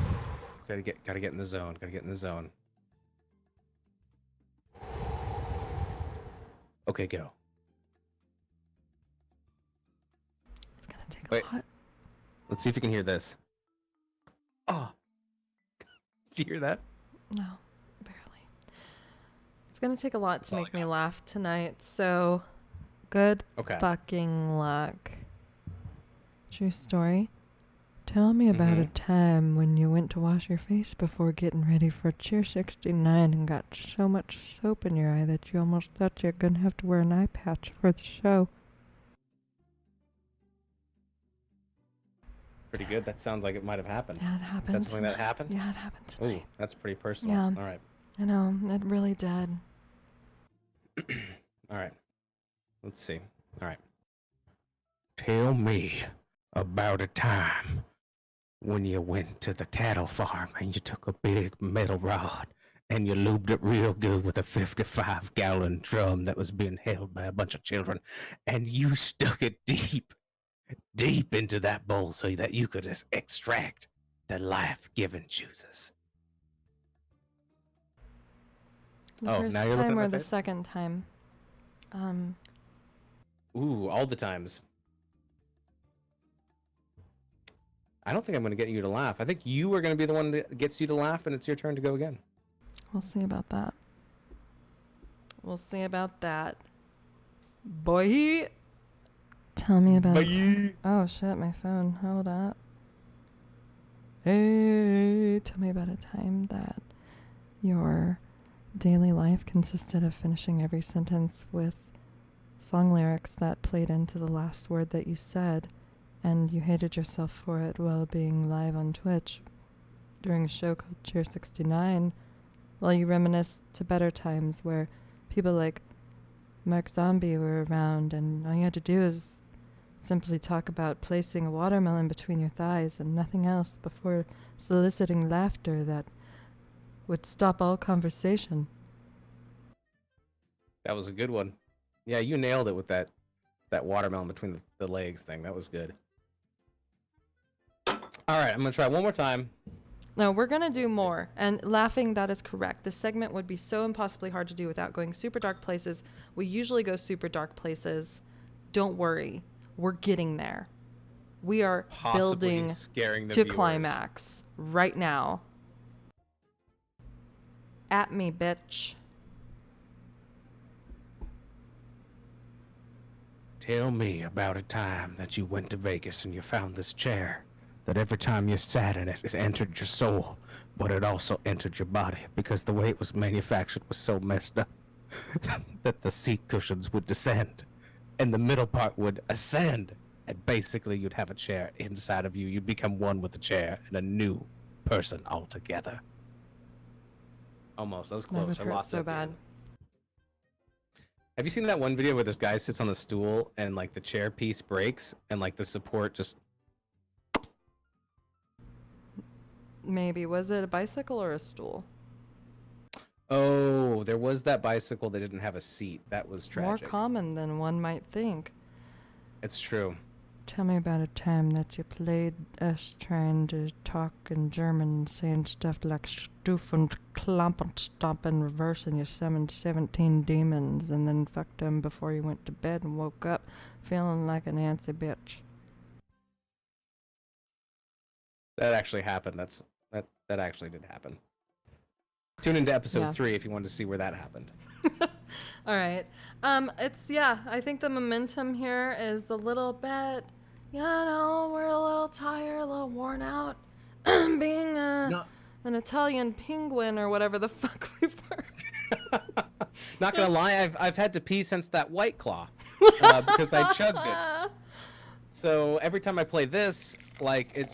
Gotta get in the zone. Gotta get in the zone. Okay, go. It's going to take Wait. a lot. Let's see if you can hear this. Oh. Did you hear that? No, barely. It's going to take a lot That's to all make I me laugh tonight. So, good Okay. fucking luck. True story. Tell me about a Mhm. time when you went to wash your face before getting ready for Cheer69 and got so much soap in your eye that you almost thought you were going to have to wear an eye patch for the show. Pretty good. That sounds like it might have happened. Yeah, it happened. That's something that happened? Yeah, it happened Ooh, tonight. that's pretty personal. Yeah. All right. I know, it really did. All right. Let's see. All right. Tell me about a time when you went to the cattle farm and you took a big metal rod and you lubed it real good with a 55-gallon drum that was being held by a bunch of children, and you stuck it deep into that bowl so that you could extract the life-giving juices. The Oh, first now you're looking time at my or the face? second time? Ooh, all the times. I don't think I'm going to get you to laugh. I think you are going to be the one that gets you to laugh, and it's your turn to go again. We'll see about that. We'll see about that. Boy, tell me about. Oh shit, my phone. Hold up. Hey, tell me about a time that your daily life consisted of finishing every sentence with song lyrics that played into the last word that you said, and you hated yourself for it while being live on Twitch during a show called Cheer69, while you reminisced to better times where people like Mark Zombie were around and all you had to do is simply talk about placing a watermelon between your thighs and nothing else before soliciting laughter that would stop all conversation. That was a good one. Yeah, you nailed it with that watermelon between the legs thing. That was good. All right, I'm going to try one more time. No, we're going to do more. And laughing, that is correct. This segment would be so impossibly hard to do without going super dark places. We usually go super dark places. Don't worry. We're getting there. We are Possibly building scaring the to viewers. climax right now. At me, bitch. Tell me about a time that you went to Vegas and you found this chair that every time you sat in it, it entered your soul, but it also entered your body because the way it was manufactured was so messed up that the seat cushions would descend and the middle part would ascend and basically you'd have a chair inside of you. You'd become one with the chair and a new person altogether. Almost. That was That close. would I hurt lost it so at the bad. end. Have you seen that one video where this guy sits on the stool and like the chair piece breaks and like the support just Maybe. Was it a bicycle or a stool? Oh, there was that bicycle that didn't have a seat. That was More tragic. common than one might think. It's true. Tell me about a time that you played us trying to talk in German, saying stuff like Stuf und Klamp und Stomp in reverse, and you summoned 17 demons and then fucked them before you went to bed and woke up feeling like an antsy bitch. That actually happened. That actually did happen. Tune into episode 3 if you wanted to see where that happened. All right. I think the momentum here is a little bit, we're a little tired, a little worn out. Being an Italian penguin or whatever the fuck we were. Not gonna lie, I've had to pee since that White Claw because I chugged it. So every time I play this, like it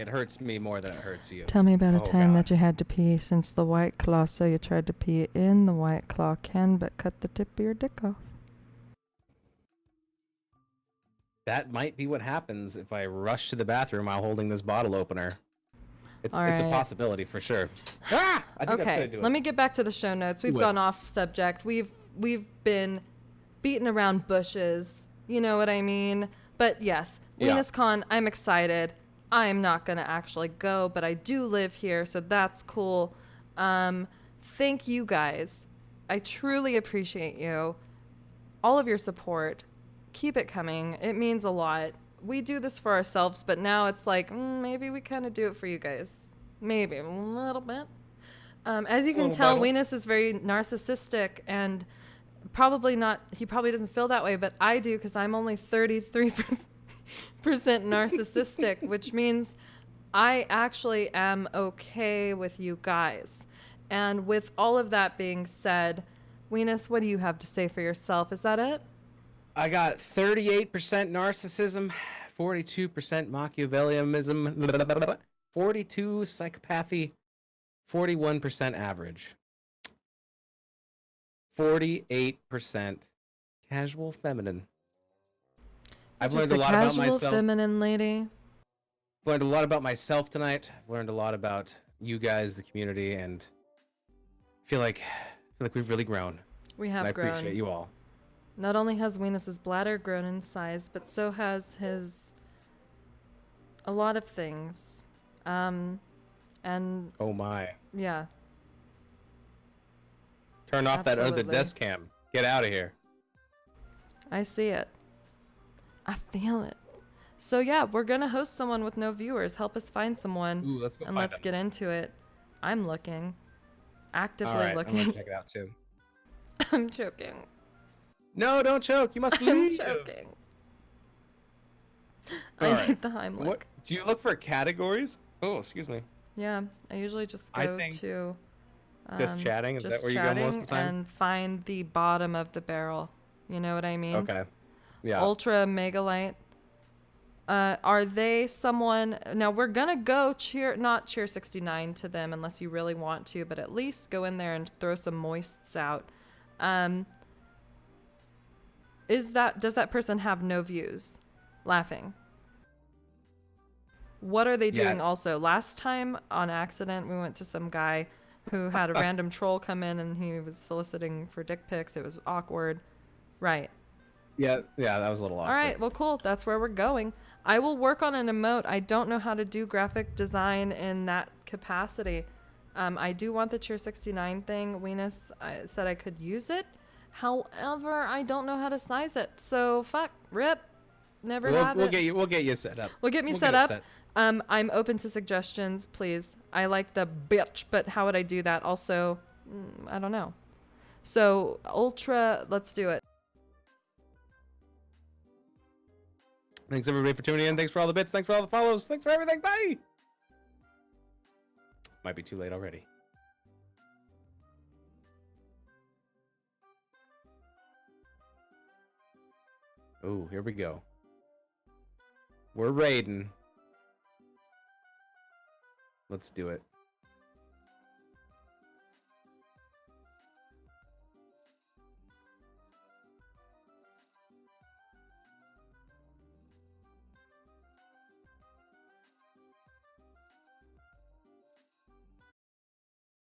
hurts me more than it hurts you. Tell me about a time that you had to pee since the White Claw, so you tried to pee in the White Claw can, but cut the tip of your dick off. That might be what happens if I rush to the bathroom while holding this bottle opener. It's a possibility for sure. I think that's gonna do it. Let me get back to the show notes. We've gone off subject. We've been beaten around bushes. You know what I mean? But yes, WeenusCon, I'm excited. I'm not going to actually go, but I do live here, so that's cool. Thank you guys. I truly appreciate you. All of your support. Keep it coming. It means a lot. We do this for ourselves, but now it's like, maybe we kind of do it for you guys. Maybe a little bit. As you can tell, Weenus is very narcissistic and he probably doesn't feel that way, but I do because I'm only 33% narcissistic, which means I actually am okay with you guys. And with all of that being said, Weenus, what do you have to say for yourself? Is that it? I got 38% narcissism, 42% Machiavellianism, 42 psychopathy, 41% average. 48% casual feminine. I've learned a lot about myself. Casual feminine lady. Learned a lot about myself tonight. Learned a lot about you guys, the community, and feel like we've really grown. We have grown. I appreciate you all. Not only has Weenus's bladder grown in size, but so has a lot of things. And oh my. Yeah. Turn off that other desk cam. Get out of here. I see it. I feel it. So yeah, we're gonna host someone with no viewers. Help us find someone. Ooh, let's go and find let's get into it. I'm looking. Actively all right, looking. I'm gonna check it out too. I'm choking. No, don't choke. You must I'm leave. choking. All I right. need the Heimlich. What? Do you look for categories? Oh, excuse me. Yeah, I usually just go to just chatting. Is that where you go most of the time? And find the bottom of the barrel. You know what I mean? Okay. Yeah. Ultra Megalite. Are they someone? Now we're gonna go not Cheer69 to them unless you really want to, but at least go in there and throw some moists out. Does that person have no views? Laughing. What are they doing also? Last time on accident, we went to some guy who had a random troll come in and he was soliciting for dick pics. It was awkward. Right. Yeah, that was a little awkward. All right, well, cool. That's where we're going. I will work on an emote. I don't know how to do graphic design in that capacity. I do want the Cheer69 thing. Weenus said I could use it. However, I don't know how to size it. So, rip. Never had it. We'll get you set up. We'll get me set up. I'm open to suggestions, please. I like the bitch, but how would I do that? Also, I don't know. So, Ultra, let's do it. Thanks everybody for tuning in. Thanks for all the bits. Thanks for all the follows. Thanks for everything. Bye. Might be too late already. Oh, here we go. We're raiding. Let's do it.